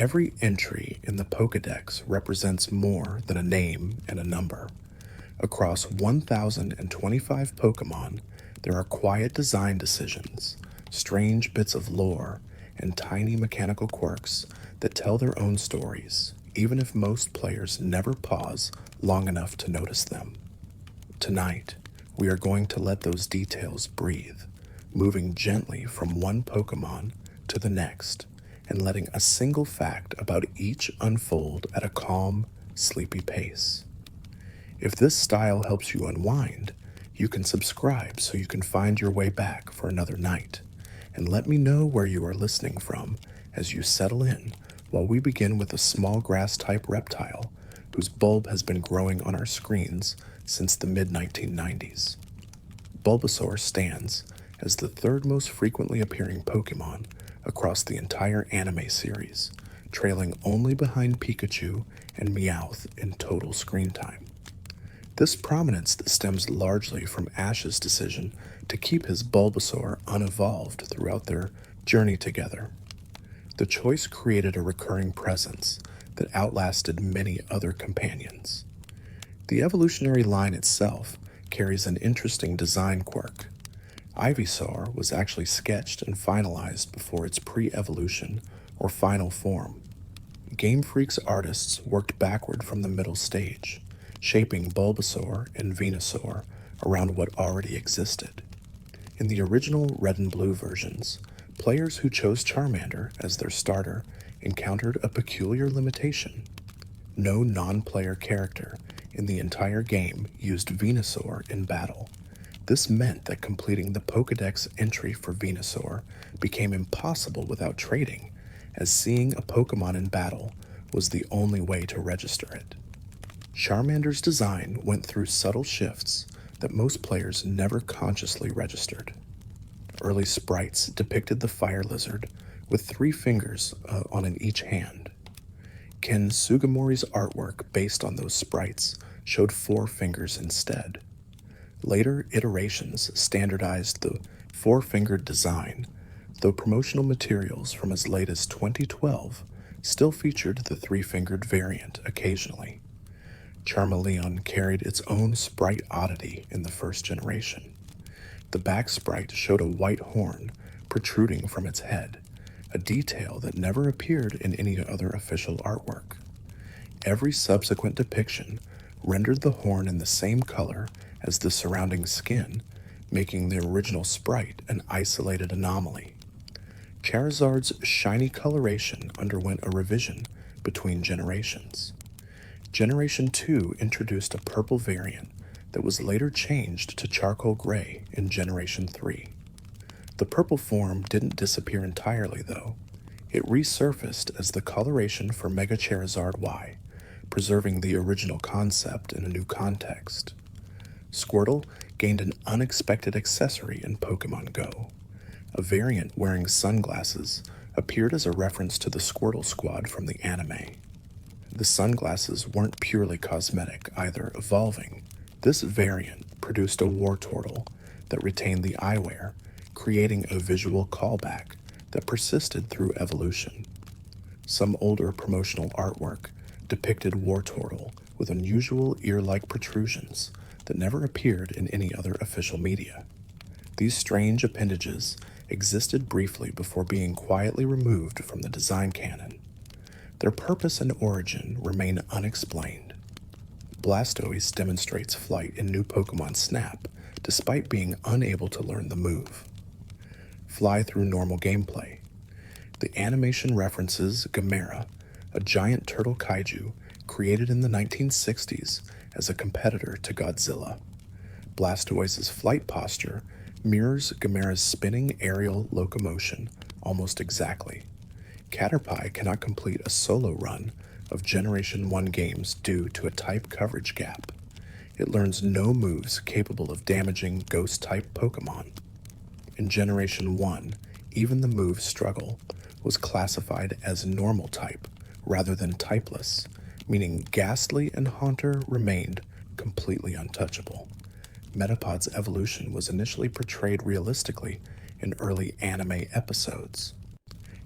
Every entry in the Pokédex represents more than a name and a number. Across 1,025 Pokémon, there are quiet design decisions, strange bits of lore, and tiny mechanical quirks that tell their own stories, even if most players never pause long enough to notice them. Tonight, we are going to let those details breathe, moving gently from one Pokémon to the next, and letting a single fact about each unfold at a calm, sleepy pace. If this style helps you unwind, you can subscribe so you can find your way back for another night, and let me know where you are listening from as you settle in while we begin with a small grass-type reptile whose bulb has been growing on our screens since the mid-1990s. Bulbasaur stands as the third most frequently appearing Pokémon across the entire anime series, trailing only behind Pikachu and Meowth in total screen time. This prominence stems largely from Ash's decision to keep his Bulbasaur unevolved throughout their journey together. The choice created a recurring presence that outlasted many other companions. The evolutionary line itself carries an interesting design quirk. Ivysaur was actually sketched and finalized before its pre-evolution or final form. Game Freak's artists worked backward from the middle stage, shaping Bulbasaur and Venusaur around what already existed. In the original Red and Blue versions, players who chose Charmander as their starter encountered a peculiar limitation. No non-player character in the entire game used Venusaur in battle. This meant that completing the Pokédex entry for Venusaur became impossible without trading, as seeing a Pokémon in battle was the only way to register it. Charmander's design went through subtle shifts that most players never consciously registered. Early sprites depicted the fire lizard with 3 fingers on each hand. Ken Sugimori's artwork based on those sprites showed 4 fingers instead. Later iterations standardized the 4-fingered design, though promotional materials from as late as 2012 still featured the 3-fingered variant occasionally. Charmeleon carried its own sprite oddity in the first generation. The back sprite showed a white horn protruding from its head, a detail that never appeared in any other official artwork. Every subsequent depiction rendered the horn in the same color as the surrounding skin, making the original sprite an isolated anomaly. Charizard's shiny coloration underwent a revision between generations. Generation 2 introduced a purple variant that was later changed to charcoal gray in Generation 3. The purple form didn't disappear entirely, though. It resurfaced as the coloration for Mega Charizard Y, preserving the original concept in a new context. Squirtle gained an unexpected accessory in Pokémon Go. A variant wearing sunglasses appeared as a reference to the Squirtle Squad from the anime. The sunglasses weren't purely cosmetic, either evolving. This variant produced a Wartortle that retained the eyewear, creating a visual callback that persisted through evolution. Some older promotional artwork depicted Wartortle with unusual ear-like protrusions that never appeared in any other official media. These strange appendages existed briefly before being quietly removed from the design canon. Their purpose and origin remain unexplained. Blastoise demonstrates flight in new Pokémon Snap, despite being unable to learn the move. Fly through normal gameplay. The animation references Gamera, a giant turtle kaiju created in the 1960s as a competitor to Godzilla. Blastoise's flight posture mirrors Gamera's spinning aerial locomotion almost exactly. Caterpie cannot complete a solo run of Generation 1 games due to a type coverage gap. It learns no moves capable of damaging Ghost-type Pokémon. In Generation 1, even the move Struggle was classified as normal type rather than typeless, meaning Ghastly and Haunter remained completely untouchable. Metapod's evolution was initially portrayed realistically in early anime episodes.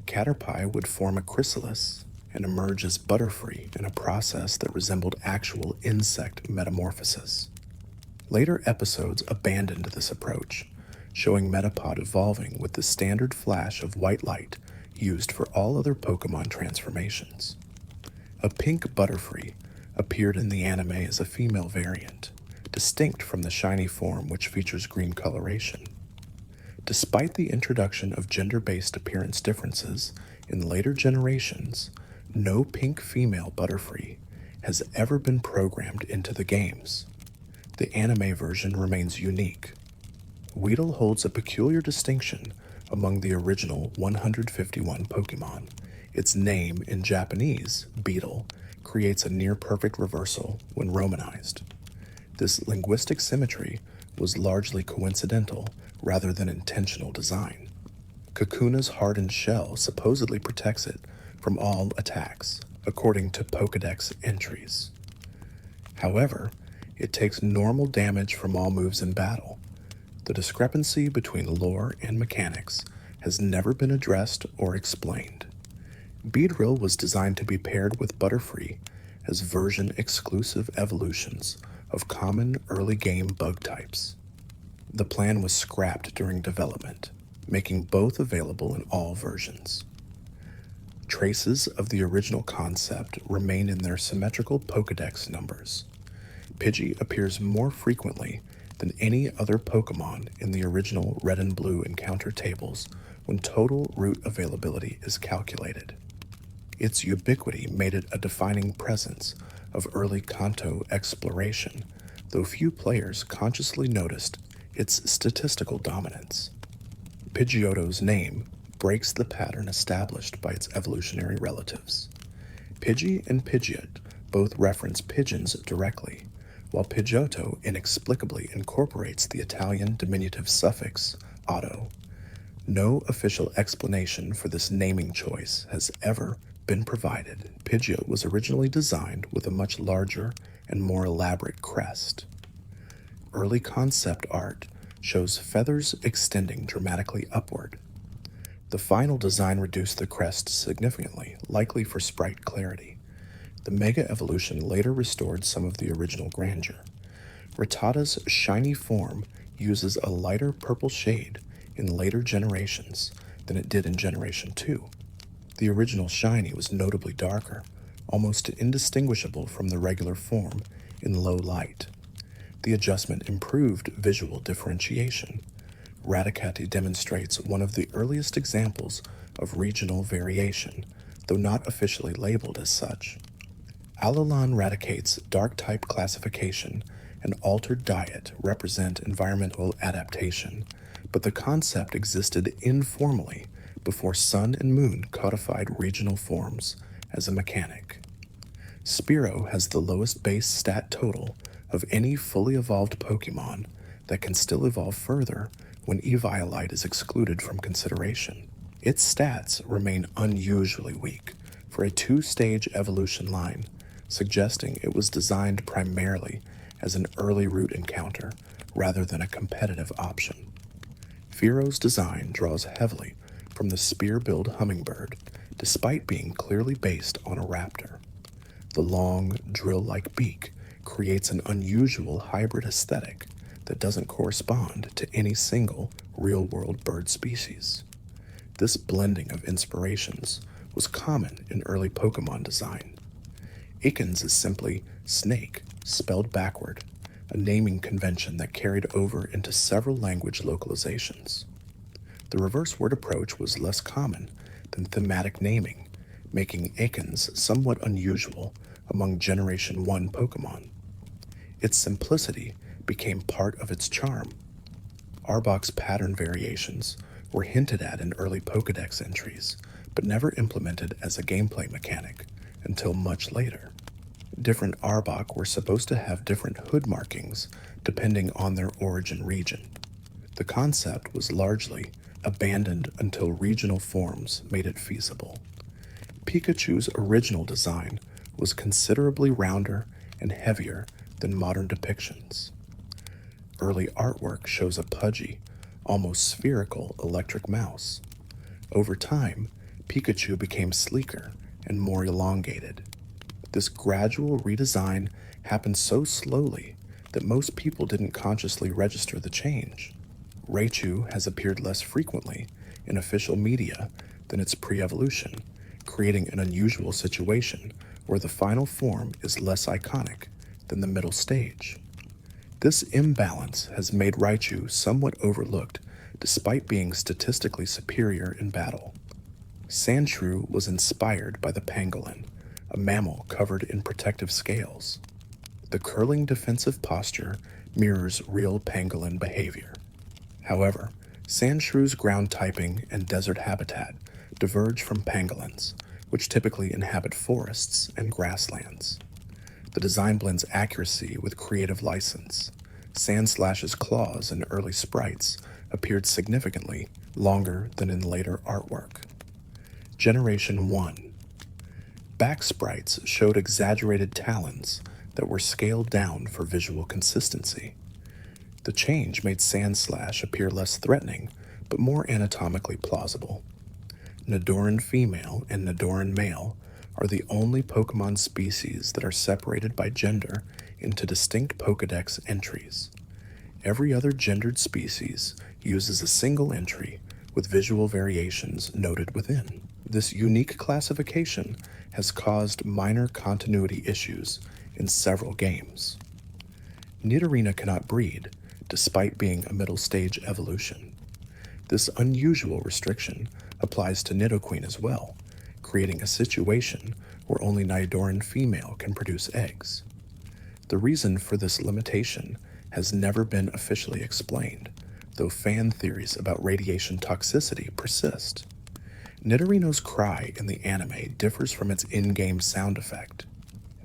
Caterpie would form a chrysalis and emerge as Butterfree in a process that resembled actual insect metamorphosis. Later episodes abandoned this approach, showing Metapod evolving with the standard flash of white light used for all other Pokemon transformations. A pink Butterfree appeared in the anime as a female variant, distinct from the shiny form which features green coloration. Despite the introduction of gender-based appearance differences in later generations, no pink female Butterfree has ever been programmed into the games. The anime version remains unique. Weedle holds a peculiar distinction among the original 151 Pokemon. Its name in Japanese, Beetle, creates a near-perfect reversal when romanized. This linguistic symmetry was largely coincidental rather than intentional design. Kakuna's hardened shell supposedly protects it from all attacks, according to Pokédex entries. However, it takes normal damage from all moves in battle. The discrepancy between lore and mechanics has never been addressed or explained. Beedrill was designed to be paired with Butterfree as version-exclusive evolutions of common early-game bug types. The plan was scrapped during development, making both available in all versions. Traces of the original concept remain in their symmetrical Pokédex numbers. Pidgey appears more frequently than any other Pokemon in the original Red and Blue encounter tables when total route availability is calculated. Its ubiquity made it a defining presence of early Kanto exploration, though few players consciously noticed its statistical dominance. Pidgeotto's name breaks the pattern established by its evolutionary relatives. Pidgey and Pidgeot both reference pigeons directly, while Pidgeotto inexplicably incorporates the Italian diminutive suffix "otto." No official explanation for this naming choice has ever been provided. Pidgeot was originally designed with a much larger and more elaborate crest. Early concept art shows feathers extending dramatically upward. The final design reduced the crest significantly, likely for sprite clarity. The Mega Evolution later restored some of the original grandeur. Rattata's shiny form uses a lighter purple shade in later generations than it did in Generation 2. The original shiny was notably darker, almost indistinguishable from the regular form in low light. The adjustment improved visual differentiation. Raticate demonstrates one of the earliest examples of regional variation, though not officially labeled as such. Alolan Raticate's dark-type classification and altered diet represent environmental adaptation, but the concept existed informally before Sun and Moon codified regional forms as a mechanic. Spearow has the lowest base stat total of any fully evolved Pokemon that can still evolve further when Eviolite is excluded from consideration. Its stats remain unusually weak for a two-stage evolution line, suggesting it was designed primarily as an early route encounter rather than a competitive option. Fearow's design draws heavily from the spear-billed hummingbird, despite being clearly based on a raptor. The long, drill-like beak creates an unusual hybrid aesthetic that doesn't correspond to any single real-world bird species. This blending of inspirations was common in early Pokemon design. Ekans is simply snake, spelled backward, a naming convention that carried over into several language localizations. The reverse word approach was less common than thematic naming, making Ekans somewhat unusual among Generation 1 Pokemon. Its simplicity became part of its charm. Arbok's pattern variations were hinted at in early Pokédex entries, but never implemented as a gameplay mechanic until much later. Different Arbok were supposed to have different hood markings depending on their origin region. The concept was largely abandoned until regional forms made it feasible. Pikachu's original design was considerably rounder and heavier than modern depictions. Early artwork shows a pudgy, almost spherical electric mouse. Over time, Pikachu became sleeker and more elongated. This gradual redesign happened so slowly that most people didn't consciously register the change. Raichu has appeared less frequently in official media than its pre-evolution, creating an unusual situation where the final form is less iconic than the middle stage. This imbalance has made Raichu somewhat overlooked despite being statistically superior in battle. Sandshrew was inspired by the pangolin, a mammal covered in protective scales. The curling defensive posture mirrors real pangolin behavior. However, Sandshrew's ground typing and desert habitat diverge from pangolins, which typically inhabit forests and grasslands. The design blends accuracy with creative license. Sandslash's claws in early sprites appeared significantly longer than in later artwork. Generation 1. Back sprites showed exaggerated talons that were scaled down for visual consistency. The change made Sandslash appear less threatening, but more anatomically plausible. Nidoran female and Nidoran male are the only Pokémon species that are separated by gender into distinct Pokédex entries. Every other gendered species uses a single entry with visual variations noted within. This unique classification has caused minor continuity issues in several games. Nidorina cannot breed, despite being a middle stage evolution. This unusual restriction applies to Nidoqueen as well, creating a situation where only Nidoran female can produce eggs. The reason for this limitation has never been officially explained, though fan theories about radiation toxicity persist. Nidorino's cry in the anime differs from its in-game sound effect.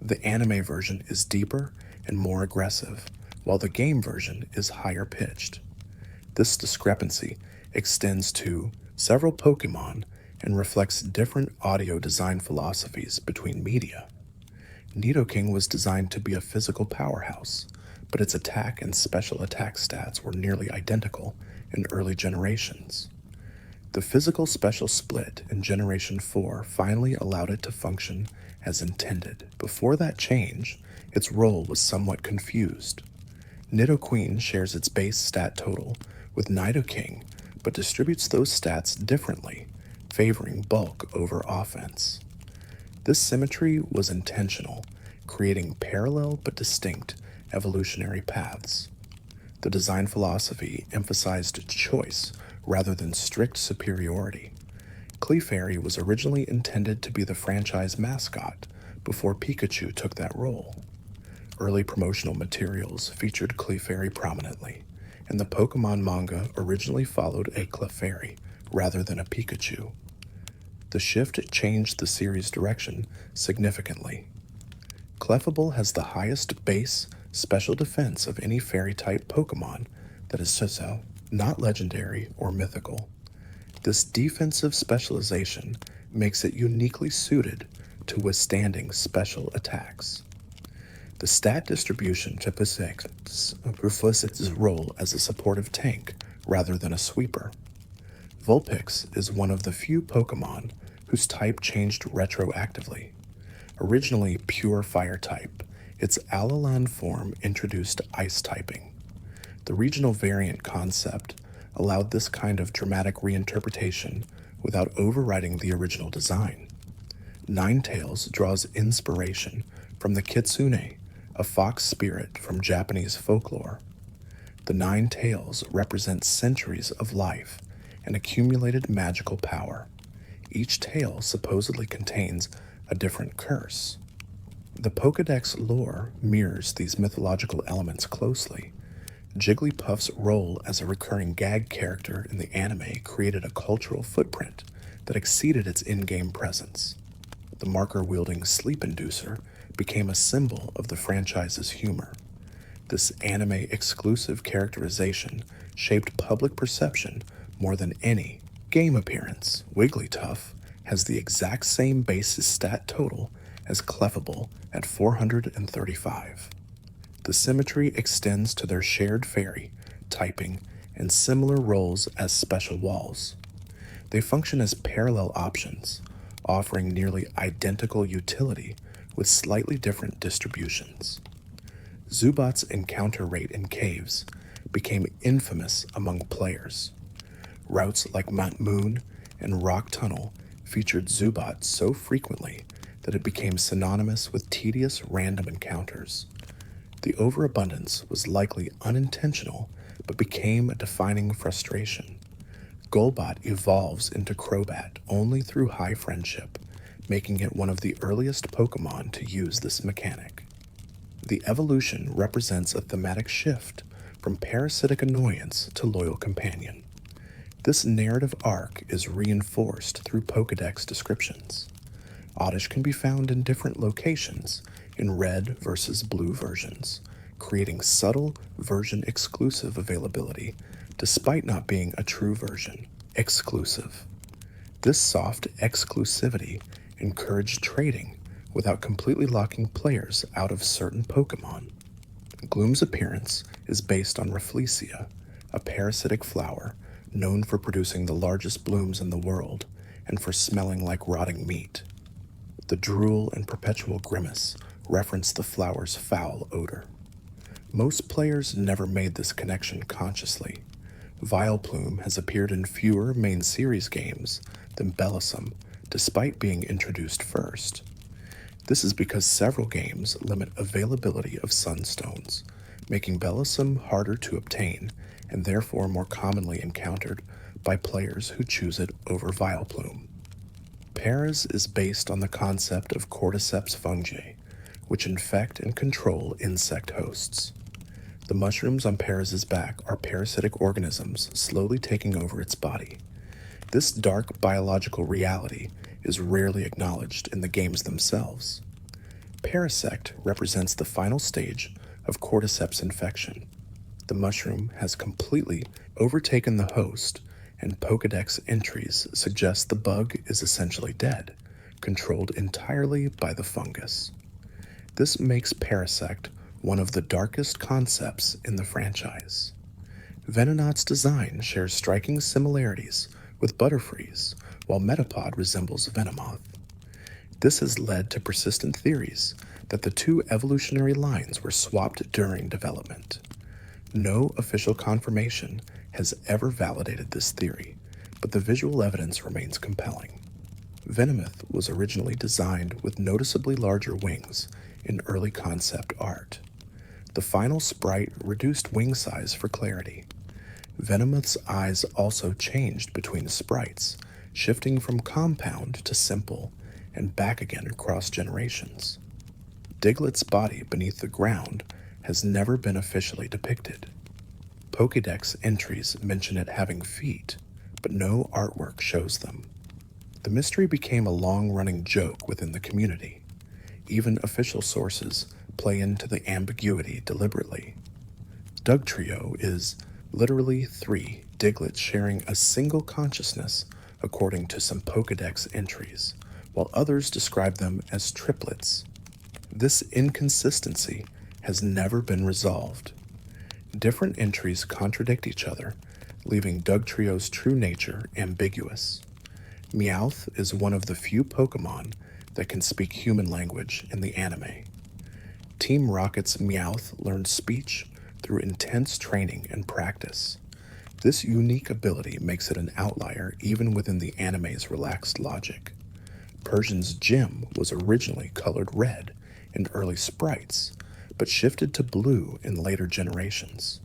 The anime version is deeper and more aggressive, while the game version is higher pitched. This discrepancy extends to several Pokémon and reflects different audio design philosophies between media. Nidoking was designed to be a physical powerhouse, but its attack and special attack stats were nearly identical in early generations. The physical special split in Generation 4 finally allowed it to function as intended. Before that change, its role was somewhat confused. Nidoqueen shares its base stat total with Nidoking, but distributes those stats differently, favoring bulk over offense. This symmetry was intentional, creating parallel but distinct evolutionary paths. The design philosophy emphasized choice rather than strict superiority. Clefairy was originally intended to be the franchise mascot before Pikachu took that role. Early promotional materials featured Clefairy prominently, and the Pokémon manga originally followed a Clefairy rather than a Pikachu. The shift changed the series' direction significantly. Clefable has the highest base special defense of any fairy-type Pokémon that is so not legendary or mythical. This defensive specialization makes it uniquely suited to withstanding special attacks. The stat distribution reflects its role as a supportive tank rather than a sweeper. Vulpix is one of the few Pokémon whose type changed retroactively. Originally pure fire type, its Alolan form introduced ice typing. The regional variant concept allowed this kind of dramatic reinterpretation without overriding the original design. Ninetales draws inspiration from the Kitsune, a fox spirit from Japanese folklore. The 9 tails represent centuries of life and accumulated magical power. Each tail supposedly contains a different curse. The Pokédex lore mirrors these mythological elements closely. Jigglypuff's role as a recurring gag character in the anime created a cultural footprint that exceeded its in-game presence. The marker-wielding sleep inducer became a symbol of the franchise's humor. This anime-exclusive characterization shaped public perception more than any game appearance. Wigglytuff has the exact same base stat total as Clefable at 435. The symmetry extends to their shared fairy, typing, and similar roles as special walls. They function as parallel options, offering nearly identical utility with slightly different distributions. Zubat's encounter rate in caves became infamous among players. Routes like Mount Moon and Rock Tunnel featured Zubat so frequently that it became synonymous with tedious random encounters. The overabundance was likely unintentional but became a defining frustration. Golbat evolves into Crobat only through high friendship, making it one of the earliest Pokémon to use this mechanic. The evolution represents a thematic shift from parasitic annoyance to loyal companion. This narrative arc is reinforced through Pokédex descriptions. Oddish can be found in different locations in red versus blue versions, creating subtle version-exclusive availability despite not being a true version exclusive. This soft exclusivity encouraged trading without completely locking players out of certain Pokémon. Gloom's appearance is based on Rafflesia, a parasitic flower known for producing the largest blooms in the world and for smelling like rotting meat. The drool and perpetual grimace reference the flower's foul odor. Most players never made this connection consciously. Vileplume has appeared in fewer main series games than Bellossom, despite being introduced first. This is because several games limit availability of sunstones, making Bellossom harder to obtain and therefore more commonly encountered by players who choose it over Vileplume. Paras is based on the concept of cordyceps fungi, which infect and control insect hosts. The mushrooms on Paras' back are parasitic organisms slowly taking over its body. This dark biological reality is rarely acknowledged in the games themselves. Parasect represents the final stage of cordyceps infection. The mushroom has completely overtaken the host, and Pokédex entries suggest the bug is essentially dead, controlled entirely by the fungus. This makes Parasect one of the darkest concepts in the franchise. Venonat's design shares striking similarities with Butterfree's, while Metapod resembles Venomoth. This has led to persistent theories that the two evolutionary lines were swapped during development. No official confirmation has ever validated this theory, but the visual evidence remains compelling. Venomoth was originally designed with noticeably larger wings in early concept art. The final sprite reduced wing size for clarity. Venomoth's eyes also changed between sprites, shifting from compound to simple and back again across generations. Diglett's body beneath the ground has never been officially depicted. Pokédex entries mention it having feet, but no artwork shows them. The mystery became a long-running joke within the community. Even official sources play into the ambiguity deliberately. Dugtrio is literally 3 Diglets sharing a single consciousness according to some Pokédex entries, while others describe them as triplets. This inconsistency has never been resolved. Different entries contradict each other, leaving Dugtrio's true nature ambiguous. Meowth is one of the few Pokémon that can speak human language in the anime. Team Rocket's Meowth learned speech through intense training and practice. This unique ability makes it an outlier even within the anime's relaxed logic. Persian's Jim was originally colored red in early sprites, but shifted to blue in later generations.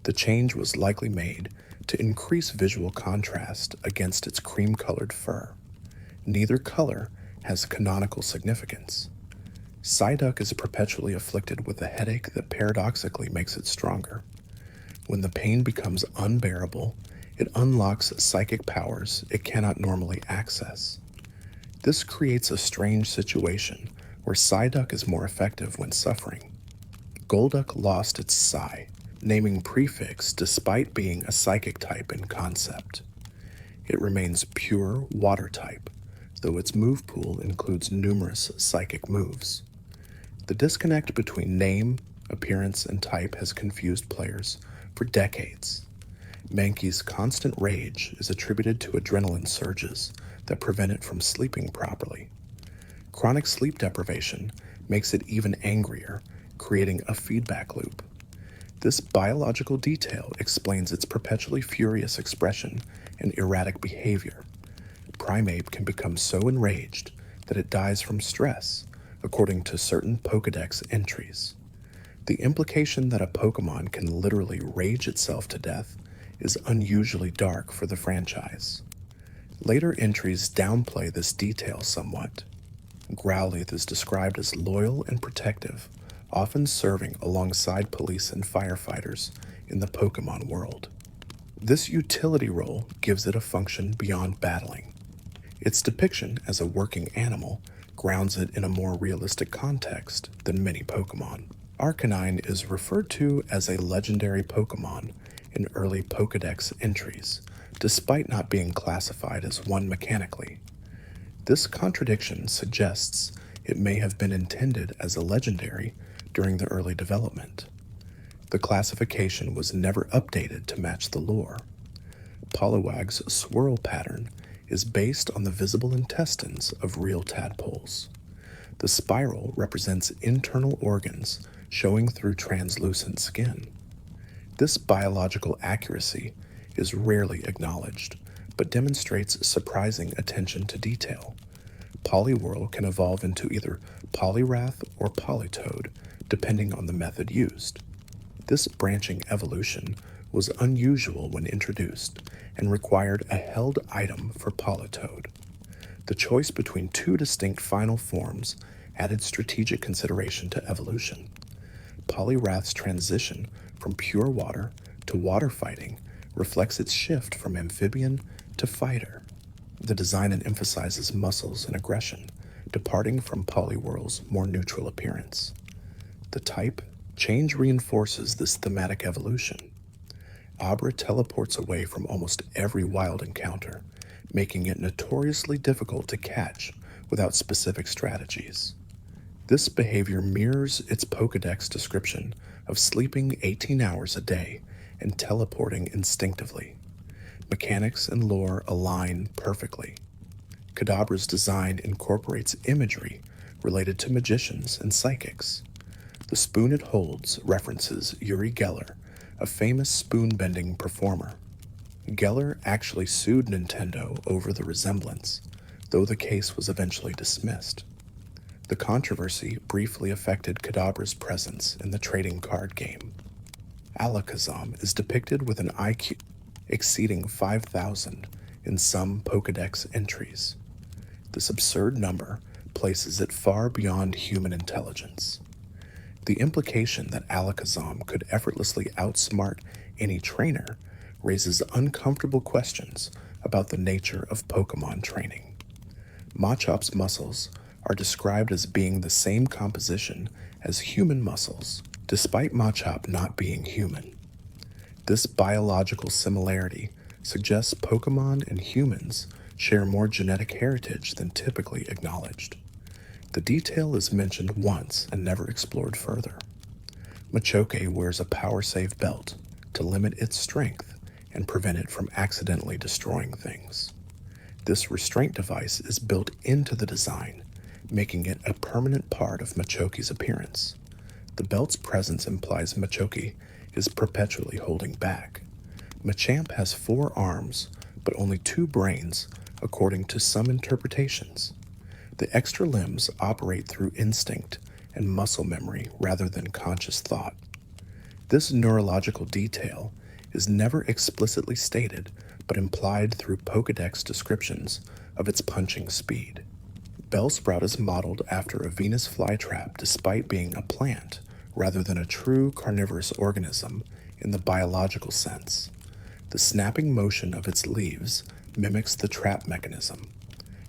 The change was likely made to increase visual contrast against its cream-colored fur. Neither color has canonical significance. Psyduck is perpetually afflicted with a headache that paradoxically makes it stronger. When the pain becomes unbearable, it unlocks psychic powers it cannot normally access. This creates a strange situation where Psyduck is more effective when suffering. Golduck lost its Psy, naming prefix despite being a psychic type in concept. It remains pure water type, though its move pool includes numerous psychic moves. The disconnect between name, appearance, and type has confused players for decades. Mankey's constant rage is attributed to adrenaline surges that prevent it from sleeping properly. Chronic sleep deprivation makes it even angrier, creating a feedback loop. This biological detail explains its perpetually furious expression and erratic behavior. Primeape can become so enraged that it dies from stress, according to certain Pokédex entries. The implication that a Pokémon can literally rage itself to death is unusually dark for the franchise. Later entries downplay this detail somewhat. Growlithe is described as loyal and protective, often serving alongside police and firefighters in the Pokémon world. This utility role gives it a function beyond battling. Its depiction as a working animal grounds it in a more realistic context than many Pokémon. Arcanine is referred to as a legendary Pokémon in early Pokédex entries, despite not being classified as one mechanically. This contradiction suggests it may have been intended as a legendary during the early development. The classification was never updated to match the lore. Poliwag's swirl pattern is based on the visible intestines of real tadpoles. The spiral represents internal organs showing through translucent skin. This biological accuracy is rarely acknowledged, but demonstrates surprising attention to detail. Poliwhirl can evolve into either Poliwrath or Politoed, depending on the method used. This branching evolution was unusual when introduced and required a held item for Politoed. The choice between two distinct final forms added strategic consideration to evolution. Poliwrath's transition from pure water to water fighting reflects its shift from amphibian to fighter. The design emphasizes muscles and aggression, departing from Poliwhirl's more neutral appearance. The type change reinforces this thematic evolution. Abra teleports away from almost every wild encounter, making it notoriously difficult to catch without specific strategies. This behavior mirrors its Pokédex description of sleeping 18 hours a day and teleporting instinctively. Mechanics and lore align perfectly. Kadabra's design incorporates imagery related to magicians and psychics. The spoon it holds references Uri Geller, a famous spoon-bending performer. Geller actually sued Nintendo over the resemblance, though the case was eventually dismissed. The controversy briefly affected Kadabra's presence in the trading card game. Alakazam is depicted with an IQ exceeding 5,000 in some Pokédex entries. This absurd number places it far beyond human intelligence. The implication that Alakazam could effortlessly outsmart any trainer raises uncomfortable questions about the nature of Pokémon training. Machop's muscles are described as being the same composition as human muscles, despite Machop not being human. This biological similarity suggests Pokémon and humans share more genetic heritage than typically acknowledged. The detail is mentioned once and never explored further. Machoke wears a power-save belt to limit its strength and prevent it from accidentally destroying things. This restraint device is built into the design, making it a permanent part of Machoke's appearance. The belt's presence implies Machoke is perpetually holding back. Machamp has 4 arms, but only 2 brains, according to some interpretations. The extra limbs operate through instinct and muscle memory rather than conscious thought. This neurological detail is never explicitly stated, but implied through Pokédex descriptions of its punching speed. Bellsprout is modeled after a Venus flytrap despite being a plant rather than a true carnivorous organism in the biological sense. The snapping motion of its leaves mimics the trap mechanism.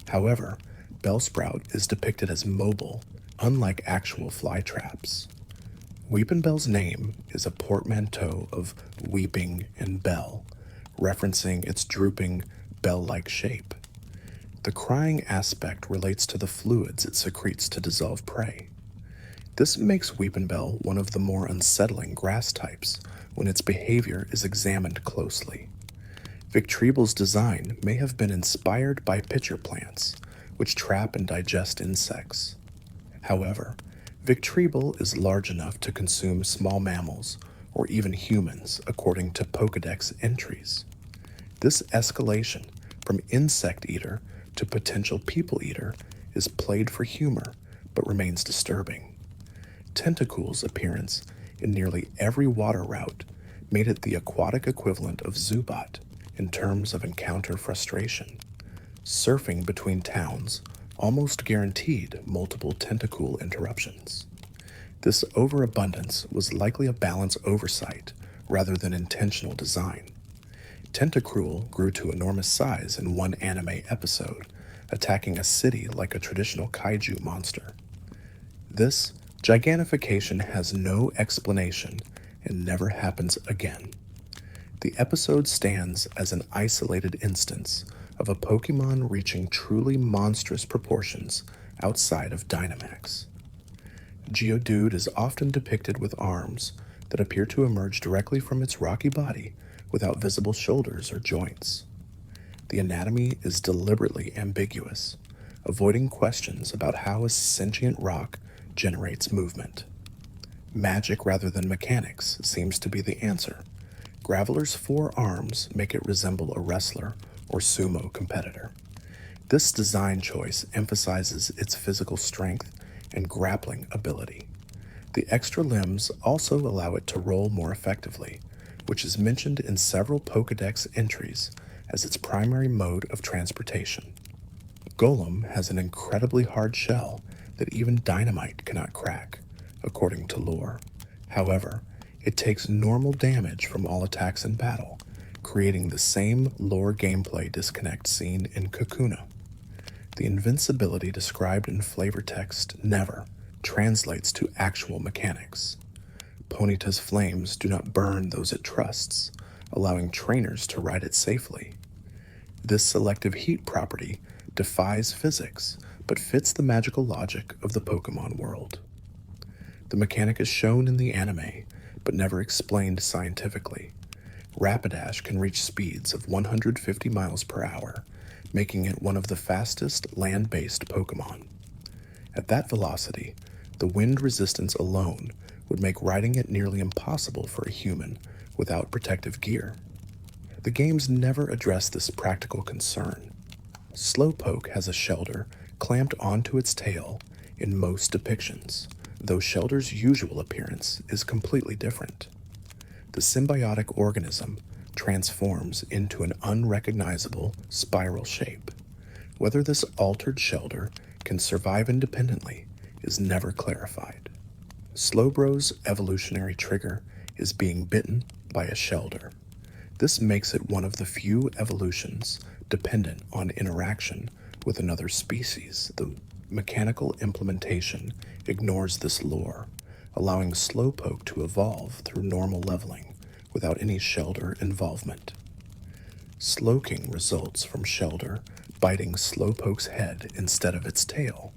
However, Bellsprout is depicted as mobile, unlike actual flytraps. Weepinbell's name is a portmanteau of weeping and bell, referencing its drooping, bell-like shape. The crying aspect relates to the fluids it secretes to dissolve prey. This makes Weepinbell one of the more unsettling grass types when its behavior is examined closely. Victreeble's design may have been inspired by pitcher plants, which trap and digest insects. However, Victreeble is large enough to consume small mammals or even humans, according to Pokédex entries. This escalation from insect eater to potential people eater is played for humor but remains disturbing. Tentacle's appearance in nearly every water route made it the aquatic equivalent of Zubat in terms of encounter frustration. Surfing between towns almost guaranteed multiple tentacle interruptions. This overabundance was likely a balance oversight rather than intentional design. Tentacruel grew to enormous size in one anime episode, attacking a city like a traditional kaiju monster. This gigantification has no explanation and never happens again. The episode stands as an isolated instance of a Pokémon reaching truly monstrous proportions outside of Dynamax. Geodude is often depicted with arms that appear to emerge directly from its rocky body without visible shoulders or joints. The anatomy is deliberately ambiguous, avoiding questions about how a sentient rock generates movement. Magic rather than mechanics seems to be the answer. Graveler's 4 arms make it resemble a wrestler or sumo competitor. This design choice emphasizes its physical strength and grappling ability. The extra limbs also allow it to roll more effectively, which is mentioned in several Pokédex entries as its primary mode of transportation. Golem has an incredibly hard shell that even dynamite cannot crack, according to lore. However, it takes normal damage from all attacks in battle, creating the same lore gameplay disconnect seen in Kakuna. The invincibility described in flavor text never translates to actual mechanics. Ponyta's flames do not burn those it trusts, allowing trainers to ride it safely. This selective heat property defies physics, but fits the magical logic of the Pokémon world. The mechanic is shown in the anime, but never explained scientifically. Rapidash can reach speeds of 150 miles per hour, making it one of the fastest land-based Pokémon. At that velocity, the wind resistance alone would make riding it nearly impossible for a human without protective gear. The games never address this practical concern. Slowpoke has a Shelder clamped onto its tail in most depictions, though Shelder's usual appearance is completely different. The symbiotic organism transforms into an unrecognizable spiral shape. Whether this altered Shelder can survive independently is never clarified. Slowbro's evolutionary trigger is being bitten by a Shelder. This makes it one of the few evolutions dependent on interaction with another species. The mechanical implementation ignores this lore, allowing Slowpoke to evolve through normal leveling without any Shelder involvement. Slowking results from Shelder biting Slowpoke's head instead of its tail.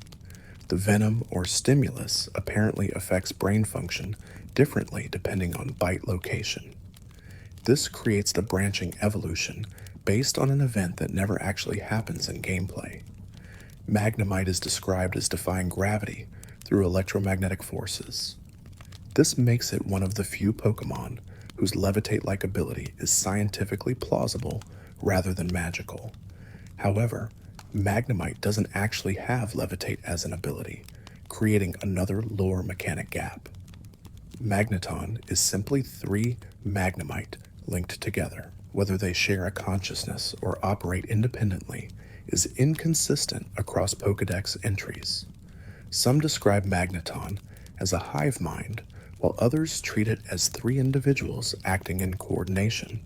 The venom or stimulus apparently affects brain function differently depending on bite location. This creates the branching evolution based on an event that never actually happens in gameplay. Magnemite is described as defying gravity through electromagnetic forces. This makes it one of the few Pokémon whose levitate-like ability is scientifically plausible rather than magical. However, Magnemite doesn't actually have levitate as an ability, creating another lore mechanic gap. Magneton is simply 3 Magnemite linked together. Whether they share a consciousness or operate independently is inconsistent across Pokédex entries. Some describe Magneton as a hive mind, while others treat it as 3 individuals acting in coordination.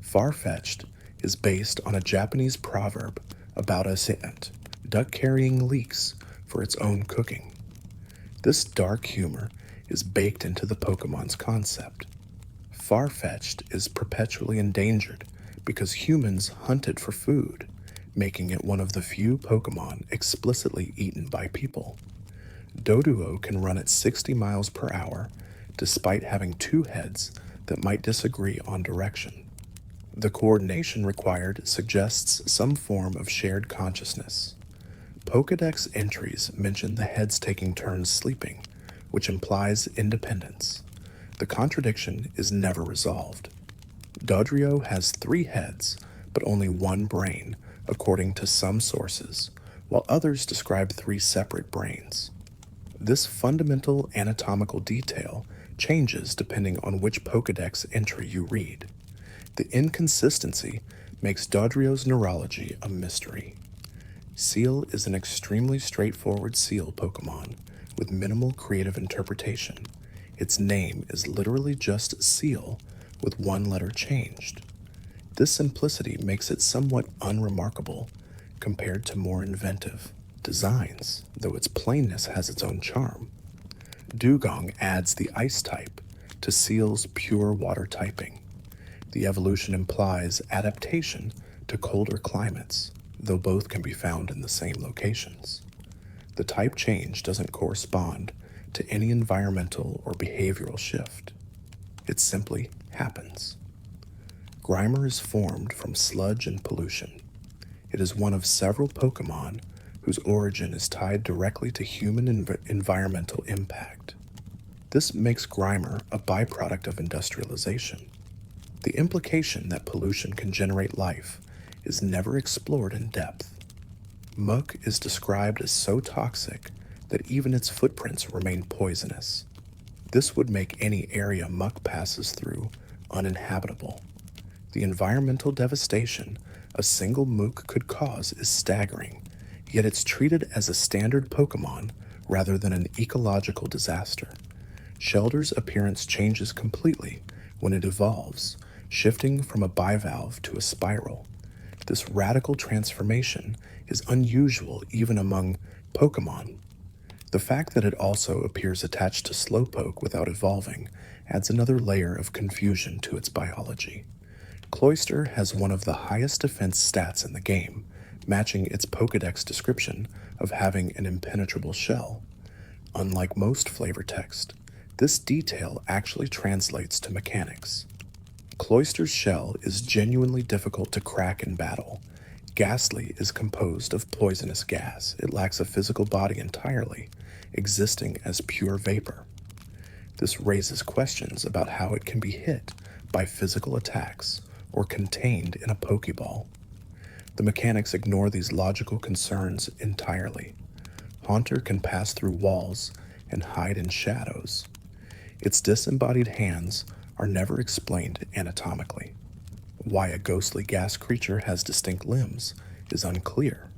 Farfetch'd is based on a Japanese proverb about a ant, duck carrying leeks for its own cooking. This dark humor is baked into the Pokémon's concept. Farfetch'd is perpetually endangered because humans hunt it for food, making it one of the few Pokémon explicitly eaten by people. Doduo can run at 60 miles per hour despite having 2 heads that might disagree on direction. The coordination required suggests some form of shared consciousness. Pokédex entries mention the heads taking turns sleeping, which implies independence. The contradiction is never resolved. Dodrio has 3 heads, but only 1 brain, according to some sources, while others describe 3 separate brains. This fundamental anatomical detail changes depending on which Pokédex entry you read. The inconsistency makes Dodrio's neurology a mystery. Seal is an extremely straightforward seal Pokémon with minimal creative interpretation. Its name is literally just Seal with 1 letter changed. This simplicity makes it somewhat unremarkable compared to more inventive designs, though its plainness has its own charm. Dugong adds the ice type to Seal's pure water typing. The evolution implies adaptation to colder climates, though both can be found in the same locations. The type change doesn't correspond to any environmental or behavioral shift. It simply happens. Grimer is formed from sludge and pollution. It is one of several Pokémon whose origin is tied directly to human environmental impact. This makes Grimer a byproduct of industrialization. The implication that pollution can generate life is never explored in depth. Muck is described as so toxic that even its footprints remain poisonous. This would make any area Muck passes through uninhabitable. The environmental devastation a single Mook could cause is staggering, yet it's treated as a standard Pokémon rather than an ecological disaster. Shelder's appearance changes completely when it evolves, shifting from a bivalve to a spiral. This radical transformation is unusual even among Pokémon. The fact that it also appears attached to Slowpoke without evolving adds another layer of confusion to its biology. Cloyster has one of the highest defense stats in the game, matching its Pokédex description of having an impenetrable shell. Unlike most flavor text, this detail actually translates to mechanics. Cloyster's shell is genuinely difficult to crack in battle. Ghastly is composed of poisonous gas. It lacks a physical body entirely, existing as pure vapor. This raises questions about how it can be hit by physical attacks or contained in a Pokeball. The mechanics ignore these logical concerns entirely. Haunter can pass through walls and hide in shadows. Its disembodied hands are never explained anatomically. Why a ghostly gas creature has distinct limbs is unclear.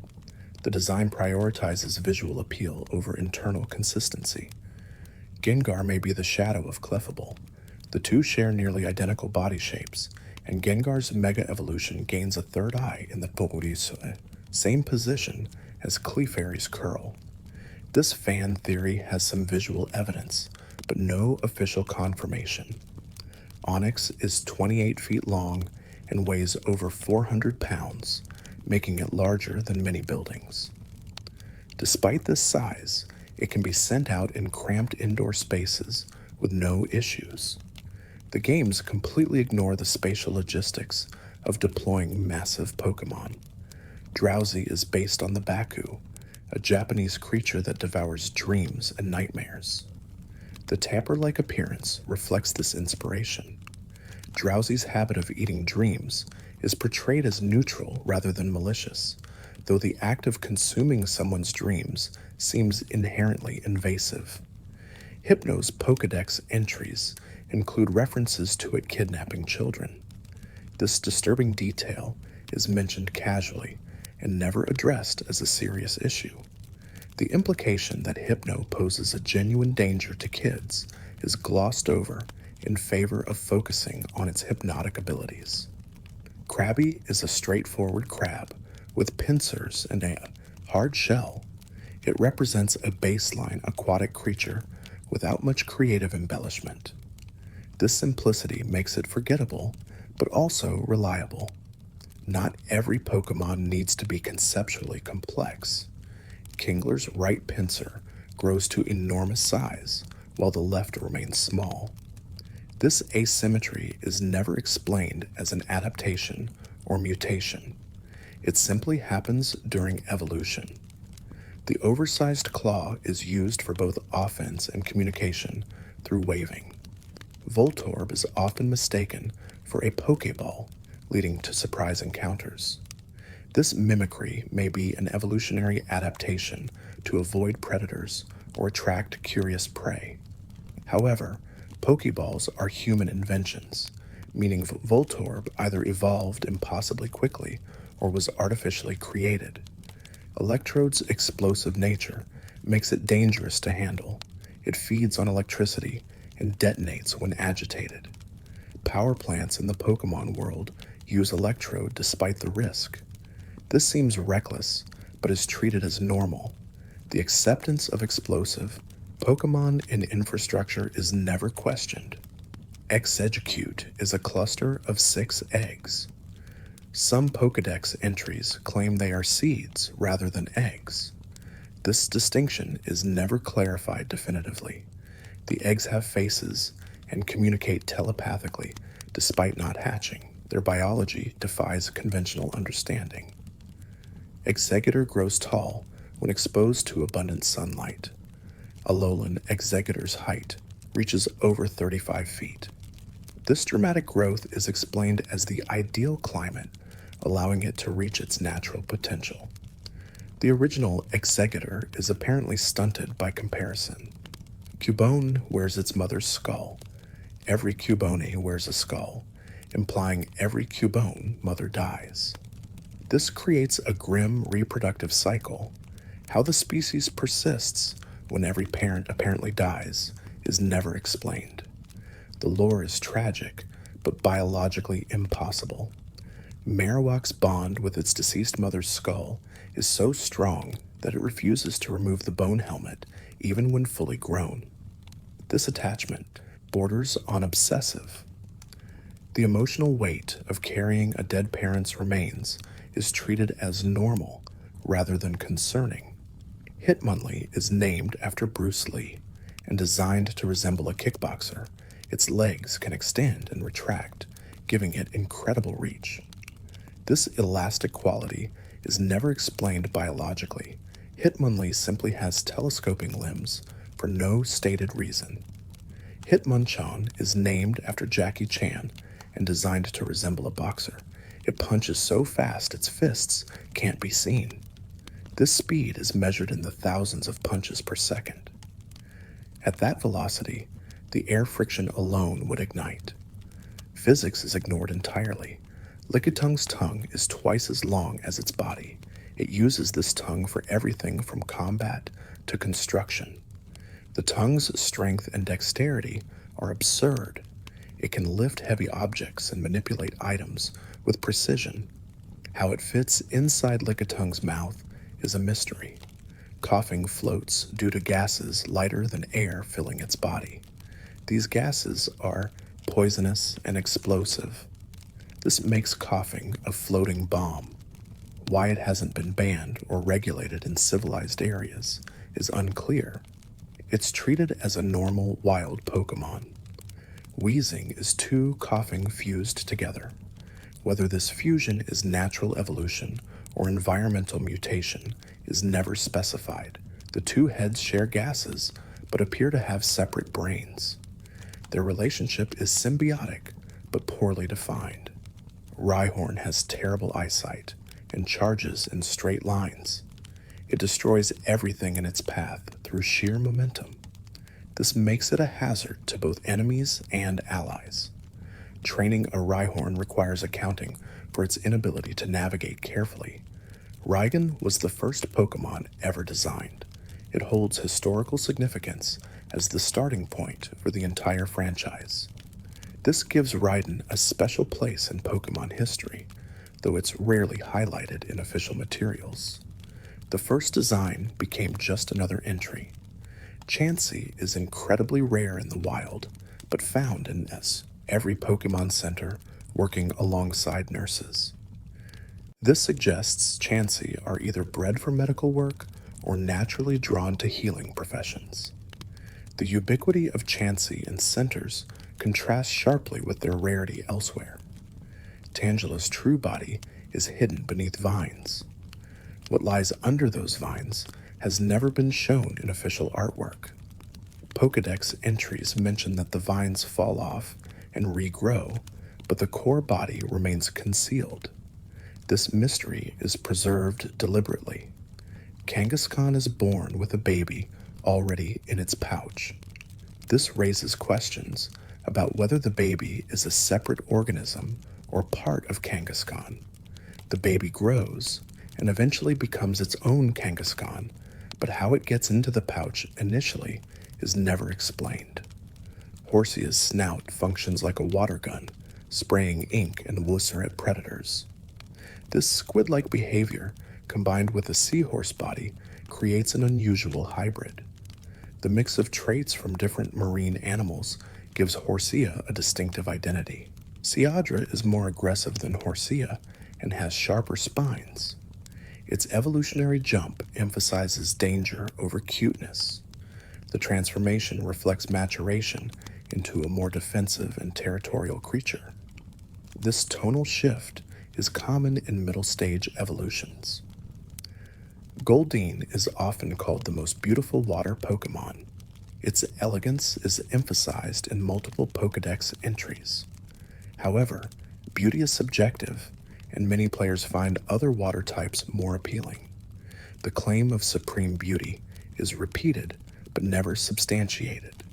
The design prioritizes visual appeal over internal consistency. Gengar may be the shadow of Clefable. The two share nearly identical body shapes, and Gengar's Mega Evolution gains a third eye in the Porysuke, same position as Clefairy's curl. This fan theory has some visual evidence, but no official confirmation. Onyx is 28 feet long and weighs over 400 pounds, making it larger than many buildings. Despite this size, it can be sent out in cramped indoor spaces with no issues. The games completely ignore the spatial logistics of deploying massive Pokémon. Drowsy is based on the Baku, a Japanese creature that devours dreams and nightmares. The tapir-like appearance reflects this inspiration. Drowsy's habit of eating dreams is portrayed as neutral rather than malicious, though the act of consuming someone's dreams seems inherently invasive. Hypno's Pokédex entries include references to it kidnapping children. This disturbing detail is mentioned casually and never addressed as a serious issue. The implication that Hypno poses a genuine danger to kids is glossed over in favor of focusing on its hypnotic abilities. Krabby is a straightforward crab with pincers and a hard shell. It represents a baseline aquatic creature without much creative embellishment. This simplicity makes it forgettable, but also reliable. Not every Pokémon needs to be conceptually complex. Kingler's right pincer grows to enormous size, while the left remains small. This asymmetry is never explained as an adaptation or mutation. It simply happens during evolution. The oversized claw is used for both offense and communication through waving. Voltorb is often mistaken for a Pokeball, leading to surprise encounters. This mimicry may be an evolutionary adaptation to avoid predators or attract curious prey. However, Pokeballs are human inventions, meaning Voltorb either evolved impossibly quickly or was artificially created. Electrode's explosive nature makes it dangerous to handle. It feeds on electricity and detonates when agitated. Power plants in the Pokemon world use Electrode despite the risk. This seems reckless, but is treated as normal. The acceptance of explosive Pokemon and infrastructure is never questioned. Exegcute is a cluster of 6 eggs. Some Pokédex entries claim they are seeds rather than eggs. This distinction is never clarified definitively. The eggs have faces and communicate telepathically despite not hatching. Their biology defies conventional understanding. Exeggutor grows tall when exposed to abundant sunlight. Alolan Exeggutor's height reaches over 35 feet. This dramatic growth is explained as the ideal climate, allowing it to reach its natural potential. The original Exeggutor is apparently stunted by comparison. Cubone wears its mother's skull. Every Cubone wears a skull, implying every Cubone mother dies. This creates a grim reproductive cycle. How the species persists when every parent apparently dies is never explained. The lore is tragic, but biologically impossible. Marowak's bond with its deceased mother's skull is so strong that it refuses to remove the bone helmet even when fully grown. This attachment borders on obsessive. The emotional weight of carrying a dead parent's remains is treated as normal rather than concerning. Hitmonlee is named after Bruce Lee and designed to resemble a kickboxer. Its legs can extend and retract, giving it incredible reach. This elastic quality is never explained biologically. Hitmonlee simply has telescoping limbs for no stated reason. Hitmonchan is named after Jackie Chan and designed to resemble a boxer. It punches so fast its fists can't be seen. This speed is measured in the thousands of punches per second. At that velocity, the air friction alone would ignite. Physics is ignored entirely. Lickitung's tongue is twice as long as its body. It uses this tongue for everything from combat to construction. The tongue's strength and dexterity are absurd. It can lift heavy objects and manipulate items with precision. How it fits inside Lickitung's mouth is a mystery. Coughing floats due to gases lighter than air filling its body. These gases are poisonous and explosive. This makes coughing a floating bomb. Why it hasn't been banned or regulated in civilized areas is unclear. It's treated as a normal wild Pokemon. Wheezing is 2 coughing fused together. Whether this fusion is natural evolution or environmental mutation is never specified. The 2 heads share gases, but appear to have separate brains. Their relationship is symbiotic, but poorly defined. Rhyhorn has terrible eyesight and charges in straight lines. It destroys everything in its path through sheer momentum. This makes it a hazard to both enemies and allies. Training a Rhyhorn requires accounting for its inability to navigate carefully. Rhygon was the first Pokemon ever designed. It holds historical significance as the starting point for the entire franchise. This gives Rhyhorn a special place in Pokemon history, though it's rarely highlighted in official materials. The first design became just another entry. Chansey is incredibly rare in the wild, but found in every Pokemon Center working alongside nurses. This suggests Chansey are either bred for medical work or naturally drawn to healing professions. The ubiquity of Chansey in centers contrasts sharply with their rarity elsewhere. Tangela's true body is hidden beneath vines. What lies under those vines has never been shown in official artwork. Pokédex entries mention that the vines fall off and regrow, but the core body remains concealed. This mystery is preserved deliberately. Kangaskhan is born with a baby already in its pouch. This raises questions about whether the baby is a separate organism or part of Kangaskhan. The baby grows and eventually becomes its own Kangaskhan, but how it gets into the pouch initially is never explained. Horsia's snout functions like a water gun, spraying ink and wusser at predators. This squid-like behavior, combined with a seahorse body, creates an unusual hybrid. The mix of traits from different marine animals gives Horsia a distinctive identity. Seadra is more aggressive than Horsia and has sharper spines. Its evolutionary jump emphasizes danger over cuteness. The transformation reflects maturation into a more defensive and territorial creature. This tonal shift is common in middle stage evolutions. Goldeen is often called the most beautiful water Pokémon. Its elegance is emphasized in multiple Pokédex entries. However, beauty is subjective, and many players find other water types more appealing. The claim of supreme beauty is repeated but never substantiated.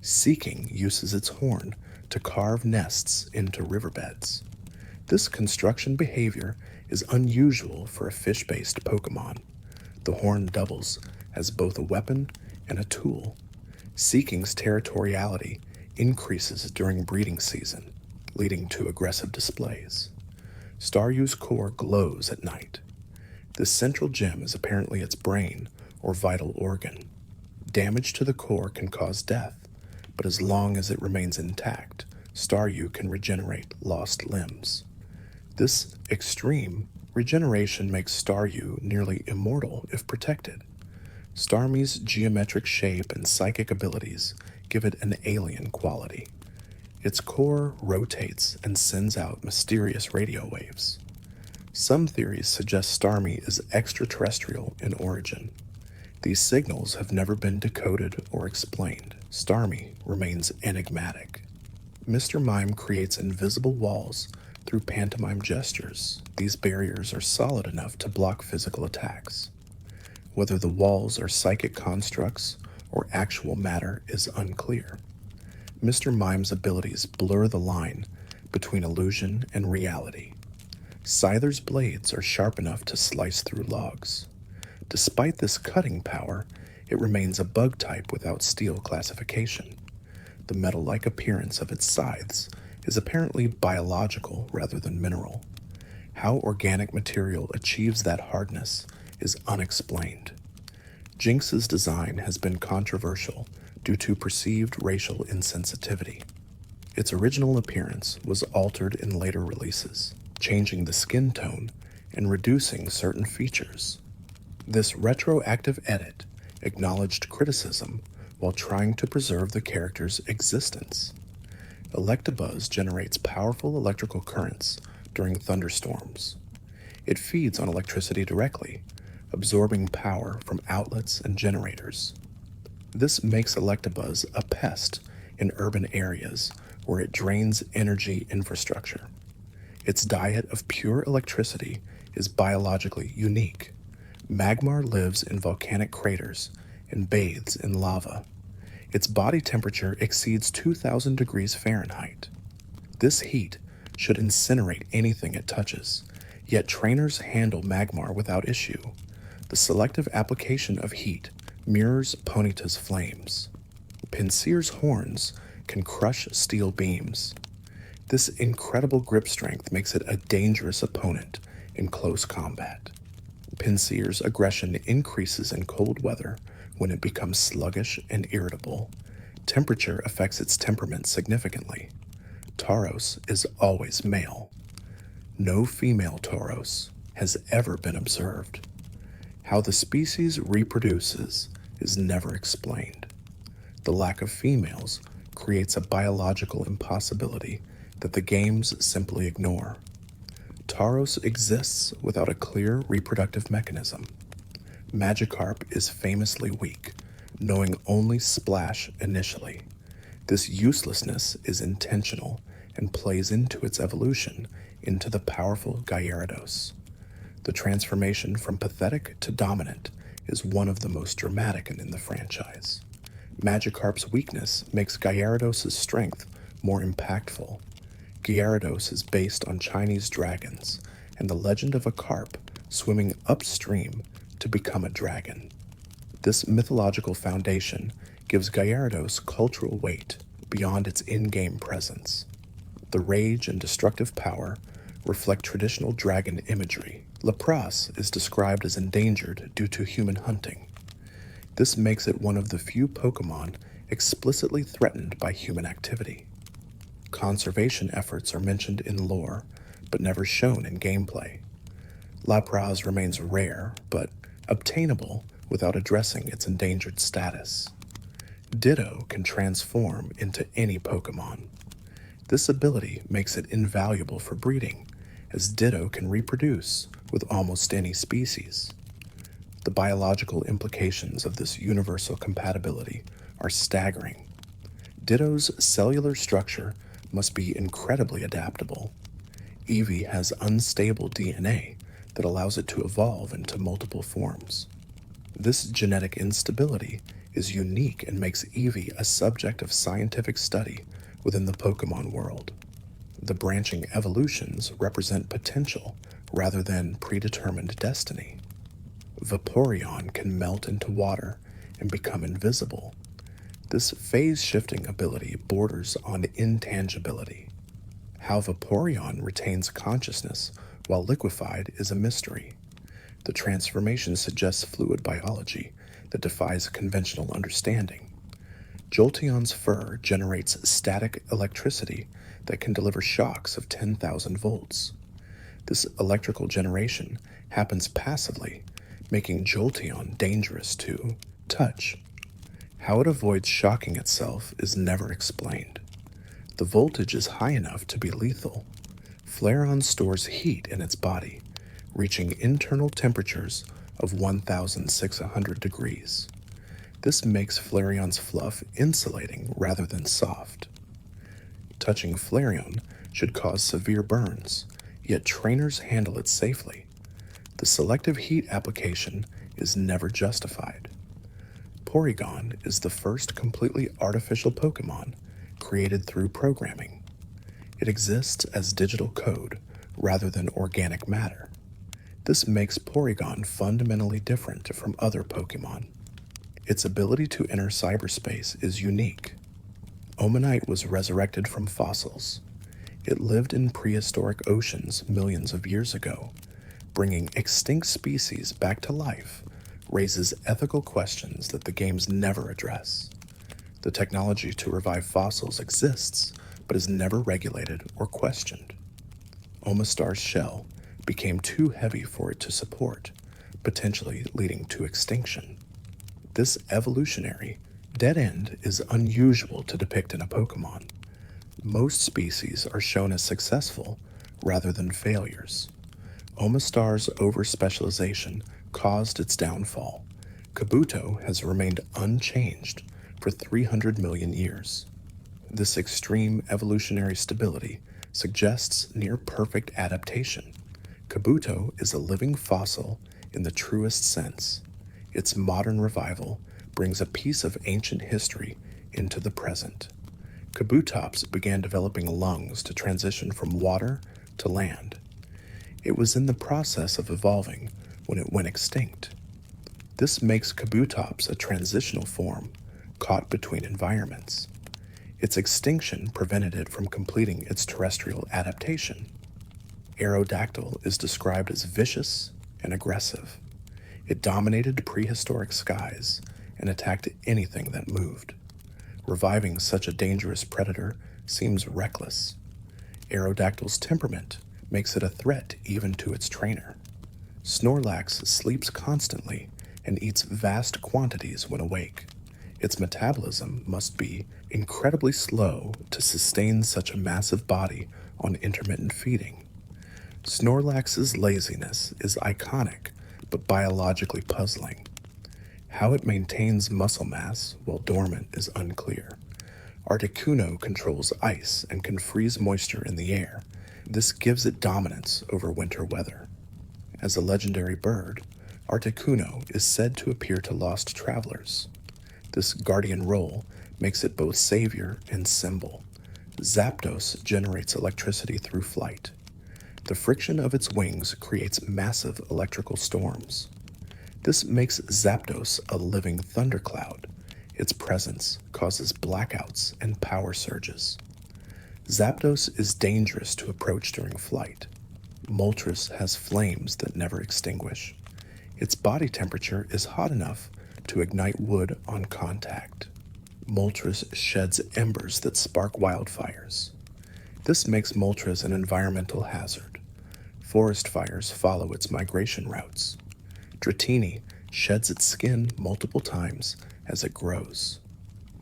Seeking uses its horn to carve nests into riverbeds. This construction behavior is unusual for a fish-based Pokémon. The horn doubles as both a weapon and a tool. Seeking's territoriality increases during breeding season, leading to aggressive displays. Staryu's core glows at night. This central gem is apparently its brain or vital organ. Damage to the core can cause death, but as long as it remains intact, Staryu can regenerate lost limbs. This extreme regeneration makes Staryu nearly immortal if protected. Starmie's geometric shape and psychic abilities give it an alien quality. Its core rotates and sends out mysterious radio waves. Some theories suggest Starmie is extraterrestrial in origin. These signals have never been decoded or explained. Starmie remains enigmatic. Mr. Mime creates invisible walls through pantomime gestures. These barriers are solid enough to block physical attacks. Whether the walls are psychic constructs or actual matter is unclear. Mr. Mime's abilities blur the line between illusion and reality. Scyther's blades are sharp enough to slice through logs. Despite this cutting power, it remains a bug type without steel classification. The metal-like appearance of its scythes is apparently biological rather than mineral. How organic material achieves that hardness is unexplained. Jinx's design has been controversial due to perceived racial insensitivity. Its original appearance was altered in later releases, changing the skin tone and reducing certain features. This retroactive edit acknowledged criticism while trying to preserve the character's existence. Electabuzz generates powerful electrical currents during thunderstorms. It feeds on electricity directly, absorbing power from outlets and generators. This makes Electabuzz a pest in urban areas where it drains energy infrastructure. Its diet of pure electricity is biologically unique. Magmar lives in volcanic craters and bathes in lava. Its body temperature exceeds 2,000 degrees Fahrenheit. This heat should incinerate anything it touches, yet trainers handle Magmar without issue. The selective application of heat mirrors Ponyta's flames. Pinsir's horns can crush steel beams. This incredible grip strength makes it a dangerous opponent in close combat. Pinsir's aggression increases in cold weather when it becomes sluggish and irritable. Temperature affects its temperament significantly. Tauros is always male. No female Tauros has ever been observed. How the species reproduces is never explained. The lack of females creates a biological impossibility that the games simply ignore. Tauros exists without a clear reproductive mechanism. Magikarp is famously weak, knowing only Splash initially. This uselessness is intentional and plays into its evolution into the powerful Gyarados. The transformation from pathetic to dominant is one of the most dramatic in the franchise. Magikarp's weakness makes Gyarados' strength more impactful. Gyarados is based on Chinese dragons and the legend of a carp swimming upstream to become a dragon. This mythological foundation gives Gyarados cultural weight beyond its in-game presence. The rage and destructive power reflect traditional dragon imagery. Lapras is described as endangered due to human hunting. This makes it one of the few Pokémon explicitly threatened by human activity. Conservation efforts are mentioned in lore, but never shown in gameplay. Lapras remains rare, but obtainable without addressing its endangered status. Ditto can transform into any Pokémon. This ability makes it invaluable for breeding, as Ditto can reproduce with almost any species. The biological implications of this universal compatibility are staggering. Ditto's cellular structure must be incredibly adaptable. Eevee has unstable DNA that allows it to evolve into multiple forms. This genetic instability is unique and makes Eevee a subject of scientific study within the Pokémon world. The branching evolutions represent potential rather than predetermined destiny. Vaporeon can melt into water and become invisible. This phase-shifting ability borders on intangibility. How Vaporeon retains consciousness while liquefied is a mystery. The transformation suggests fluid biology that defies conventional understanding. Jolteon's fur generates static electricity that can deliver shocks of 10,000 volts. This electrical generation happens passively, making Jolteon dangerous to touch. How it avoids shocking itself is never explained. The voltage is high enough to be lethal. Flareon stores heat in its body, reaching internal temperatures of 1,600 degrees. This makes Flareon's fluff insulating rather than soft. Touching Flareon should cause severe burns, yet trainers handle it safely. The selective heat application is never justified. Porygon is the first completely artificial Pokémon created through programming. It exists as digital code rather than organic matter. This makes Porygon fundamentally different from other Pokémon. Its ability to enter cyberspace is unique. Omanite was resurrected from fossils. It lived in prehistoric oceans millions of years ago. Bringing extinct species back to life raises ethical questions that the games never address. The technology to revive fossils exists, but is never regulated or questioned. Omastar's shell became too heavy for it to support, potentially leading to extinction. This evolutionary dead end is unusual to depict in a Pokémon. Most species are shown as successful rather than failures. Omastar's overspecialization caused its downfall. Kabuto has remained unchanged for 300 million years. This extreme evolutionary stability suggests near-perfect adaptation. Kabuto is a living fossil in the truest sense. Its modern revival brings a piece of ancient history into the present. Kabutops began developing lungs to transition from water to land. It was in the process of evolving when it went extinct. This makes Kabutops a transitional form, caught between environments. Its extinction prevented it from completing its terrestrial adaptation. Aerodactyl is described as vicious and aggressive. It dominated prehistoric skies and attacked anything that moved. Reviving such a dangerous predator seems reckless. Aerodactyl's temperament makes it a threat even to its trainer. Snorlax sleeps constantly and eats vast quantities when awake. Its metabolism must be incredibly slow to sustain such a massive body on intermittent feeding. Snorlax's laziness is iconic but biologically puzzling. How it maintains muscle mass while dormant is unclear. Articuno controls ice and can freeze moisture in the air. This gives it dominance over winter weather. As a legendary bird, Articuno is said to appear to lost travelers. This guardian role makes it both savior and symbol. Zapdos generates electricity through flight. The friction of its wings creates massive electrical storms. This makes Zapdos a living thundercloud. Its presence causes blackouts and power surges. Zapdos is dangerous to approach during flight. Moltres has flames that never extinguish. Its body temperature is hot enough to ignite wood on contact. Moltres sheds embers that spark wildfires. This makes Moltres an environmental hazard. Forest fires follow its migration routes. Dratini sheds its skin multiple times as it grows.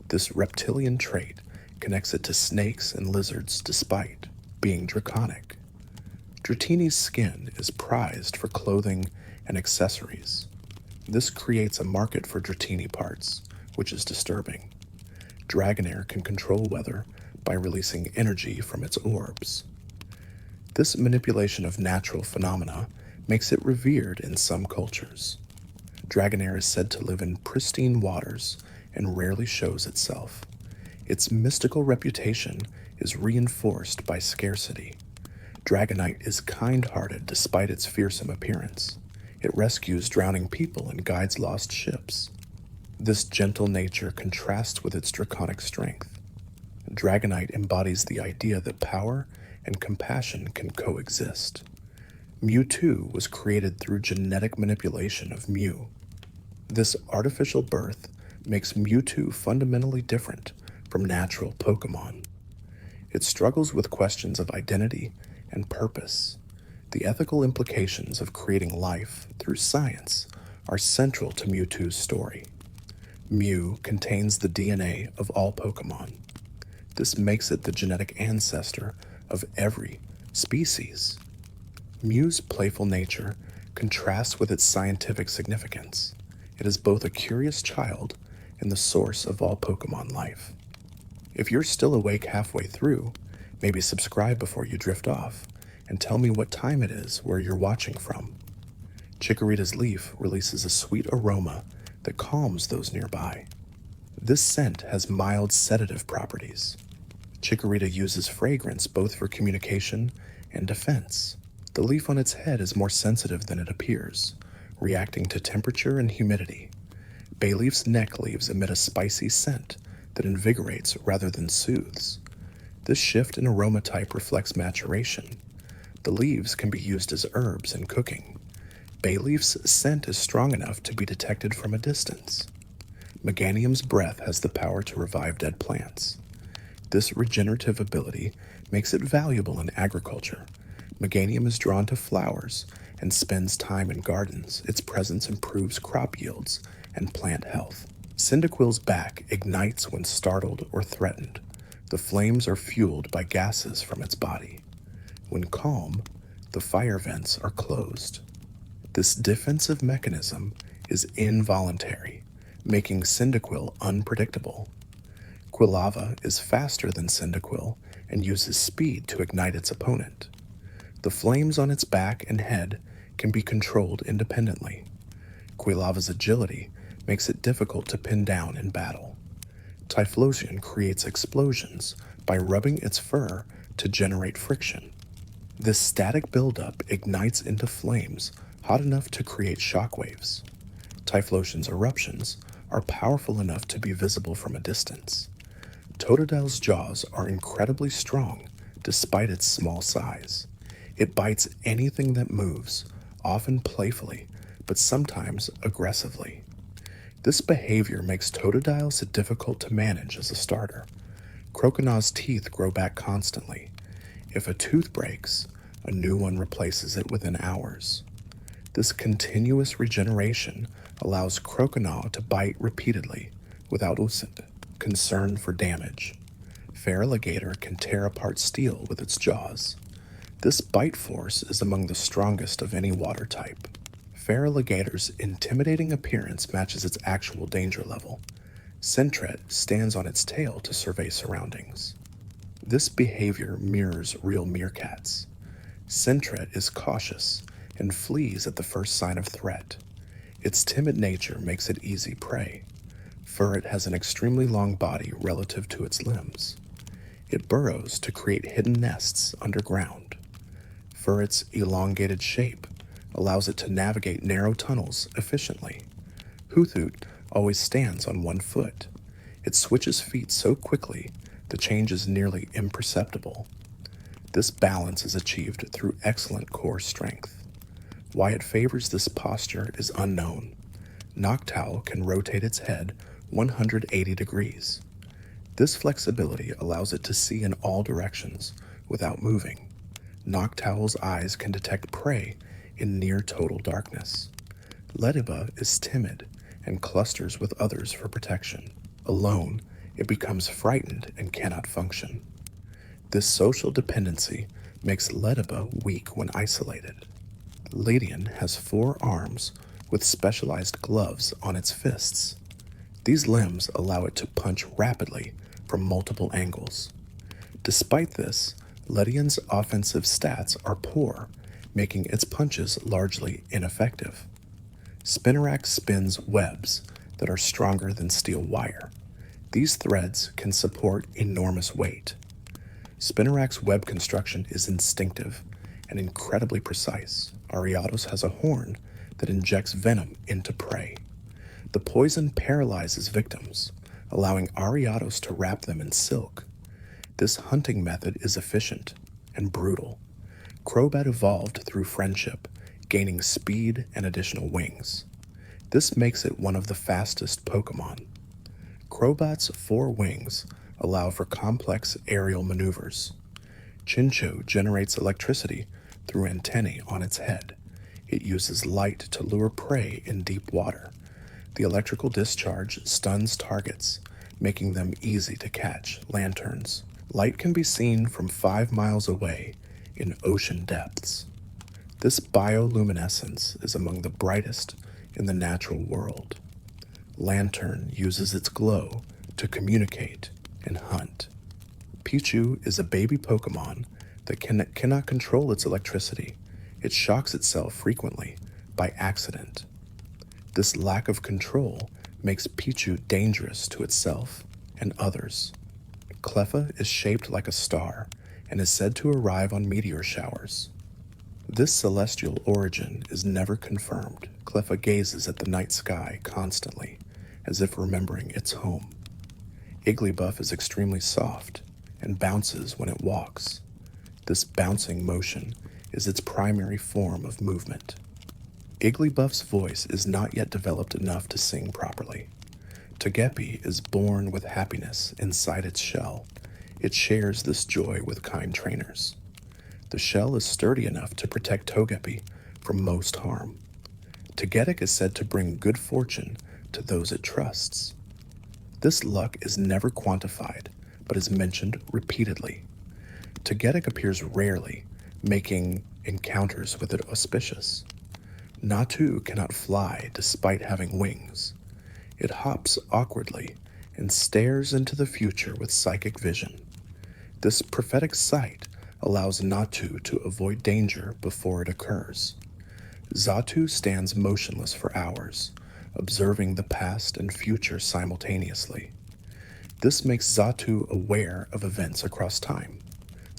This reptilian trait connects it to snakes and lizards despite being draconic. Dratini's skin is prized for clothing and accessories. This creates a market for Dratini parts, which is disturbing. Dragonair can control weather by releasing energy from its orbs. This manipulation of natural phenomena makes it revered in some cultures. Dragonair is said to live in pristine waters and rarely shows itself. Its mystical reputation is reinforced by scarcity. Dragonite is kind-hearted despite its fearsome appearance. It rescues drowning people and guides lost ships. This gentle nature contrasts with its draconic strength. Dragonite embodies the idea that power and compassion can coexist. Mewtwo was created through genetic manipulation of Mew. This artificial birth makes Mewtwo fundamentally different from natural Pokémon. It struggles with questions of identity and purpose. The ethical implications of creating life through science are central to Mewtwo's story. Mew contains the DNA of all Pokémon. This makes it the genetic ancestor of every species. Mew's playful nature contrasts with its scientific significance. It is both a curious child and the source of all Pokémon life. If you're still awake halfway through, maybe subscribe before you drift off, and tell me what time it is where you're watching from. Chikorita's leaf releases a sweet aroma that calms those nearby. This scent has mild sedative properties. Chikorita uses fragrance both for communication and defense. The leaf on its head is more sensitive than it appears, reacting to temperature and humidity. Bayleaf's neck leaves emit a spicy scent that invigorates rather than soothes. This shift in aroma type reflects maturation. The leaves can be used as herbs in cooking. Bayleaf's scent is strong enough to be detected from a distance. Meganium's breath has the power to revive dead plants. This regenerative ability makes it valuable in agriculture. Meganium is drawn to flowers and spends time in gardens. Its presence improves crop yields and plant health. Cyndaquil's back ignites when startled or threatened. The flames are fueled by gases from its body. When calm, the fire vents are closed. This defensive mechanism is involuntary, making Cyndaquil unpredictable. Quilava is faster than Cyndaquil and uses speed to ignite its opponent. The flames on its back and head can be controlled independently. Quilava's agility makes it difficult to pin down in battle. Typhlosion creates explosions by rubbing its fur to generate friction. This static buildup ignites into flames hot enough to create shockwaves. Typhlosion's eruptions are powerful enough to be visible from a distance. Totodile's jaws are incredibly strong despite its small size. It bites anything that moves, often playfully, but sometimes aggressively. This behavior makes Totodiles difficult to manage as a starter. Croconaws' teeth grow back constantly. If a tooth breaks, a new one replaces it within hours. This continuous regeneration allows Croconaw to bite repeatedly, without concern for damage. Feraligatr can tear apart steel with its jaws. This bite force is among the strongest of any water type. Feraligator's intimidating appearance matches its actual danger level. Sentret stands on its tail to survey surroundings. This behavior mirrors real meerkats. Sentret is cautious and flees at the first sign of threat. Its timid nature makes it easy prey. Furret has an extremely long body relative to its limbs. It burrows to create hidden nests underground. Furret's elongated shape allows it to navigate narrow tunnels efficiently. Hoothhoot always stands on one foot. It switches feet so quickly the change is nearly imperceptible. This balance is achieved through excellent core strength. Why it favors this posture is unknown. Noctowl can rotate its head 180 degrees. This flexibility allows it to see in all directions without moving. Noctowl's eyes can detect prey in near total darkness. Lediba is timid and clusters with others for protection. Alone, it becomes frightened and cannot function. This social dependency makes Lediba weak when isolated. Ladian has 4 arms with specialized gloves on its fists. These limbs allow it to punch rapidly from multiple angles. Despite this, Ledian's offensive stats are poor, making its punches largely ineffective. Spinnerack spins webs that are stronger than steel wire. These threads can support enormous weight. Spinnerack's web construction is instinctive and incredibly precise. Ariados has a horn that injects venom into prey. The poison paralyzes victims, allowing Ariados to wrap them in silk. This hunting method is efficient and brutal. Crobat evolved through friendship, gaining speed and additional wings. This makes it one of the fastest Pokémon. Crobat's 4 wings allow for complex aerial maneuvers. Chinchou generates electricity through antennae on its head. It uses light to lure prey in deep water. The electrical discharge stuns targets, making them easy to catch. Lanterns. Light can be seen from 5 miles away in ocean depths. This bioluminescence is among the brightest in the natural world. Lantern uses its glow to communicate and hunt. Pichu is a baby Pokémon that cannot control its electricity. It shocks itself frequently by accident. This lack of control makes Pichu dangerous to itself and others. Cleffa is shaped like a star and is said to arrive on meteor showers. This celestial origin is never confirmed. Cleffa gazes at the night sky constantly, as if remembering its home. Igglybuff is extremely soft and bounces when it walks. This bouncing motion is its primary form of movement. Igglybuff's voice is not yet developed enough to sing properly. Togepi is born with happiness inside its shell. It shares this joy with kind trainers. The shell is sturdy enough to protect Togepi from most harm. Togetic is said to bring good fortune to those it trusts. This luck is never quantified, but is mentioned repeatedly. Togetic appears rarely, making encounters with it auspicious. Natu cannot fly despite having wings. It hops awkwardly and stares into the future with psychic vision. This prophetic sight allows Natu to avoid danger before it occurs. Xatu stands motionless for hours, observing the past and future simultaneously. This makes Xatu aware of events across time.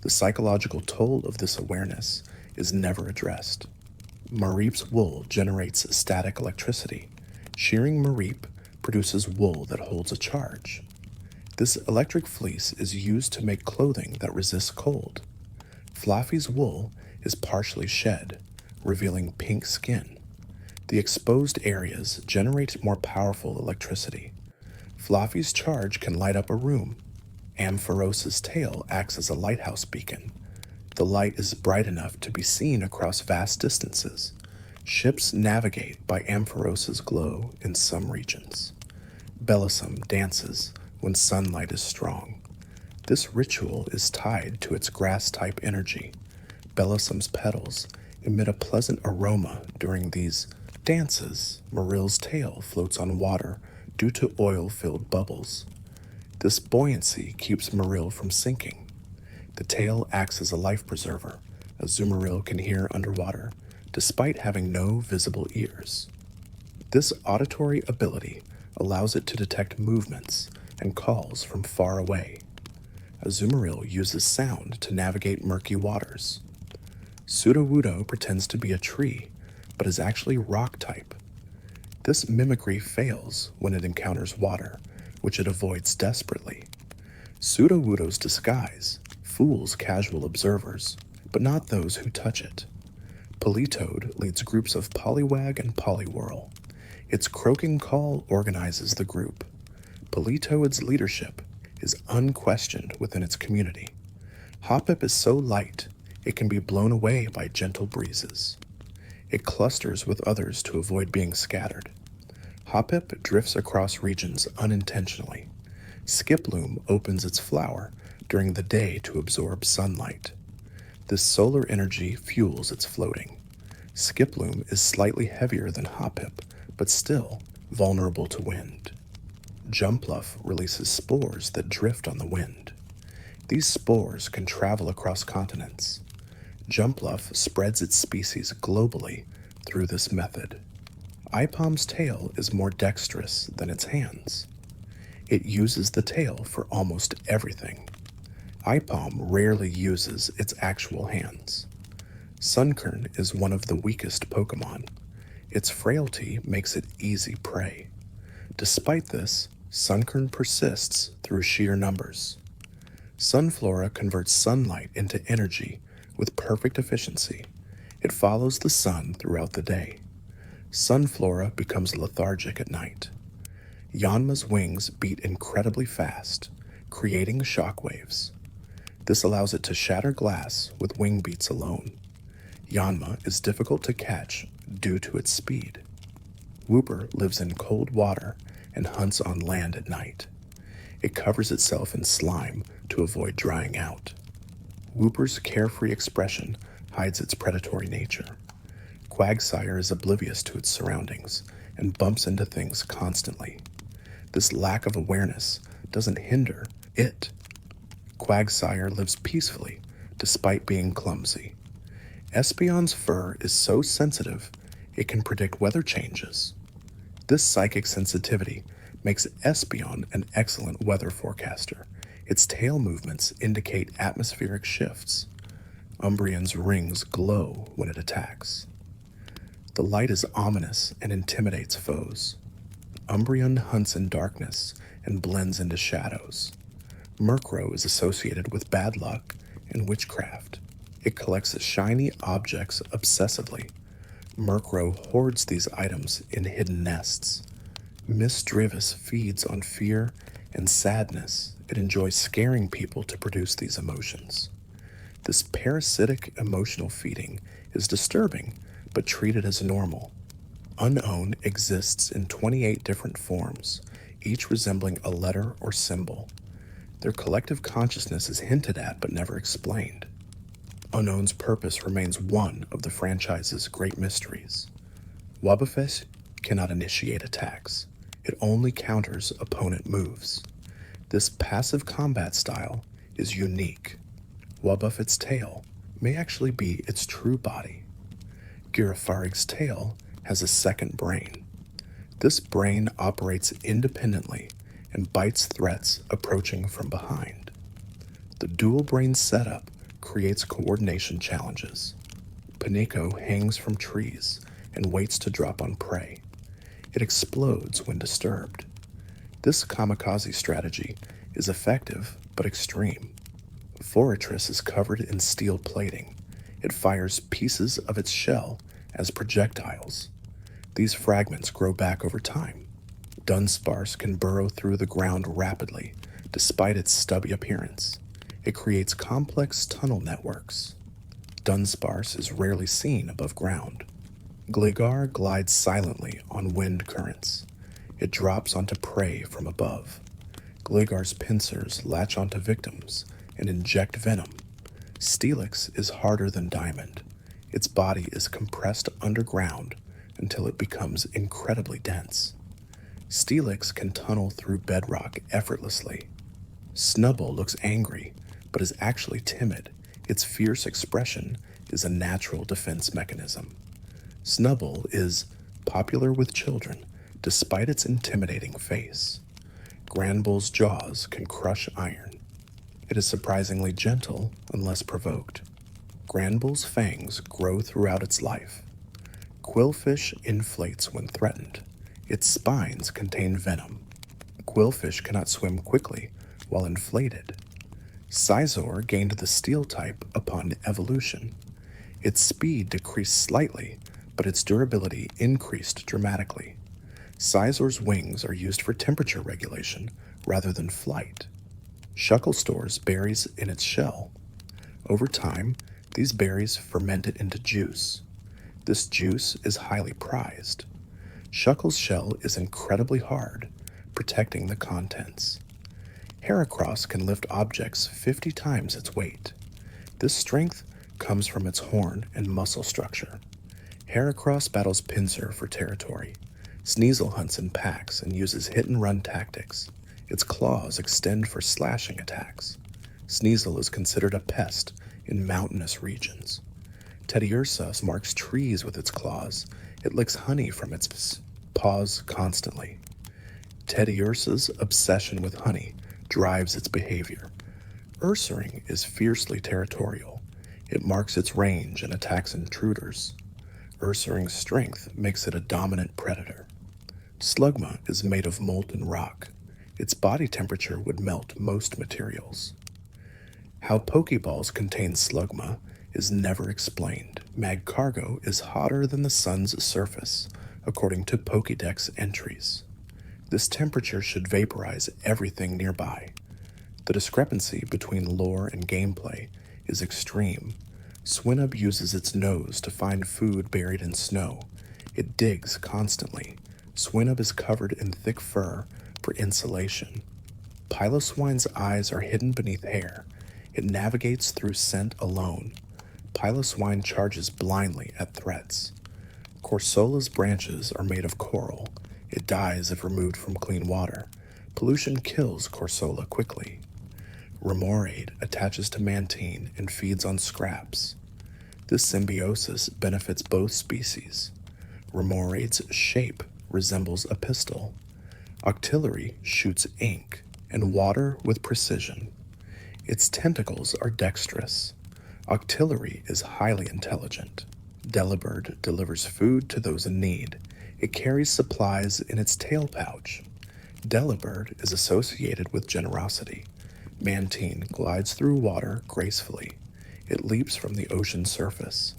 The psychological toll of this awareness is never addressed. Mareep's wool generates static electricity. Shearing Mareep produces wool that holds a charge. This electric fleece is used to make clothing that resists cold. Fluffy's wool is partially shed, revealing pink skin. The exposed areas generate more powerful electricity. Fluffy's charge can light up a room. Ampharos's tail acts as a lighthouse beacon. The light is bright enough to be seen across vast distances. Ships navigate by Ampharos's glow in some regions. Bellossom dances when sunlight is strong. This ritual is tied to its grass-type energy. Bellossom's petals emit a pleasant aroma during these dances. Marill's tail floats on water due to oil-filled bubbles. This buoyancy keeps Marill from sinking. The tail acts as a life preserver. Azumarill can hear underwater, despite having no visible ears. This auditory ability allows it to detect movements and calls from far away. Azumarill uses sound to navigate murky waters. Sudowoodo pretends to be a tree, but is actually rock type. This mimicry fails when it encounters water, which it avoids desperately. Sudowoodo's disguise fools casual observers, but not those who touch it. Politoed leads groups of Poliwag and Poliwhirl. Its croaking call organizes the group. Politoed's leadership is unquestioned within its community. Hoppip is so light, it can be blown away by gentle breezes. It clusters with others to avoid being scattered. Hoppip drifts across regions unintentionally. Skiploom opens its flower during the day to absorb sunlight. This solar energy fuels its floating. Skiploom is slightly heavier than Hoppip, but still vulnerable to wind. Jumpluff releases spores that drift on the wind. These spores can travel across continents. Jumpluff spreads its species globally through this method. Ipom's tail is more dexterous than its hands. It uses the tail for almost everything. Ipom rarely uses its actual hands. Sunkern is one of the weakest Pokémon. Its frailty makes it easy prey. Despite this, Sunkern persists through sheer numbers. Sunflora converts sunlight into energy with perfect efficiency. It follows the sun throughout the day. Sunflora becomes lethargic at night. Yanma's wings beat incredibly fast, creating shockwaves. This allows it to shatter glass with wing beats alone. Yanma is difficult to catch due to its speed. Wooper lives in cold water and hunts on land at night. It covers itself in slime to avoid drying out. Wooper's carefree expression hides its predatory nature. Quagsire is oblivious to its surroundings and bumps into things constantly. This lack of awareness doesn't hinder it. Quagsire lives peacefully despite being clumsy. Espeon's fur is so sensitive it can predict weather changes. This psychic sensitivity makes Espeon an excellent weather forecaster. Its tail movements indicate atmospheric shifts. Umbreon's rings glow when it attacks. The light is ominous and intimidates foes. Umbreon hunts in darkness and blends into shadows. Murkrow is associated with bad luck and witchcraft. It collects shiny objects obsessively. Murkrow hoards these items in hidden nests. Misdreavus feeds on fear and sadness. It enjoys scaring people to produce these emotions. This parasitic emotional feeding is disturbing, but treated as normal. Unown exists in 28 different forms, each resembling a letter or symbol. Their collective consciousness is hinted at but never explained. Unown's purpose remains one of the franchise's great mysteries. Wobbuffet cannot initiate attacks. It only counters opponent moves. This passive combat style is unique. Wobbuffet's tail may actually be its true body. Girafarig's tail has a second brain. This brain operates independently and bites threats approaching from behind. The dual brain setup creates coordination challenges. Panico hangs from trees and waits to drop on prey. It explodes when disturbed. This kamikaze strategy is effective but extreme. Forretress is covered in steel plating. It fires pieces of its shell as projectiles. These fragments grow back over time. Dunsparce can burrow through the ground rapidly, despite its stubby appearance. It creates complex tunnel networks. Dunsparce is rarely seen above ground. Gligar glides silently on wind currents. It drops onto prey from above. Gligar's pincers latch onto victims and inject venom. Steelix is harder than diamond. Its body is compressed underground until it becomes incredibly dense. Steelix can tunnel through bedrock effortlessly. Snubbull looks angry, but is actually timid. Its fierce expression is a natural defense mechanism. Snubbull is popular with children despite its intimidating face. Granbull's jaws can crush iron. It is surprisingly gentle unless provoked. Granbull's fangs grow throughout its life. Quillfish inflates when threatened. Its spines contain venom. Quillfish cannot swim quickly while inflated. Scizor gained the steel type upon evolution. Its speed decreased slightly, but its durability increased dramatically. Scizor's wings are used for temperature regulation rather than flight. Shuckle stores berries in its shell. Over time, these berries ferment it into juice. This juice is highly prized. Shuckle's shell is incredibly hard, protecting the contents. Heracross can lift objects 50 times its weight. This strength comes from its horn and muscle structure. Heracross battles Pinsir for territory. Sneasel hunts in packs and uses hit-and-run tactics. Its claws extend for slashing attacks. Sneasel is considered a pest in mountainous regions. Teddiursa marks trees with its claws. It licks honey from its paws constantly. Teddiursa's obsession with honey drives its behavior. Ursaring is fiercely territorial. It marks its range and attacks intruders. Ursaring's strength makes it a dominant predator. Slugma is made of molten rock. Its body temperature would melt most materials. How Pokeballs contain Slugma is never explained. Magcargo is hotter than the sun's surface, according to Pokédex entries. This temperature should vaporize everything nearby. The discrepancy between lore and gameplay is extreme. Swinub uses its nose to find food buried in snow. It digs constantly. Swinub is covered in thick fur for insulation. Piloswine's eyes are hidden beneath hair. It navigates through scent alone. Piloswine charges blindly at threats. Corsola's branches are made of coral. It dies if removed from clean water. Pollution kills Corsola quickly. Remoraid attaches to Mantine and feeds on scraps. This symbiosis benefits both species. Remoraid's shape resembles a pistol. Octillery shoots ink and water with precision. Its tentacles are dexterous. Octillery is highly intelligent. Delibird delivers food to those in need. It carries supplies in its tail pouch. Delibird is associated with generosity. Mantine glides through water gracefully. It leaps from the ocean surface.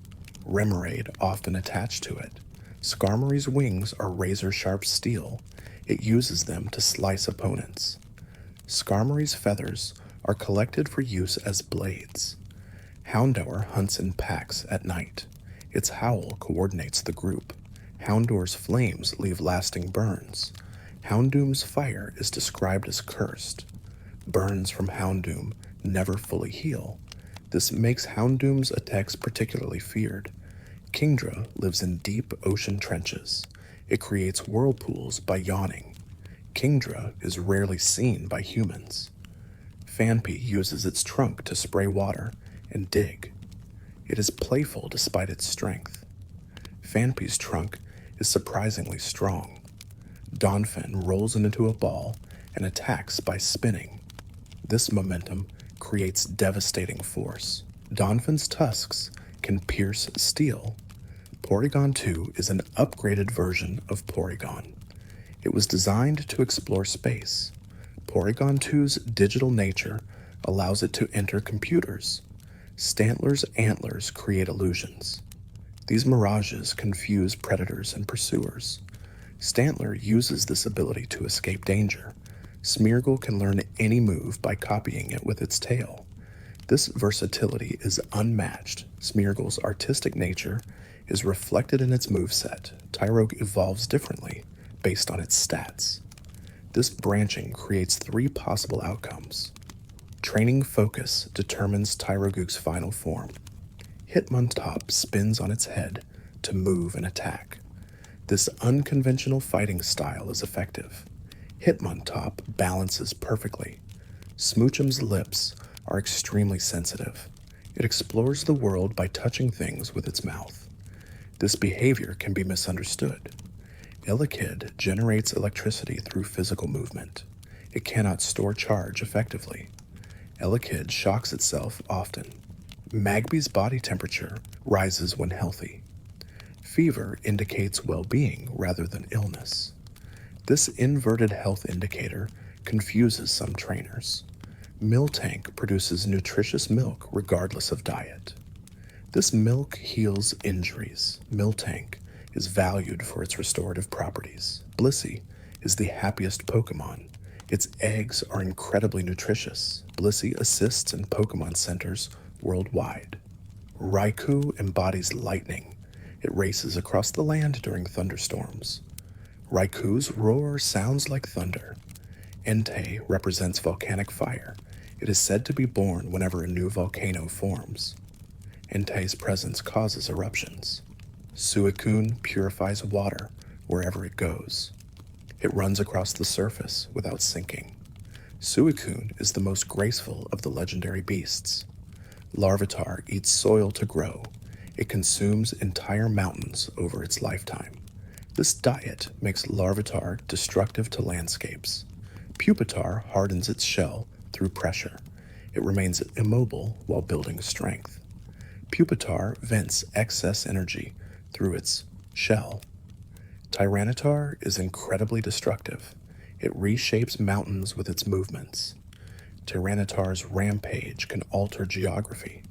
Remoraid often attached to it. Skarmory's wings are razor-sharp steel. It uses them to slice opponents. Skarmory's feathers are collected for use as blades. Houndour hunts in packs at night. Its howl coordinates the group. Houndour's flames leave lasting burns. Houndoom's fire is described as cursed. Burns from Houndoom never fully heal. This makes Houndoom's attacks particularly feared. Kingdra lives in deep ocean trenches. It creates whirlpools by yawning. Kingdra is rarely seen by humans. Phanpy uses its trunk to spray water and dig. It is playful despite its strength. Phanpy's trunk is surprisingly strong. Donphan rolls into a ball and attacks by spinning. This momentum creates devastating force. Donphan's tusks can pierce steel. Porygon 2 is an upgraded version of Porygon. It was designed to explore space. Porygon 2's digital nature allows it to enter computers. Stantler's antlers create illusions. These mirages confuse predators and pursuers. Stantler uses this ability to escape danger. Smeargle can learn any move by copying it with its tail. This versatility is unmatched. Smeargle's artistic nature is reflected in its moveset. Tyrogue evolves differently, based on its stats. This branching creates three possible outcomes. Training focus determines Tyrogook's final form. Hitmontop spins on its head to move and attack. This unconventional fighting style is effective. Hitmontop balances perfectly. Smoochum's lips are extremely sensitive. It explores the world by touching things with its mouth. This behavior can be misunderstood. Elekid generates electricity through physical movement. It cannot store charge effectively. Elekid shocks itself often. Magby's body temperature rises when healthy. Fever indicates well-being rather than illness. This inverted health indicator confuses some trainers. Miltank produces nutritious milk regardless of diet. This milk heals injuries. Miltank is valued for its restorative properties. Blissey is the happiest Pokémon. Its eggs are incredibly nutritious. Blissey assists in Pokémon centers worldwide. Raikou embodies lightning. It races across the land during thunderstorms. Raikou's roar sounds like thunder. Entei represents volcanic fire. It is said to be born whenever a new volcano forms. Entei's presence causes eruptions. Suicune purifies water wherever it goes. It runs across the surface without sinking. Suicune is the most graceful of the legendary beasts. Larvitar eats soil to grow. It consumes entire mountains over its lifetime. This diet makes Larvitar destructive to landscapes. Pupitar hardens its shell through pressure. It remains immobile while building strength. Pupitar vents excess energy through its shell. Tyranitar is incredibly destructive. It reshapes mountains with its movements. Tyranitar's rampage can alter geography.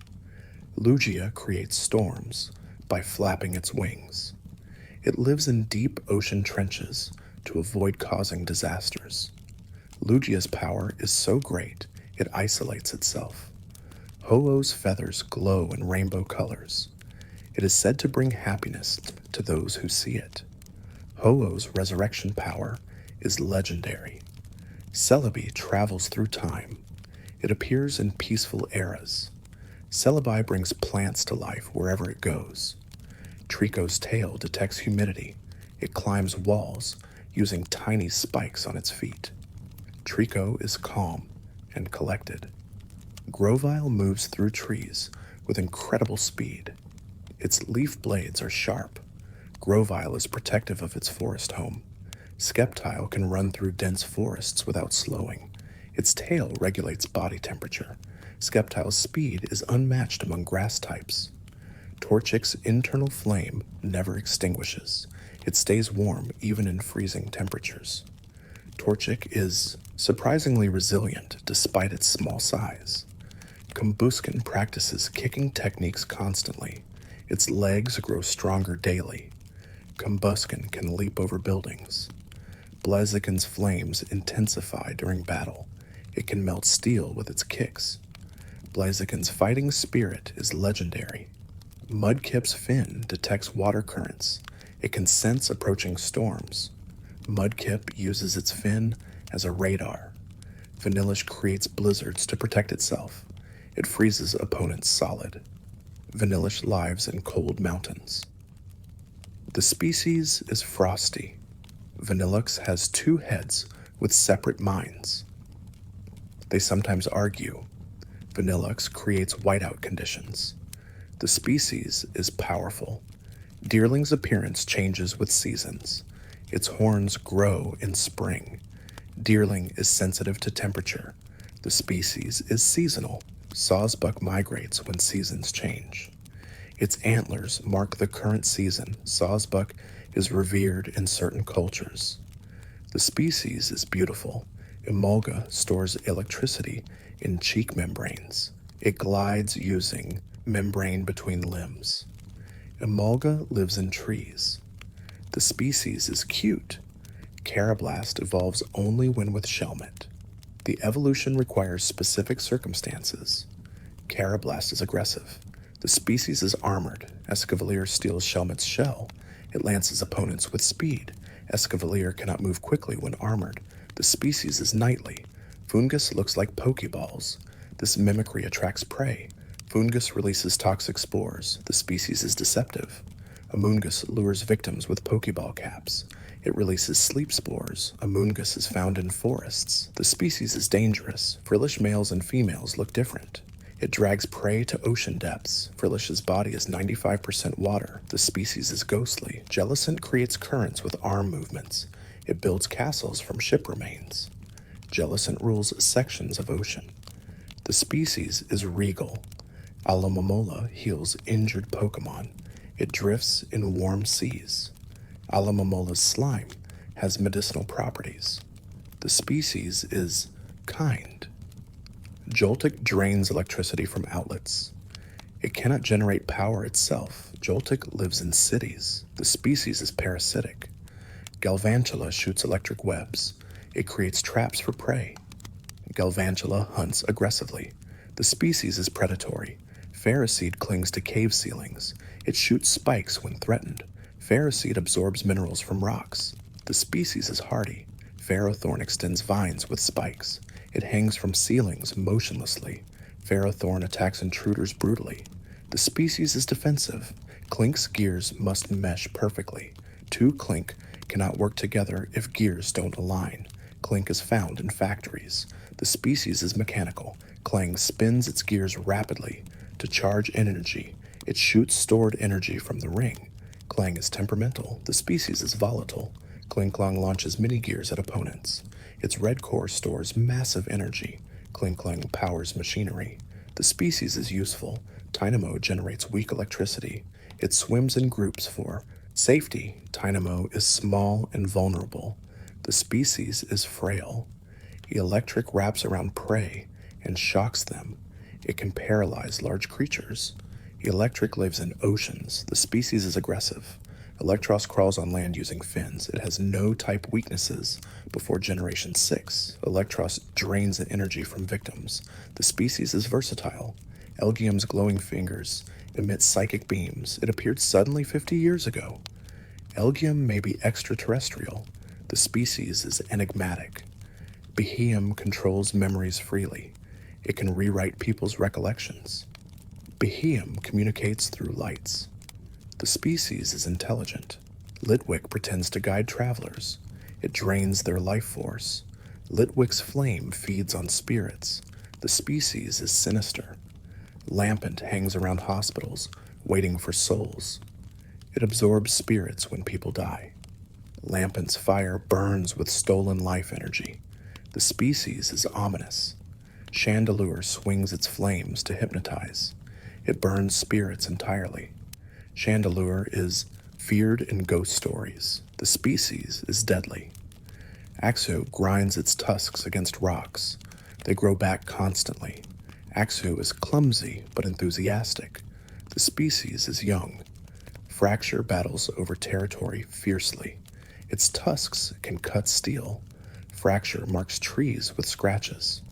Lugia creates storms by flapping its wings. It lives in deep ocean trenches to avoid causing disasters. Lugia's power is so great it isolates itself. Ho-Oh's feathers glow in rainbow colors. It is said to bring happiness to those who see it. Ho-Oh's resurrection power is legendary. Celebi travels through time. It appears in peaceful eras. Celebi brings plants to life wherever it goes. Trico's tail detects humidity. It climbs walls using tiny spikes on its feet. Trico is calm and collected. Grovyle moves through trees with incredible speed. Its leaf blades are sharp. Grovyle is protective of its forest home. Skeptile can run through dense forests without slowing. Its tail regulates body temperature. Skeptile's speed is unmatched among grass types. Torchic's internal flame never extinguishes. It stays warm even in freezing temperatures. Torchic is surprisingly resilient despite its small size. Combusken practices kicking techniques constantly. Its legs grow stronger daily. Combusken can leap over buildings. Blaziken's flames intensify during battle. It can melt steel with its kicks. Blaziken's fighting spirit is legendary. Mudkip's fin detects water currents. It can sense approaching storms. Mudkip uses its fin as a radar. Vanillish creates blizzards to protect itself. It freezes opponents solid. Vanillish lives in cold mountains. The species is Frosty. Vanillux has two heads with separate minds. They sometimes argue. Vanillux creates whiteout conditions. The species is powerful. Deerling's appearance changes with seasons. Its horns grow in spring. Deerling is sensitive to temperature. The species is seasonal. Sawsbuck migrates when seasons change. Its antlers mark the current season. Sawsbuck is revered in certain cultures. The species is beautiful. Emolga stores electricity in cheek membranes. It glides using membrane between limbs. Emolga lives in trees. The species is cute. Carablast evolves only when with Shelmet. The evolution requires specific circumstances. Carablast is aggressive. The species is armored. Escavalier steals Shelmet's shell. It lances opponents with speed. Escavalier cannot move quickly when armored. The species is nightly. Fungus looks like Pokeballs. This mimicry attracts prey. Fungus releases toxic spores. The species is deceptive. Amoongus lures victims with Pokeball caps. It releases sleep spores. Amoongus is found in forests. The species is dangerous. Frillish males and females look different. It drags prey to ocean depths. Frillish's body is 95% water. The species is ghostly. Jellicent creates currents with arm movements. It builds castles from ship remains. Jellicent rules sections of ocean. The species is regal. Alomomola heals injured Pokemon. It drifts in warm seas. Alomomola's slime has medicinal properties. The species is kind. Joltik drains electricity from outlets. It cannot generate power itself. Joltik lives in cities. The species is parasitic. Galvantula shoots electric webs. It creates traps for prey. Galvantula hunts aggressively. The species is predatory. Ferroseed clings to cave ceilings. It shoots spikes when threatened. Ferroseed absorbs minerals from rocks. The species is hardy. Ferrothorn extends vines with spikes. It hangs from ceilings motionlessly. Ferrothorn attacks intruders brutally. The species is defensive. Clink's gears must mesh perfectly. Two Clink cannot work together if gears don't align. Clink is found in factories. The species is mechanical. Clang spins its gears rapidly. To charge energy, it shoots stored energy from the ring. Clang is temperamental. The species is volatile. Klinklang launches mini-gears at opponents. Its red core stores massive energy. Klinklang powers machinery. The species is useful. Tynamo generates weak electricity. It swims in groups for safety. Tynamo is small and vulnerable. The species is frail. Electric wraps around prey and shocks them. It can paralyze large creatures. Electric lives in oceans. The species is aggressive. Electros crawls on land using fins. It has no type weaknesses. Before Generation 6, Electros drains the energy from victims. The species is versatile. Elgium's glowing fingers emit psychic beams. It appeared suddenly 50 years ago. Elgium may be extraterrestrial. The species is enigmatic. Beheum controls memories freely. It can rewrite people's recollections. Beheum communicates through lights. The species is intelligent. Litwick pretends to guide travelers. It drains their life force. Litwick's flame feeds on spirits. The species is sinister. Lampant hangs around hospitals, waiting for souls. It absorbs spirits when people die. Lampant's fire burns with stolen life energy. The species is ominous. Chandelure swings its flames to hypnotize. It burns spirits entirely. Chandelure is feared in ghost stories. The species is deadly. Axu grinds its tusks against rocks. They grow back constantly. Axu is clumsy but enthusiastic. The species is young. Fracture battles over territory fiercely. Its tusks can cut steel. Fracture marks trees with scratches.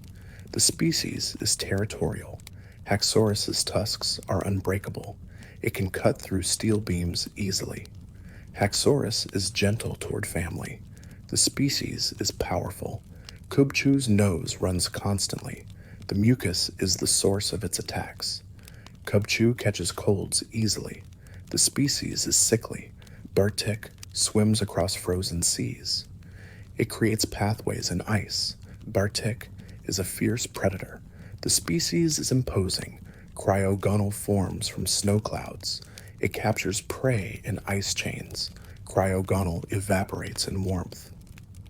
The species is territorial. Haxorus's tusks are unbreakable. It can cut through steel beams easily. Haxorus is gentle toward family. The species is powerful. Kubchu's nose runs constantly. The mucus is the source of its attacks. Kubchu catches colds easily. The species is sickly. Bertik swims across frozen seas. It creates pathways in ice. Bertik is a fierce predator. The species is imposing. Cryogonal forms from snow clouds. It captures prey in ice chains. Cryogonal evaporates in warmth.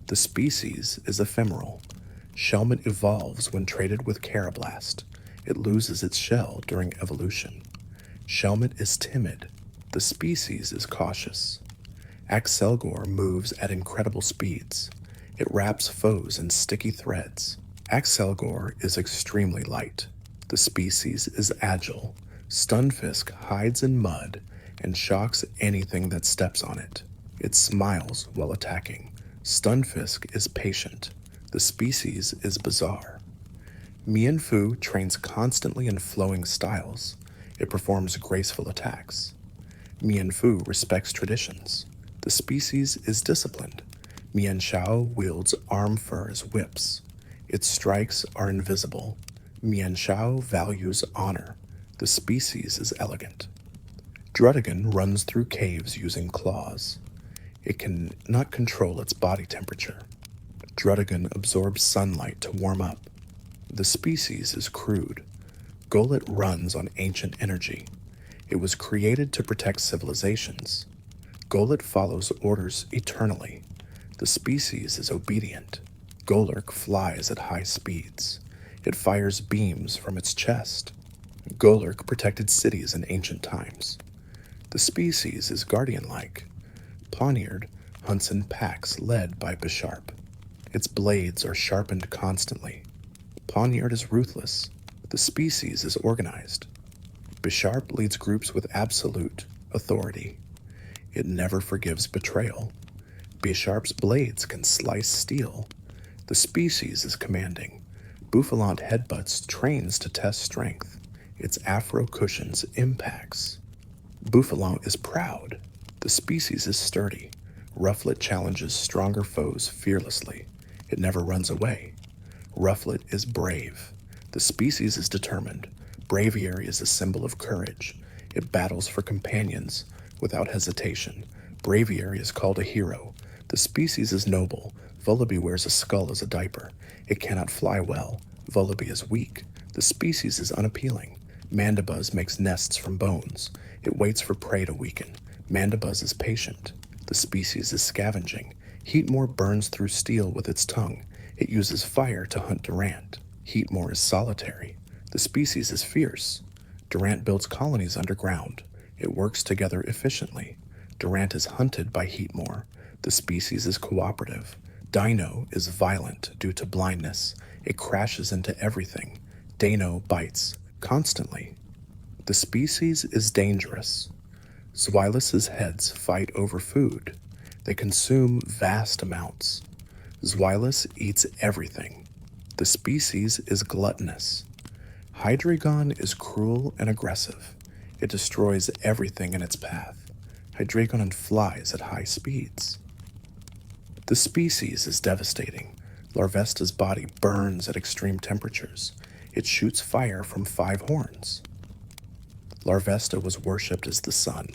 The species is ephemeral. Shelmet evolves when traded with Carablast. It loses its shell during evolution. Shelmet is timid. The species is cautious. Axelgor moves at incredible speeds. It wraps foes in sticky threads. Axelgor is extremely light. The species is agile. Stunfisk hides in mud and shocks anything that steps on it. It smiles while attacking. Stunfisk is patient. The species is bizarre. Mienfu trains constantly in flowing styles. It performs graceful attacks. Mienfu respects traditions. The species is disciplined. Mienshao wields arm fur as whips. Its strikes are invisible. Mienshao values honor. The species is elegant. Druddigan runs through caves using claws. It can not control its body temperature. Druddigan absorbs sunlight to warm up. The species is crude. Golett runs on ancient energy. It was created to protect civilizations. Golett follows orders eternally. The species is obedient. Golurk flies at high speeds. It fires beams from its chest. Golurk protected cities in ancient times. The species is guardian-like. Poniard hunts in packs led by Bisharp. Its blades are sharpened constantly. Poniard is ruthless. The species is organized. Bisharp leads groups with absolute authority. It never forgives betrayal. Bisharp's blades can slice steel. The species is commanding. Bouffalant headbutts trains to test strength. Its afro cushions impacts. Bouffalant is proud. The species is sturdy. Rufflet challenges stronger foes fearlessly. It never runs away. Rufflet is brave. The species is determined. Braviary is a symbol of courage. It battles for companions without hesitation. Braviary is called a hero. The species is noble. Vullaby wears a skull as a diaper. It cannot fly well. Vullaby is weak. The species is unappealing. Mandibuzz makes nests from bones. It waits for prey to weaken. Mandibuzz is patient. The species is scavenging. Heatmore burns through steel with its tongue. It uses fire to hunt Durant. Heatmore is solitary. The species is fierce. Durant builds colonies underground. It works together efficiently. Durant is hunted by Heatmore. The species is cooperative. Dino is violent due to blindness. It crashes into everything. Dano bites constantly. The species is dangerous. Zweilous' heads fight over food. They consume vast amounts. Zweilous eats everything. The species is gluttonous. Hydreigon is cruel and aggressive. It destroys everything in its path. Hydreigon flies at high speeds. The species is devastating. Larvesta's body burns at extreme temperatures. It shoots fire from 5 horns. Larvesta was worshipped as the sun.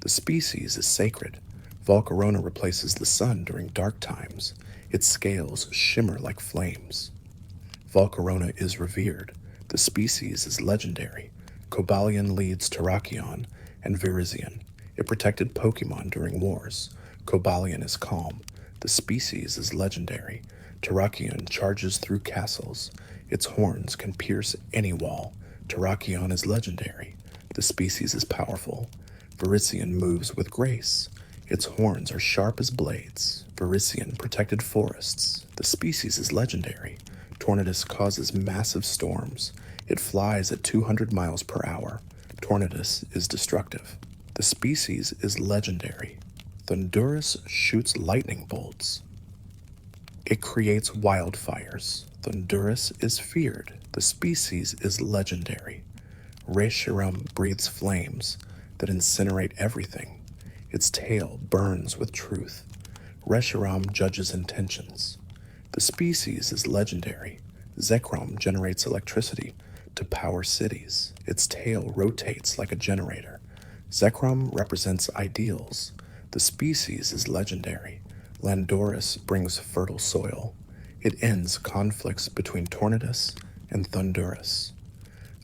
The species is sacred. Volcarona replaces the sun during dark times. Its scales shimmer like flames. Volcarona is revered. The species is legendary. Cobalion leads Terrakion and Virizion. It protected Pokémon during wars. Cobalion is calm. The species is legendary. Terrakion charges through castles. Its horns can pierce any wall. Terrakion is legendary. The species is powerful. Virizion moves with grace. Its horns are sharp as blades. Virizion protected forests. The species is legendary. Tornadus causes massive storms. It flies at 200 miles per hour. Tornadus is destructive. The species is legendary. Thundurus shoots lightning bolts. It creates wildfires. Thundurus is feared. The species is legendary. Reshiram breathes flames that incinerate everything. Its tail burns with truth. Reshiram judges intentions. The species is legendary. Zekrom generates electricity to power cities. Its tail rotates like a generator. Zekrom represents ideals. The species is legendary. Landorus brings fertile soil. It ends conflicts between Tornadus and Thundurus.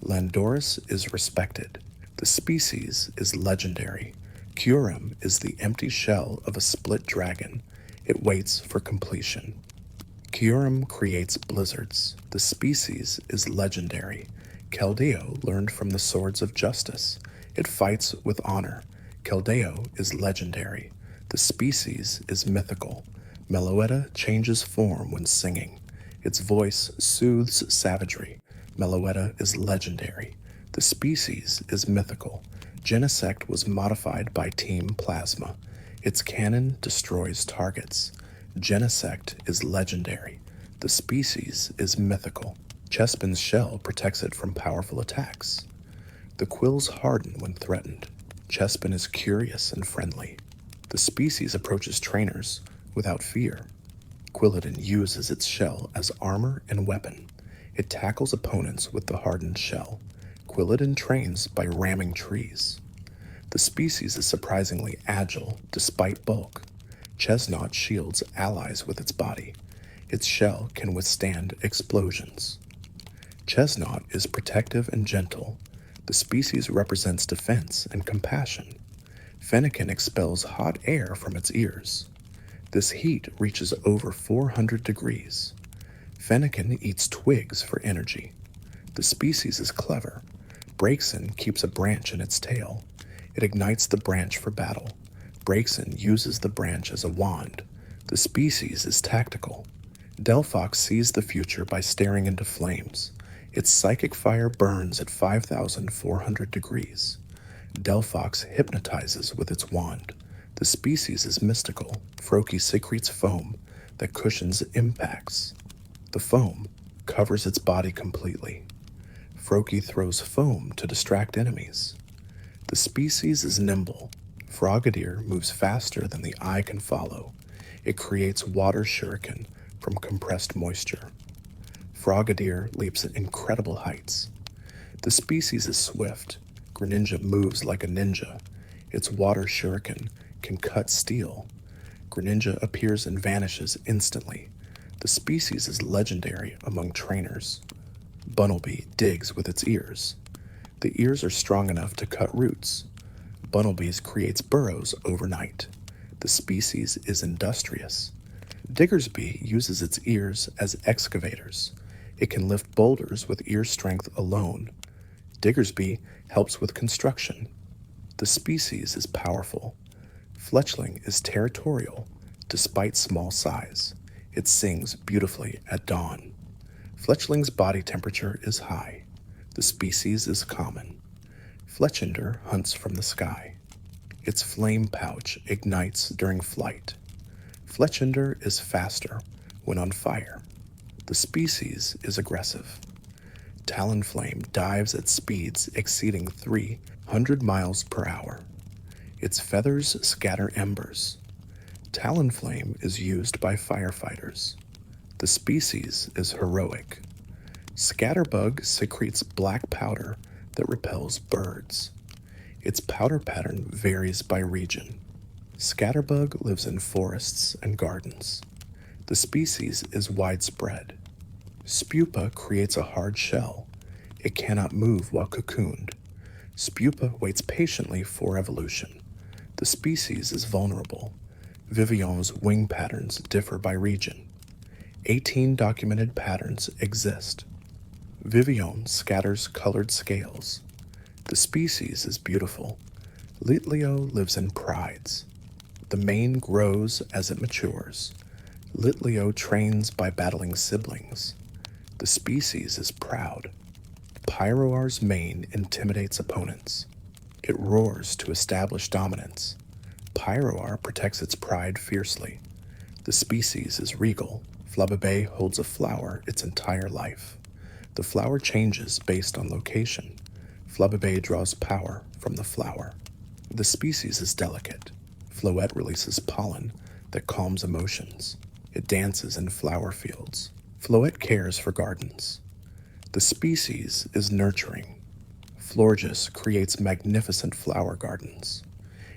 Landorus is respected. The species is legendary. Kyurem is the empty shell of a split dragon. It waits for completion. Kyurem creates blizzards. The species is legendary. Keldeo learned from the swords of justice. It fights with honor. Keldeo is legendary. The species is mythical. Meloetta changes form when singing. Its voice soothes savagery. Meloetta is legendary. The species is mythical. Genesect was modified by Team Plasma. Its cannon destroys targets. Genesect is legendary. The species is mythical. Chespin's shell protects it from powerful attacks. The quills harden when threatened. Chespin is curious and friendly. The species approaches trainers without fear. Quilladin uses its shell as armor and weapon. It tackles opponents with the hardened shell. Quilladin trains by ramming trees. The species is surprisingly agile despite bulk. Chesnaught shields allies with its body. Its shell can withstand explosions. Chesnaught is protective and gentle. The species represents defense and compassion. Fennekin expels hot air from its ears. This heat reaches over 400 degrees. Fennekin eats twigs for energy. The species is clever. Braixen keeps a branch in its tail. It ignites the branch for battle. Braixen uses the branch as a wand. The species is tactical. Delphox sees the future by staring into flames. Its psychic fire burns at 5,400 degrees. Delphox hypnotizes with its wand. The species is mystical. Froakie secretes foam that cushions impacts. The foam covers its body completely. Froakie throws foam to distract enemies. The species is nimble. Frogadier moves faster than the eye can follow. It creates water shuriken from compressed moisture. Frogadier leaps at incredible heights. The species is swift. Greninja moves like a ninja. Its water shuriken can cut steel. Greninja appears and vanishes instantly. The species is legendary among trainers. Bunnelby digs with its ears. The ears are strong enough to cut roots. Bunnelby's creates burrows overnight. The species is industrious. Diggersby uses its ears as excavators. It can lift boulders with ear strength alone. Diggersby helps with construction. The species is powerful. Fletchling is territorial, despite small size. It sings beautifully at dawn. Fletchling's body temperature is high. The species is common. Fletchinder hunts from the sky. Its flame pouch ignites during flight. Fletchinder is faster when on fire. The species is aggressive. Talonflame dives at speeds exceeding 300 miles per hour. Its feathers scatter embers. Talonflame is used by firefighters. The species is heroic. Scatterbug secretes black powder that repels birds. Its powder pattern varies by region. Scatterbug lives in forests and gardens. The species is widespread. Spupa creates a hard shell. It cannot move while cocooned. Spupa waits patiently for evolution. The species is vulnerable. Vivillon's wing patterns differ by region. 18 documented patterns exist. Vivillon scatters colored scales. The species is beautiful. Litleo lives in prides. The mane grows as it matures. Litleo trains by battling siblings. The species is proud. Pyroar's mane intimidates opponents. It roars to establish dominance. Pyroar protects its pride fiercely. The species is regal. Flabébé holds a flower its entire life. The flower changes based on location. Flabébé draws power from the flower. The species is delicate. Floette releases pollen that calms emotions. It dances in flower fields. Floette cares for gardens. The species is nurturing. Florges creates magnificent flower gardens.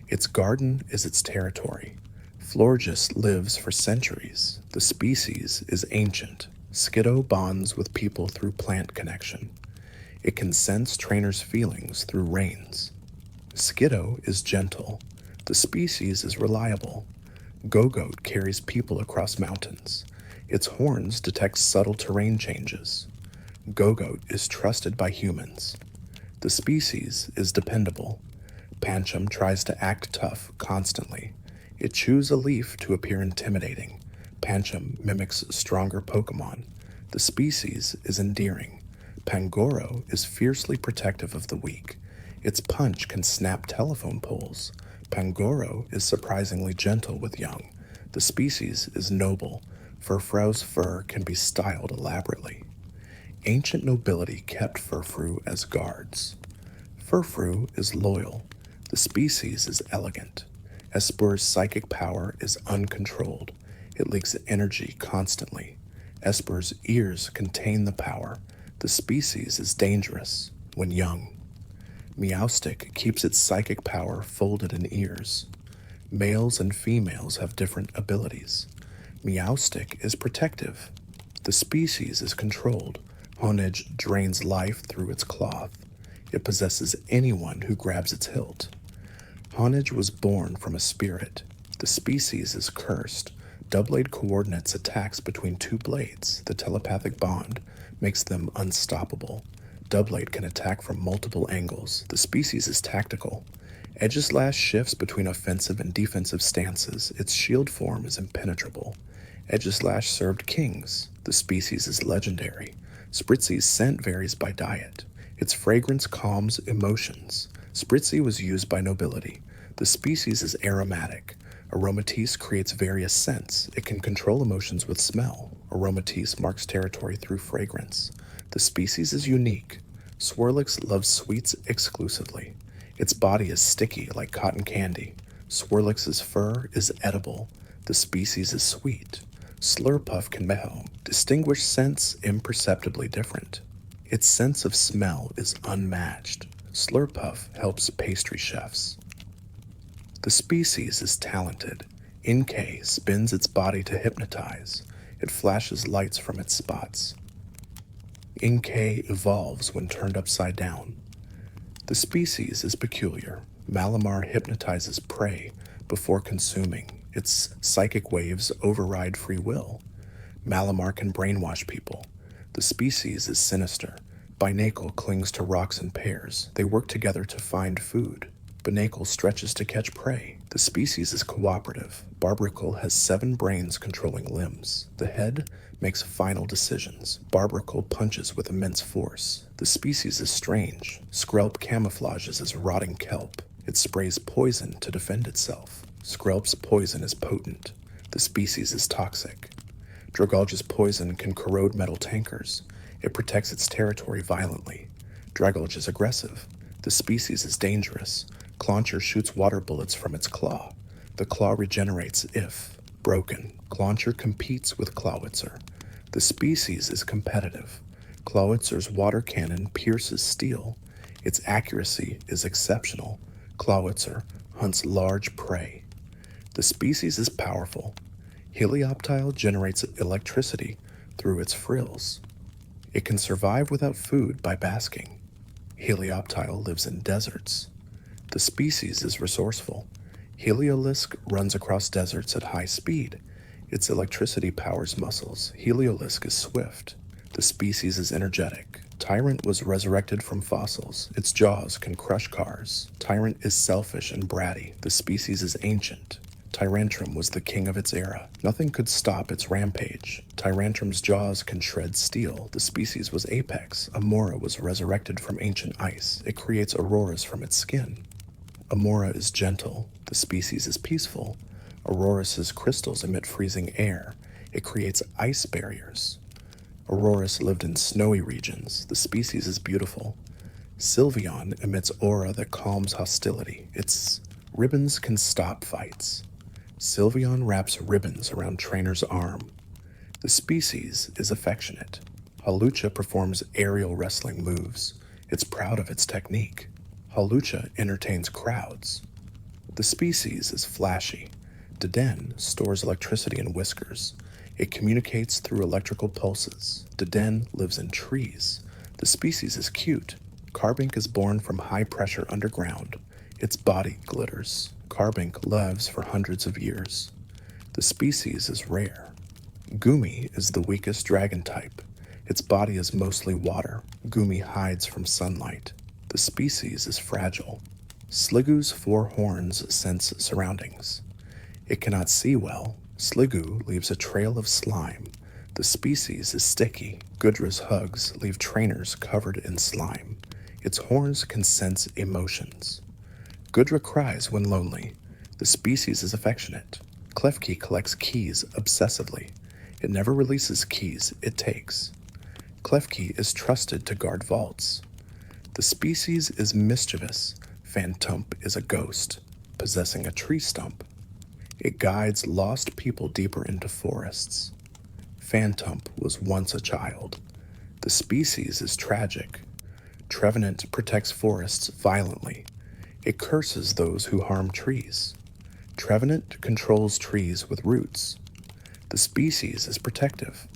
Its garden is its territory. Florges lives for centuries. The species is ancient. Skiddo bonds with people through plant connection. It can sense trainers' feelings through rains. Skiddo is gentle. The species is reliable. Gogoat carries people across mountains. Its horns detect subtle terrain changes. Gogoat is trusted by humans. The species is dependable. Pancham tries to act tough constantly. It chews a leaf to appear intimidating. Pancham mimics stronger Pokémon. The species is endearing. Pangoro is fiercely protective of the weak. Its punch can snap telephone poles. Pangoro is surprisingly gentle with young. The species is noble. Furfrou's fur can be styled elaborately. Ancient nobility kept Furfrou as guards. Furfrou is loyal. The species is elegant. Esper's psychic power is uncontrolled. It leaks energy constantly. Esper's ears contain the power. The species is dangerous when young. Meowstic keeps its psychic power folded in ears. Males and females have different abilities. Meowstic is protective. The species is controlled. Honedge drains life through its cloth. It possesses anyone who grabs its hilt. Honedge was born from a spirit. The species is cursed. Doublade coordinates attacks between two blades. The telepathic bond makes them unstoppable. Doublade can attack from multiple angles. The species is tactical. Edgeslash shifts between offensive and defensive stances. Its shield form is impenetrable. Edgeslash served kings. The species is legendary. Spritzy's scent varies by diet. Its fragrance calms emotions. Spritzy was used by nobility. The species is aromatic. Aromatisse creates various scents. It can control emotions with smell. Aromatisse marks territory through fragrance. The species is unique. Swirlix loves sweets exclusively. Its body is sticky like cotton candy. Swirlix's fur is edible. The species is sweet. Slurpuff can distinguish scents imperceptibly different. Its sense of smell is unmatched. Slurpuff helps pastry chefs. The species is talented. Inkay spins its body to hypnotize. It flashes lights from its spots. Inkay evolves when turned upside down. The species is peculiar. Malamar hypnotizes prey before consuming. Its psychic waves override free will. Malamar can brainwash people. The species is sinister. Binacle clings to rocks in pairs. They work together to find food. Binacle stretches to catch prey. The species is cooperative. Barbracle has 7 brains controlling limbs. The head makes final decisions. Barbracle punches with immense force. The species is strange. Skrelp camouflages as rotting kelp. It sprays poison to defend itself. Skrelp's poison is potent. The species is toxic. Dragalge's poison can corrode metal tankers. It protects its territory violently. Dragalge is aggressive. The species is dangerous. Clauncher shoots water bullets from its claw. The claw regenerates if broken. Clauncher competes with Clawitzer. The species is competitive. Clawitzer's water cannon pierces steel. Its accuracy is exceptional. Clawitzer hunts large prey. The species is powerful. Helioptile generates electricity through its frills. It can survive without food by basking. Helioptile lives in deserts. The species is resourceful. Heliolisk runs across deserts at high speed. Its electricity powers muscles. Heliolisk is swift. The species is energetic. Tyrant was resurrected from fossils. Its jaws can crush cars. Tyrant is selfish and bratty. The species is ancient. Tyrantrum was the king of its era. Nothing could stop its rampage. Tyrantrum's jaws can shred steel. The species was apex. Amora was resurrected from ancient ice. It creates auroras from its skin. Amora is gentle. The species is peaceful. Aurorus's crystals emit freezing air. It creates ice barriers. Aurorus lived in snowy regions. The species is beautiful. Sylveon emits aura that calms hostility. Its ribbons can stop fights. Sylveon wraps ribbons around Trainer's arm. The species is affectionate. Hawlucha performs aerial wrestling moves. It's proud of its technique. Hawlucha entertains crowds. The species is flashy. Deden stores electricity in whiskers. It communicates through electrical pulses. Deden lives in trees. The species is cute. Carbink is born from high pressure underground. Its body glitters. Carbink lives for hundreds of years. The species is rare. Gumi is the weakest dragon type. Its body is mostly water. Gumi hides from sunlight. The species is fragile. Sliggoo's 4 horns sense surroundings. It cannot see well. Sliggoo leaves a trail of slime. The species is sticky. Goodra's hugs leave trainers covered in slime. Its horns can sense emotions. Goodra cries when lonely. The species is affectionate. Klefki collects keys obsessively. It never releases keys it takes. Klefki is trusted to guard vaults. The species is mischievous. Phantump is a ghost. possessing a tree stump. It guides lost people deeper into forests. Phantump was once a child. The species is tragic. Trevenant protects forests violently. It curses those who harm trees. Trevenant controls trees with roots. The species is protective.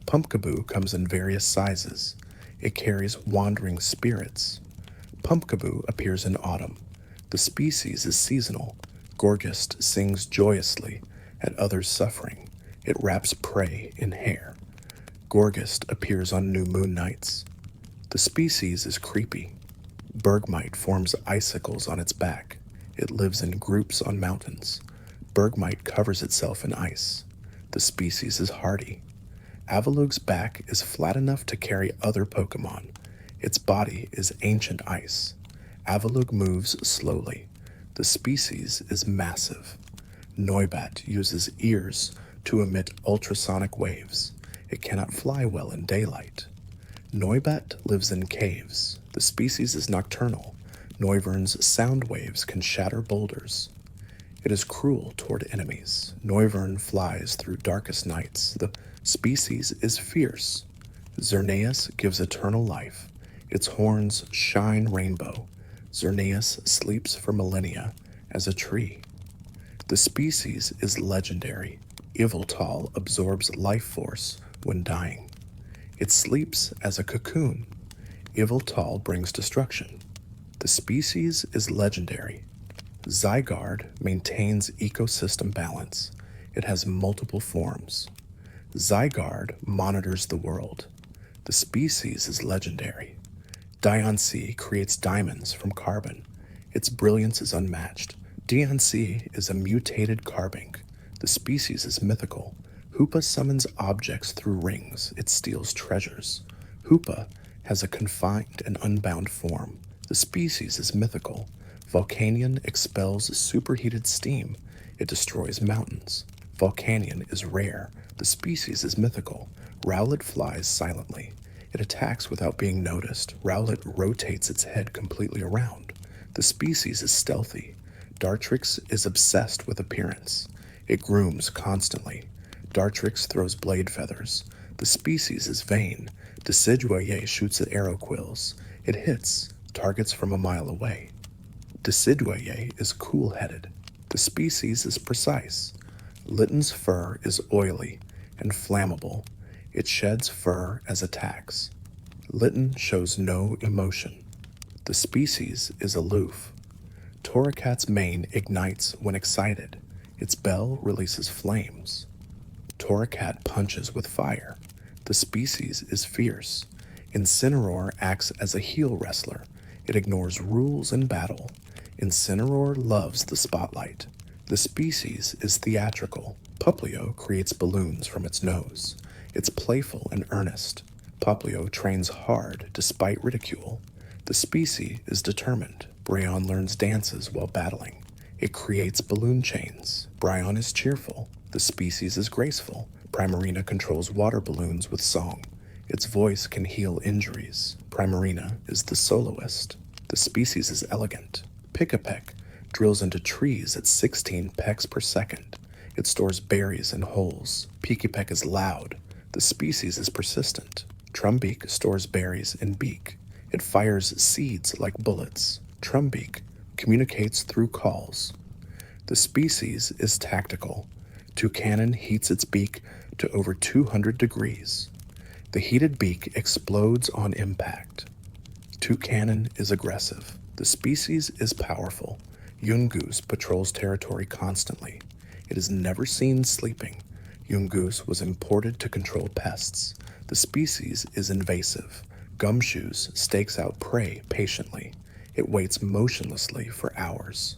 Pumpkaboo comes in various sizes. It carries wandering spirits. Pumpkaboo appears in autumn. The species is seasonal. Gorgist sings joyously at others' suffering. It wraps prey in hair. Gorgist appears on new moon nights. The species is creepy. Bergmite forms icicles on its back. It lives in groups on mountains. Bergmite covers itself in ice. The species is hardy. Avalug's back is flat enough to carry other Pokémon. Its body is ancient ice. Avalug moves slowly. The species is massive. Noibat uses ears to emit ultrasonic waves. It cannot fly well in daylight. Noibat lives in caves. The species is nocturnal. Noivern's sound waves can shatter boulders. It is cruel toward enemies. Noivern flies through darkest nights. The species is fierce. Xerneas gives eternal life. Its horns shine rainbow. Xerneas sleeps for millennia as a tree. The species is legendary. Yveltal absorbs life force when dying. It sleeps as a cocoon. Yveltal brings destruction. The species is legendary. Zygarde maintains ecosystem balance. It has multiple forms. Zygarde monitors the world. The species is legendary. Diancie creates diamonds from carbon. Its brilliance is unmatched. Diancie is a mutated carbink. The species is mythical. Hoopa summons objects through rings. It steals treasures. Hoopa has a confined and unbound form. The species is mythical. Volcanion expels superheated steam. It destroys mountains. Volcanion is rare. The species is mythical. Rowlet flies silently. It attacks without being noticed. Rowlet rotates its head completely around. The species is stealthy. Dartrix is obsessed with appearance. It grooms constantly. Dartrix throws blade feathers. The species is vain. Decidueye shoots at arrow quills. It hits targets from a mile away. Decidueye is cool-headed. The species is precise. Litten's fur is oily and flammable. It sheds fur as attacks. Litten shows no emotion. The species is aloof. Torracat's mane ignites when excited. Its bell releases flames. Torracat punches with fire. The species is fierce. Incineroar acts as a heel wrestler. It ignores rules in battle. Incineroar loves the spotlight. The species is theatrical. Puplio creates balloons from its nose. It's playful and earnest. Puplio trains hard despite ridicule. The species is determined. Brayon learns dances while battling. It creates balloon chains. Bryon is cheerful. The species is graceful. Primarina controls water balloons with song. Its voice can heal injuries. Primarina is the soloist. The species is elegant. Pick-a-peck drills into trees at 16 pecks per second. It stores berries in holes. Peeky-peck is loud. The species is persistent. Trumbeak stores berries in beak. It fires seeds like bullets. Trumbeak communicates through calls. The species is tactical. Toucanon heats its beak to over 200 degrees. The heated beak explodes on impact. Toucanon is aggressive. The species is powerful. Yungoos patrols territory constantly. It is never seen sleeping. Yungoos was imported to control pests. The species is invasive. Gumshoes stakes out prey patiently. It waits motionlessly for hours.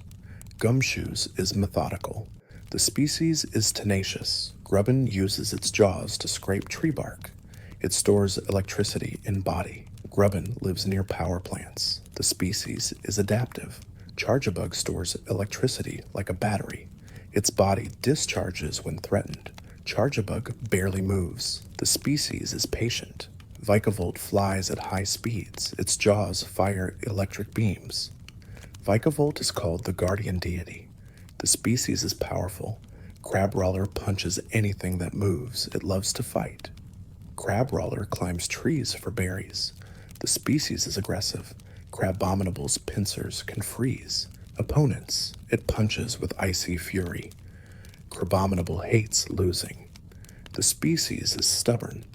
Gumshoes is methodical. The species is tenacious. Grubbin uses its jaws to scrape tree bark. It stores electricity in body. Grubbin lives near power plants. The species is adaptive. Charjabug stores electricity like a battery. Its body discharges when threatened. Charjabug barely moves. The species is patient. Vikavolt flies at high speeds. Its jaws fire electric beams. Vikavolt is called the guardian deity. The species is powerful. Crabrawler punches anything that moves. It loves to fight. Crabrawler climbs trees for berries. The species is aggressive. Crabominable's pincers can freeze opponents. It punches with icy fury. Crabominable hates losing. The species is stubborn.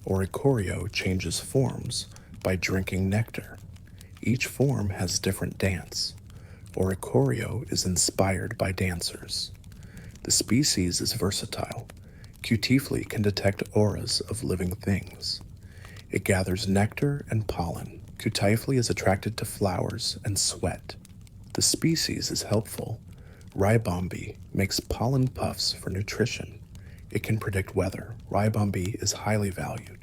Oricorio changes forms by drinking nectar. Each form has different dance. Oricorio is inspired by dancers. The species is versatile. Cutifli can detect auras of living things. It gathers nectar and pollen. Cutifli is attracted to flowers and sweat. The species is helpful. Ribombi makes pollen puffs for nutrition. It can predict weather. Ribombi is highly valued.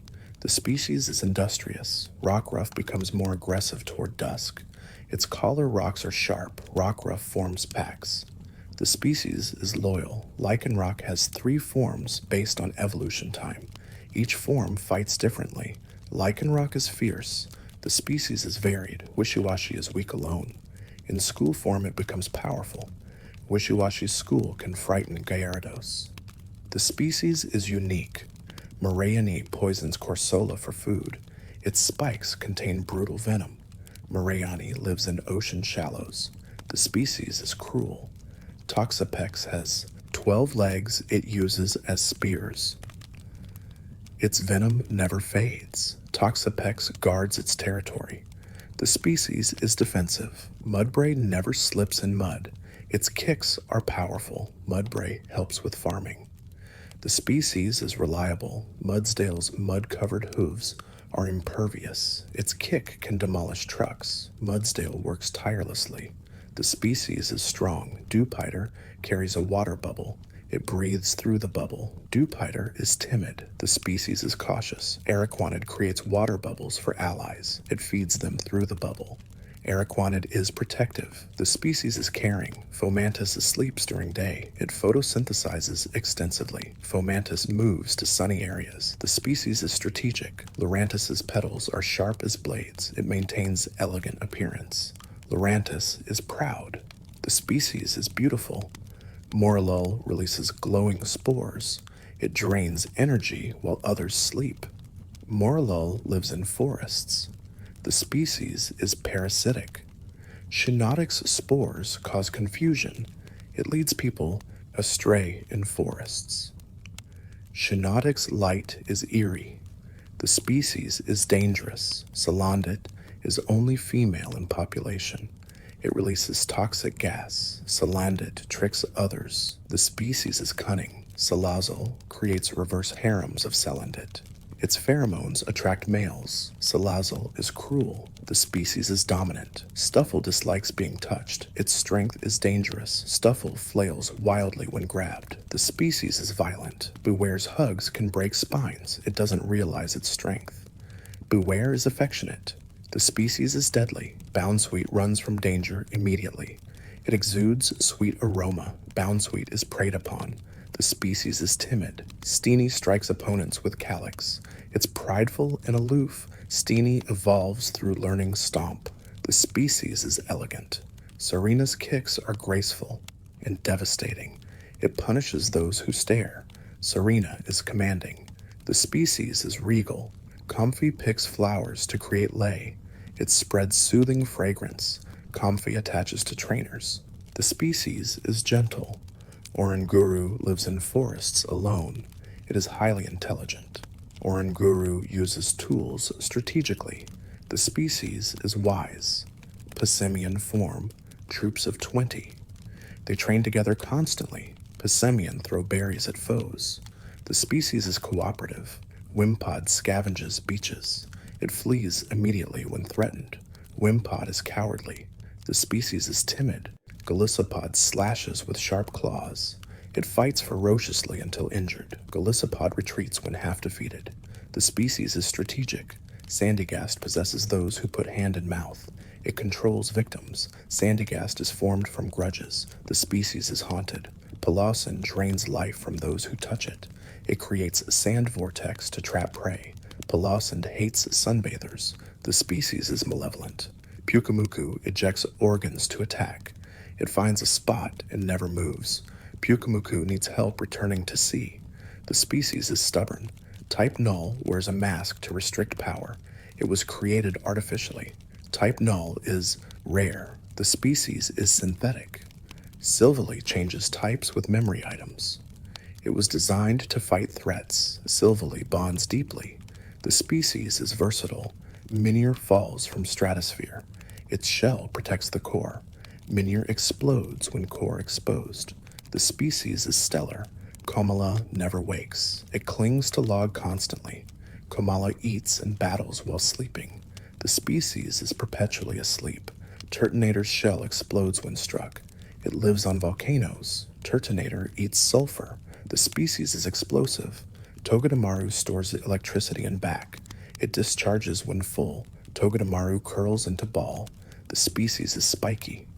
The species is industrious. Rockruff becomes more aggressive toward dusk. Its collar rocks are sharp. Rockruff forms packs. The species is loyal. Lycanroc has 3 forms based on evolution time. Each form fights differently. Lycanroc is fierce. The species is varied. Wishiwashi is weak alone. In school form, it becomes powerful. Wishiwashi's school can frighten Gyarados. The species is unique. Moraine poisons Corsola for food. Its spikes contain brutal venom. Moraine lives in ocean shallows. The species is cruel. Toxapex has 12 legs it uses as spears. Its venom never fades. Toxapex guards its territory. The species is defensive. Mudbray never slips in mud. Its kicks are powerful. Mudbray helps with farming. The species is reliable. Mudsdale's mud-covered hooves are impervious. Its kick can demolish trucks. Mudsdale works tirelessly. The species is strong. Dewpider carries a water bubble. It breathes through the bubble. Dewpider is timid. The species is cautious. Araquanid creates water bubbles for allies. It feeds them through the bubble. Araquanid is protective. The species is caring. Fomantis sleeps during day. It photosynthesizes extensively. Fomantis moves to sunny areas. The species is strategic. Lurantis's petals are sharp as blades. It maintains elegant appearance. Lurantis is proud. The species is beautiful. Morlul releases glowing spores. It drains energy while others sleep. Morlul lives in forests. The species is parasitic. Shiinotic's spores cause confusion. It leads people astray in forests. Shiinotic's light is eerie. The species is dangerous. Salandit is only female in population. It releases toxic gas. Salandit tricks others. The species is cunning. Salazzle creates reverse harems of Salandit. Its pheromones attract males. Salazzle is cruel. The species is dominant. Stuffle dislikes being touched. Its strength is dangerous. Stuffle flails wildly when grabbed. The species is violent. Beware's hugs can break spines. It doesn't realize its strength. Beware is affectionate. The species is deadly. Bounsweet runs from danger immediately. It exudes sweet aroma. Bounsweet is preyed upon. The species is timid. Steenie strikes opponents with Calyx. It's prideful and aloof. Steenie evolves through learning Stomp. The species is elegant. Serena's kicks are graceful and devastating. It punishes those who stare. Serena is commanding. The species is regal. Comfy picks flowers to create lei. It spreads soothing fragrance. Comfy attaches to trainers. The species is gentle. Oranguru lives in forests alone. It is highly intelligent. Oranguru uses tools strategically. The species is wise. Passimian form, troops of 20. They train together constantly. Passimian throw berries at foes. The species is cooperative. Wimpod scavenges beaches. It flees immediately when threatened. Wimpod is cowardly. The species is timid. Golisopod slashes with sharp claws. It fights ferociously until injured. Golisopod retreats when half defeated. The species is strategic. Sandygast possesses those who put hand in mouth. It controls victims. Sandygast is formed from grudges. The species is haunted. Pelosin drains life from those who touch it. It creates sand vortex to trap prey. Pelosin hates sunbathers. The species is malevolent. Pyukumuku ejects organs to attack. It finds a spot and never moves. Pyukumuku needs help returning to sea. The species is stubborn. Type Null wears a mask to restrict power. It was created artificially. Type Null is rare. The species is synthetic. Silvally changes types with memory items. It was designed to fight threats. Silvally bonds deeply. The species is versatile. Minior falls from stratosphere. Its shell protects the core. Minior explodes when core exposed. The species is stellar. Komala never wakes. It clings to log constantly. Komala eats and battles while sleeping. The species is perpetually asleep. Turtonator's shell explodes when struck. It lives on volcanoes. Turtonator eats sulfur. The species is explosive. Togedemaru stores electricity in back. It discharges when full. Togedemaru curls into ball. The species is spiky.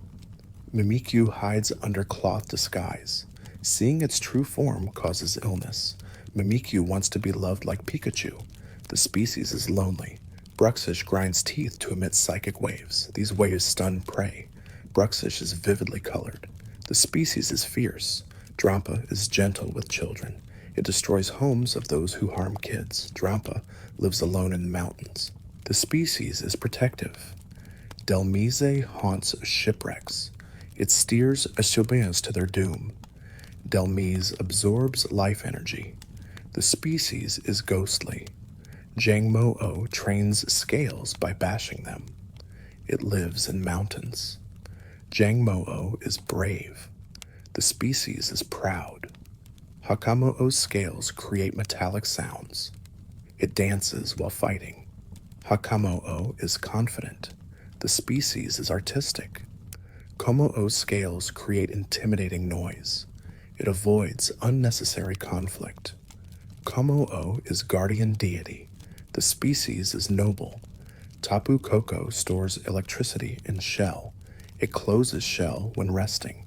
Mimikyu hides under cloth disguise. Seeing its true form causes illness. Mimikyu wants to be loved like Pikachu. The species is lonely. Bruxish grinds teeth to emit psychic waves. These waves stun prey. Bruxish is vividly colored. The species is fierce. Drampa is gentle with children. It destroys homes of those who harm kids. Drampa lives alone in the mountains. The species is protective. Delmise haunts shipwrecks. It steers Ashobians to their doom. Delmise absorbs life energy. The species is ghostly. Jangmo-o trains scales by bashing them. It lives in mountains. Jangmo-o is brave. The species is proud. Hakamo-o's scales create metallic sounds. It dances while fighting. Hakamo-o is confident. The species is artistic. Komo-o's scales create intimidating noise. It avoids unnecessary conflict. Komo-o is guardian deity. The species is noble. Tapu Koko stores electricity in shell. It closes shell when resting.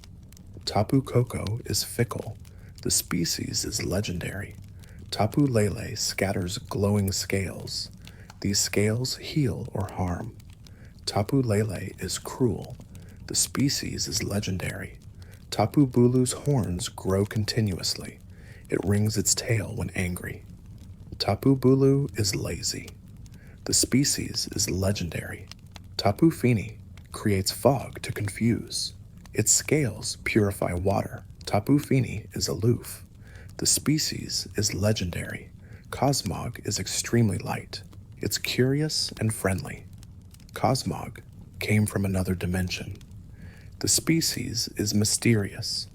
Tapu Koko is fickle. The species is legendary. Tapu Lele scatters glowing scales. These scales heal or harm. Tapu Lele is cruel. The species is legendary. Tapu Bulu's horns grow continuously. It wrings its tail when angry. Tapu Bulu is lazy. The species is legendary. Tapu Fini creates fog to confuse. Its scales purify water. Tapu Fini is aloof. The species is legendary. Cosmog is extremely light. It's curious and friendly. Cosmog came from another dimension. The species is mysterious.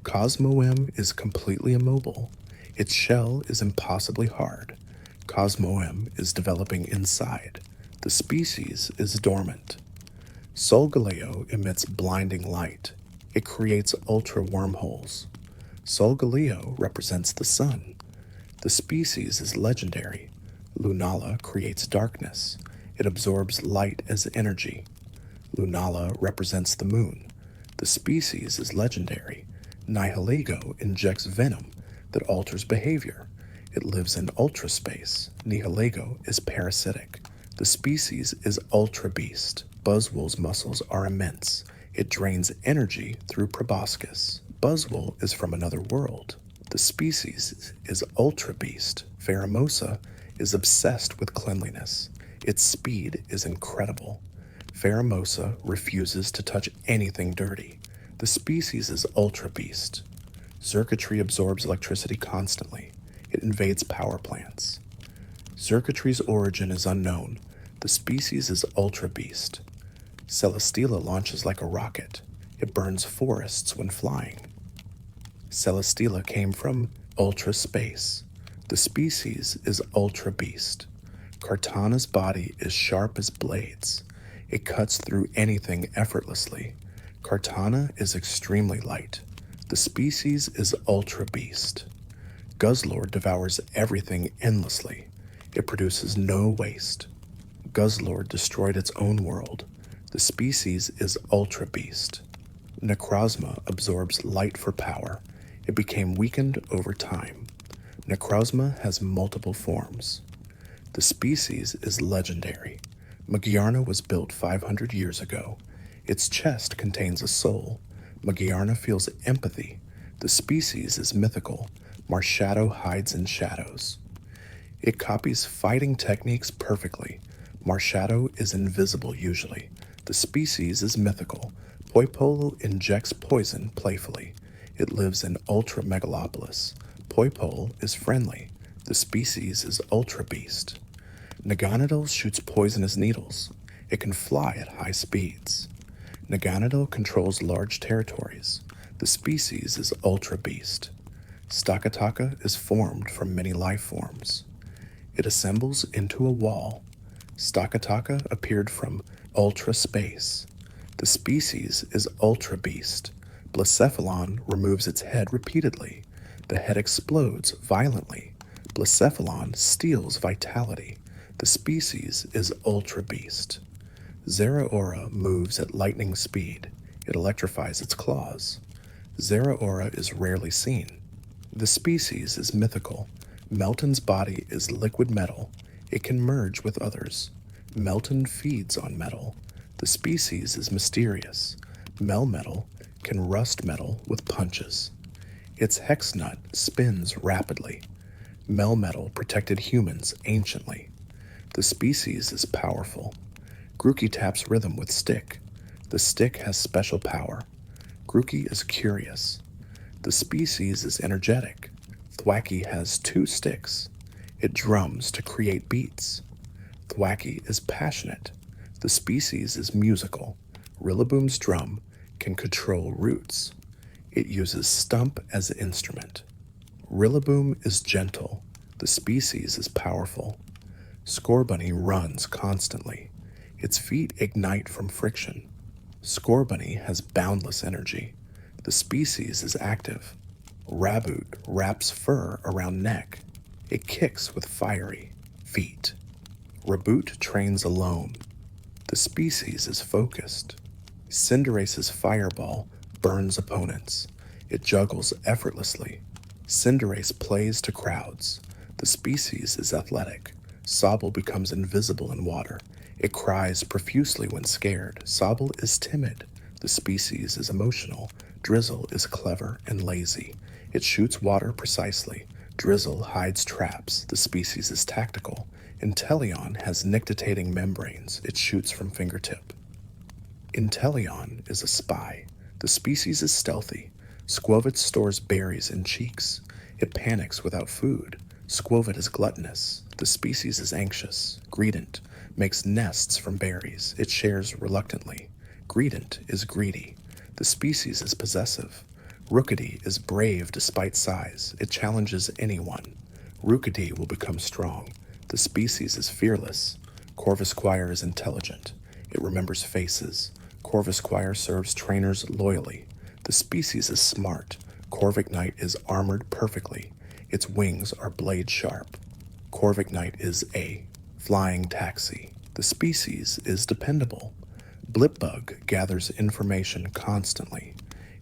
Cosmoem is completely immobile. Its shell is impossibly hard. Cosmoem is developing inside. The species is dormant. Solgaleo emits blinding light. It creates ultra wormholes. Solgaleo represents the sun. The species is legendary. Lunala creates darkness. It absorbs light as energy. Lunala represents the moon. The species is legendary. Nihilego injects venom that alters behavior. It lives in ultraspace. Nihilego is parasitic. The species is Ultra Beast. Buzzwool's muscles are immense. It drains energy through proboscis. Buzzwool is from another world. The species is Ultra Beast. Pheromosa is obsessed with cleanliness. Its speed is incredible. Pheromosa refuses to touch anything dirty. The species is Ultra Beast. Circuitry absorbs electricity constantly. It invades power plants. Circuitry's origin is unknown. The species is Ultra Beast. Celesteela launches like a rocket. It burns forests when flying. Celesteela came from Ultra Space. The species is Ultra Beast. Kartana's body is sharp as blades. It cuts through anything effortlessly. Kartana is extremely light. The species is Ultra Beast. Guzzlord devours everything endlessly. It produces no waste. Guzzlord destroyed its own world. The species is Ultra Beast. Necrozma absorbs light for power. It became weakened over time. Necrozma has multiple forms. The species is legendary. Magyarna was built 500 years ago. Its chest contains a soul. Magyarna feels empathy. The species is mythical. Marshadow hides in shadows. It copies fighting techniques perfectly. Marshadow is invisible usually. The species is mythical. Poipole injects poison playfully. It lives in Ultra Megalopolis. Poipole is friendly. The species is Ultra Beast. Naganadel shoots poisonous needles. It can fly at high speeds. Naganadel controls large territories. The species is Ultra Beast. Stakataka is formed from many life forms. It assembles into a wall. Stakataka appeared from Ultra Space. The species is Ultra Beast. Blacephalon removes its head repeatedly. The head explodes violently. Blacephalon steals vitality. The species is Ultra Beast. Zeraora moves at lightning speed. It electrifies its claws. Zeraora is rarely seen. The species is mythical. Melton's body is liquid metal. It can merge with others. Melton feeds on metal. The species is mysterious. Melmetal can rust metal with punches. Its hex nut spins rapidly. Melmetal protected humans anciently. The species is powerful. Grookey taps rhythm with stick. The stick has special power. Grookey is curious. The species is energetic. Thwacky has 2 sticks. It drums to create beats. Thwacky is passionate. The species is musical. Rillaboom's drum can control roots. It uses stump as an instrument. Rillaboom is gentle. The species is powerful. Scorbunny runs constantly. Its feet ignite from friction. Scorbunny has boundless energy. The species is active. Raboot wraps fur around neck. It kicks with fiery feet. Raboot trains alone. The species is focused. Cinderace's fireball burns opponents. It juggles effortlessly. Cinderace plays to crowds. The species is athletic. Sobble becomes invisible in water. It cries profusely when scared. Sobble is timid. The species is emotional. Drizzle is clever and lazy. It shoots water precisely. Drizzle hides traps. The species is tactical. Inteleon has nictitating membranes. It shoots from fingertip. Inteleon is a spy. The species is stealthy. Squovit stores berries in cheeks. It panics without food. Squovit is gluttonous. The species is anxious. Greedent makes nests from berries. It shares reluctantly. Greedent is greedy. The species is possessive. Rookidee is brave despite size. It challenges anyone. Rookidee will become strong. The species is fearless. Corvusquire is intelligent. It remembers faces. Corvusquire serves trainers loyally. The species is smart. Corviknight is armored perfectly. Its wings are blade sharp. Corviknight is a flying taxi. The species is dependable. Blipbug gathers information constantly.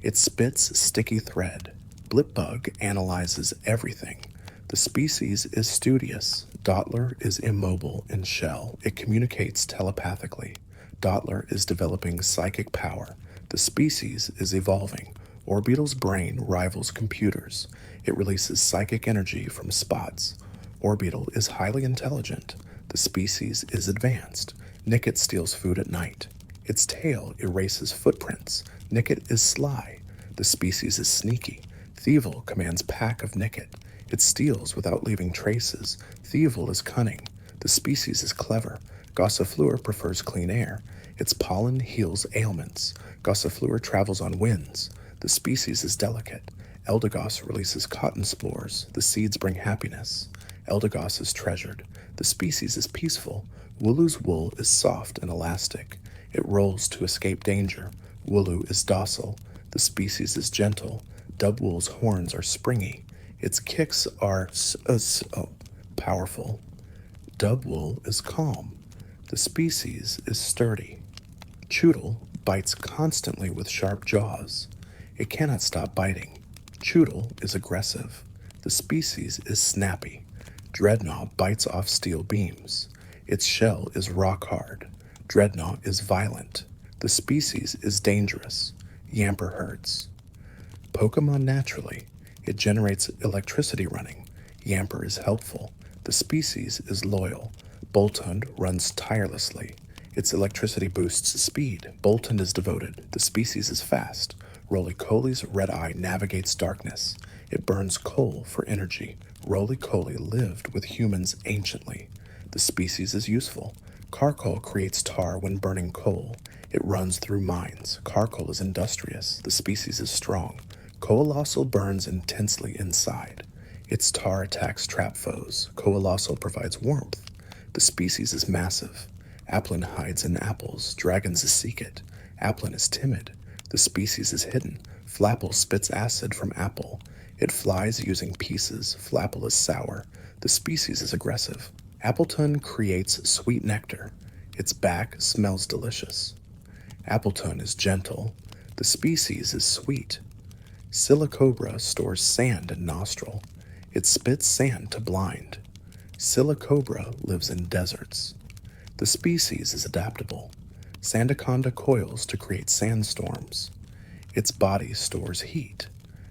It spits sticky thread. Blipbug analyzes everything. The species is studious. Dottler is immobile in shell. It communicates telepathically. Dottler is developing psychic power. The species is evolving. Orbeetle's brain rivals computers. It releases psychic energy from spots. Orbeetle is highly intelligent. The species is advanced. Nickit steals food at night. Its tail erases footprints. Nickit is sly. The species is sneaky. Thievel commands pack of Nickit. It steals without leaving traces. Thievel is cunning. The species is clever. Gossifleur prefers clean air. Its pollen heals ailments. Gossifleur travels on winds. The species is delicate. Eldegoss releases cotton spores. The seeds bring happiness. Eldegoss is treasured. The species is peaceful. Wooloo's wool is soft and elastic. It rolls to escape danger. Wooloo is docile. The species is gentle. Dubwool's horns are springy. Its kicks are powerful. Dubwool is calm. The species is sturdy. Choodle bites constantly with sharp jaws. It cannot stop biting. Choodle is aggressive. The species is snappy. Dreadnought bites off steel beams. Its shell is rock hard. Dreadnought is violent. The species is dangerous. Yamper hurts. Pokemon naturally. It generates electricity running. Yamper is helpful. The species is loyal. Boltund runs tirelessly. Its electricity boosts speed. Boltund is devoted. The species is fast. Roly-Coly's red eye navigates darkness. It burns coal for energy. Roly-Coly lived with humans anciently. The species is useful. Carcoal creates tar when burning coal. It runs through mines. Carcoal is industrious. The species is strong. Coalossal burns intensely inside. Its tar attacks trap foes. Coalossal provides warmth. The species is massive. Applin hides in apples. Dragons seek it. Applin is timid. The species is hidden. Flapple spits acid from apple. It flies using pieces. Flapple is sour. The species is aggressive. Appletun creates sweet nectar. Its back smells delicious. Appletun is gentle. The species is sweet. Silicobra stores sand in nostril. It spits sand to blind. Silicobra lives in deserts. The species is adaptable. Sandaconda coils to create sandstorms. Its body stores heat.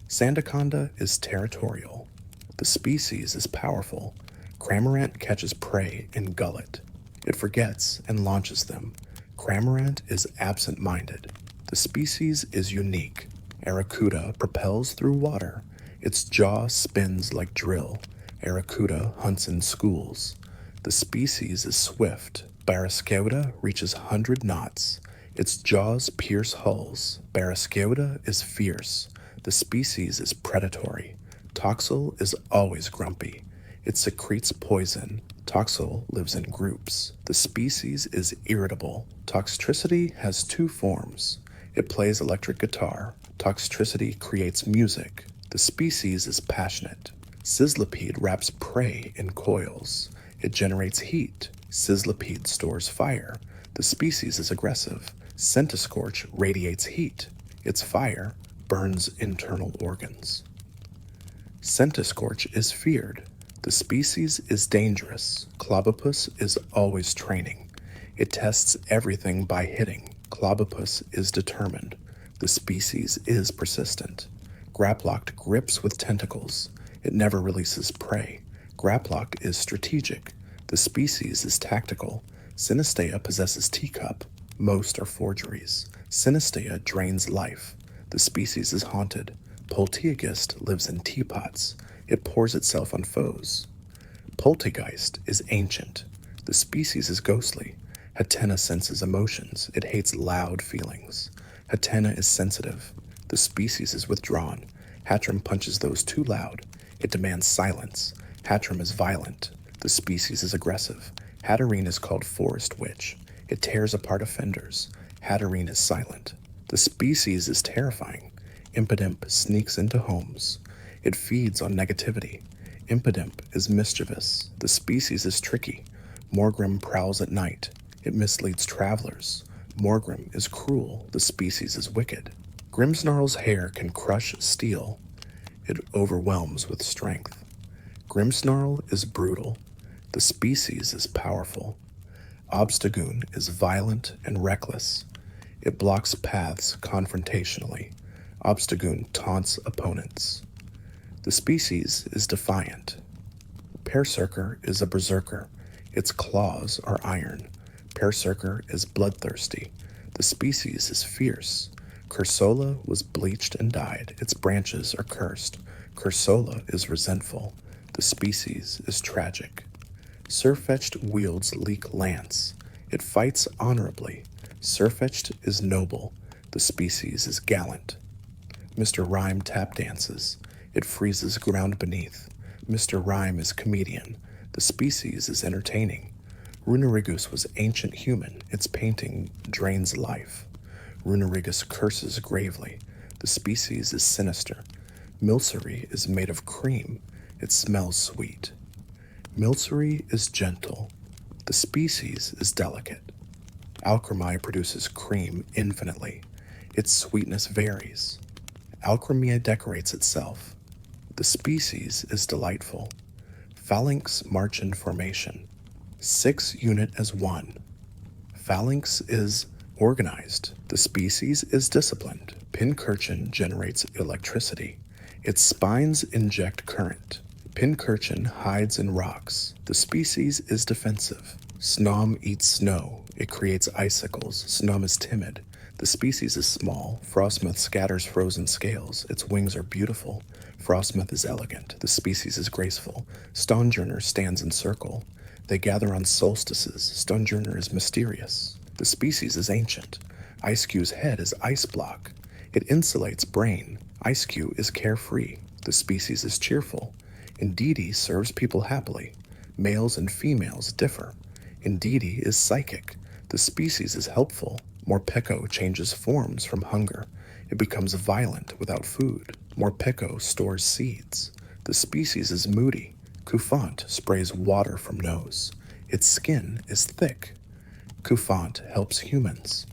Sandaconda is territorial. The species is powerful. Cramorant catches prey in gullet. It forgets and launches them. Cramorant is absent-minded. The species is unique. Arrokuda propels through water. Its jaw spins like drill. Arrokuda hunts in schools. The species is swift. Barraskewda reaches 100 knots. Its jaws pierce hulls. Barraskewda is fierce. The species is predatory. Toxel is always grumpy. It secretes poison. Toxel lives in groups. The species is irritable. Toxtricity has two forms. It plays electric guitar. Toxtricity creates music. The species is passionate. Sizzlipede wraps prey in coils. It generates heat. Sizzlipede stores fire. The species is aggressive. Centiskorch radiates heat. Its fire burns internal organs. Centiskorch is feared. The species is dangerous. Clobopus is always training. It tests everything by hitting. Clobopus is determined. The species is persistent. Graplocked grips with tentacles. It never releases prey. Graplock is strategic. The species is tactical. Sinistea possesses teacup. Most are forgeries. Sinistea drains life. The species is haunted. Polteagist lives in teapots. It pours itself on foes. Poltegeist is ancient. The species is ghostly. Hatena senses emotions. It hates loud feelings. Hatena is sensitive. The species is withdrawn. Hatterene punches those too loud. It demands silence. Hatterene is violent. The species is aggressive. Hatterene is called Forest Witch. It tears apart offenders. Hatterene is silent. The species is terrifying. Impidimp sneaks into homes. It feeds on negativity. Impidimp is mischievous. The species is tricky. Morgrim prowls at night. It misleads travelers. Morgrim is cruel. The species is wicked. Grimmsnarl's hair can crush steel. It overwhelms with strength. Grimmsnarl is brutal. The species is powerful. Obstagoon is violent and reckless. It blocks paths confrontationally. Obstagoon taunts opponents. The species is defiant. Berserker is a berserker. Its claws are iron. Berserker is bloodthirsty. The species is fierce. Cursola was bleached and died. Its branches are cursed. Cursola is resentful. The species is tragic. Sirfetch'd wields Leek Lance. It fights honorably. Sirfetch'd is noble. The species is gallant. Mr. Rhyme tap dances. It freezes ground beneath. Mr. Rhyme is comedian. The species is entertaining. Runerigus was ancient human. Its painting drains life. Runerigus curses gravely. The species is sinister. Milcery is made of cream. It smells sweet. Milcery is gentle. The species is delicate. Alchemy produces cream infinitely. Its sweetness varies. Alchemy decorates itself. The species is delightful. Phalanx march in formation. 6 unit as 1. Phalanx is organized. The species is disciplined. Pincurchin generates electricity. Its spines inject current. Pincurchin hides in rocks. The species is defensive. Snom eats snow. It creates icicles. Snom is timid. The species is small. Frostmoth scatters frozen scales. Its wings are beautiful. Frostmoth is elegant. The species is graceful. Stonjourner stands in circle. They gather on solstices. Stonjourner is mysterious. The species is ancient. Icecue's head is ice block. It insulates brain. Icecue is carefree. The species is cheerful. Indeedee serves people happily. Males and females differ. Indeedee is psychic. The species is helpful. Morpeko changes forms from hunger. It becomes violent without food. Morpeko stores seeds. The species is moody. Coufant sprays water from nose. Its skin is thick. Coufant helps humans.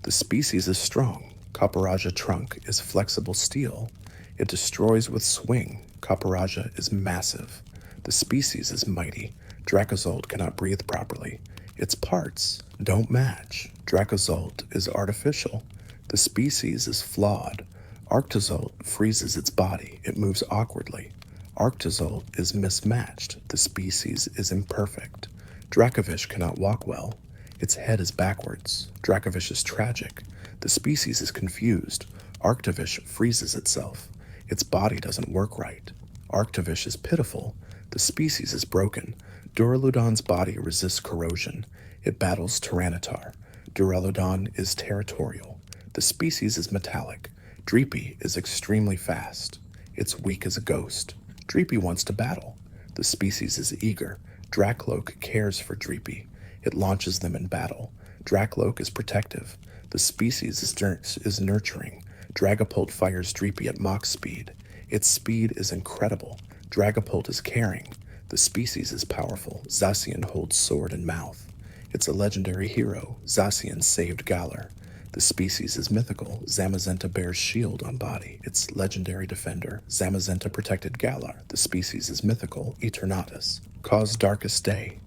The species is strong. Copperajah trunk is flexible steel. It destroys with swing. Copperajah is massive. The species is mighty. Dracozolt cannot breathe properly. Its parts don't match. Dracozolt is artificial. The species is flawed. Arctozolt freezes its body. It moves awkwardly. Arctozolt is mismatched. The species is imperfect. Dracovish cannot walk well. Its head is backwards. Dracovish is tragic. The species is confused. Arctovish freezes itself. Its body doesn't work right. Arctovish is pitiful. The species is broken. Duraludon's body resists corrosion. It battles Tyranitar. Duraludon is territorial. The species is metallic. Dreepy is extremely fast. It's weak as a ghost. Dreepy wants to battle. The species is eager. Dracloak cares for Dreepy. It launches them in battle. Dracloak is protective. The species is nurturing. Dragapult fires Dreepy at Mach speed. Its speed is incredible. Dragapult is caring. The species is powerful. Zacian holds sword in mouth. It's a legendary hero. Zacian saved Galar. The species is mythical. Zamazenta bears shield on body. Its legendary defender. Zamazenta protected Galar. The species is mythical. Eternatus. Cause darkest day.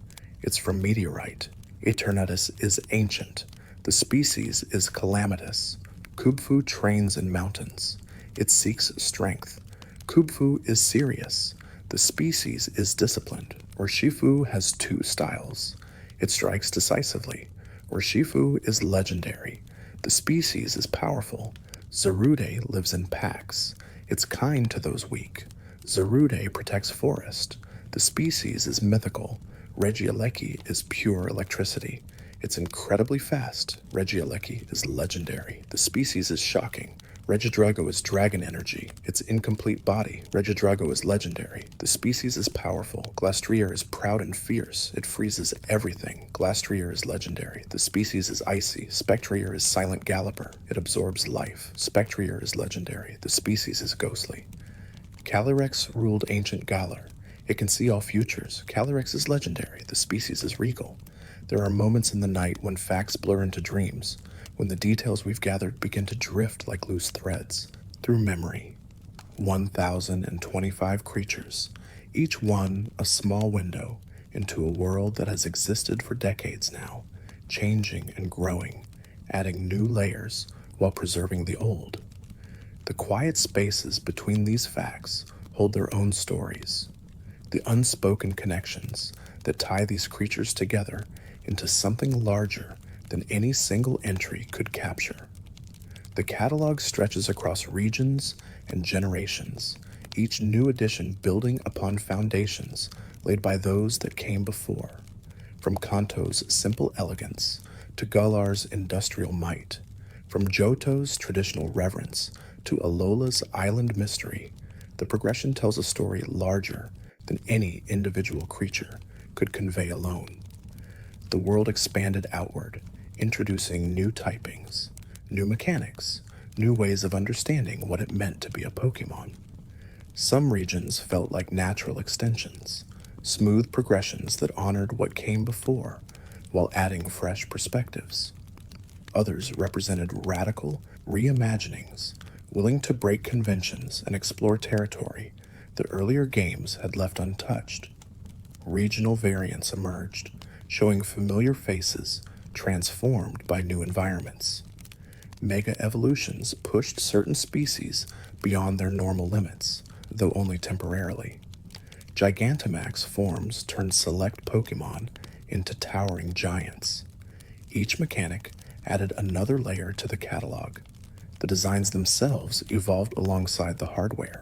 It's from meteorite. Eternatus is ancient. The species is calamitous. Kubfu trains in mountains. It seeks strength. Kubfu is serious. The species is disciplined. Urshifu has 2 styles. It strikes decisively. Urshifu is legendary. The species is powerful. Zerude lives in packs. It's kind to those weak. Zerude protects forest. The species is mythical. Regieleki is pure electricity. It's incredibly fast. Regieleki is legendary. The species is shocking. Regidrago is dragon energy. Its incomplete body. Regidrago is legendary. The species is powerful. Glastrier is proud and fierce. It freezes everything. Glastrier is legendary. The species is icy. Spectrier is silent galloper. It absorbs life. Spectrier is legendary. The species is ghostly. Calyrex ruled ancient Galar. It can see all futures. Calyrex is legendary. The species is regal. There are moments in the night when facts blur into dreams, when the details we've gathered begin to drift like loose threads through memory. 1,025 creatures, each one a small window into a world that has existed for decades now, changing and growing, adding new layers while preserving the old. The quiet spaces between these facts hold their own stories, the unspoken connections that tie these creatures together into something larger than any single entry could capture. The catalog stretches across regions and generations, each new edition building upon foundations laid by those that came before. From Kanto's simple elegance to Galar's industrial might, from Johto's traditional reverence to Alola's island mystery, the progression tells a story larger than any individual creature could convey alone. The world expanded outward, introducing new typings, new mechanics, new ways of understanding what it meant to be a Pokémon. Some regions felt like natural extensions, smooth progressions that honored what came before while adding fresh perspectives. Others represented radical reimaginings, willing to break conventions and explore territory that earlier games had left untouched. regional variants emerged, showing familiar faces transformed by new environments. Mega evolutions pushed certain species beyond their normal limits, though only temporarily. Gigantamax forms turned select Pokemon into towering giants. Each mechanic added another layer to the catalog. The designs themselves evolved alongside the hardware.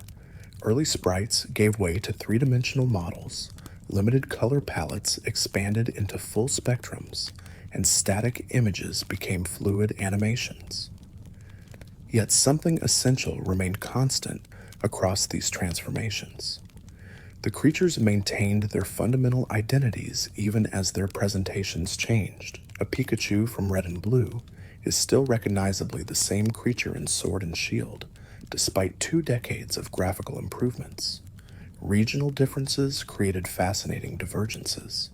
Early sprites gave way to three-dimensional models, limited color palettes expanded into full spectrums, and static images became fluid animations. Yet something essential remained constant across these transformations. The creatures maintained their fundamental identities even as their presentations changed. A Pikachu from Red and Blue is still recognizably the same creature in Sword and Shield, despite 2 decades of graphical improvements. Regional differences created fascinating divergences.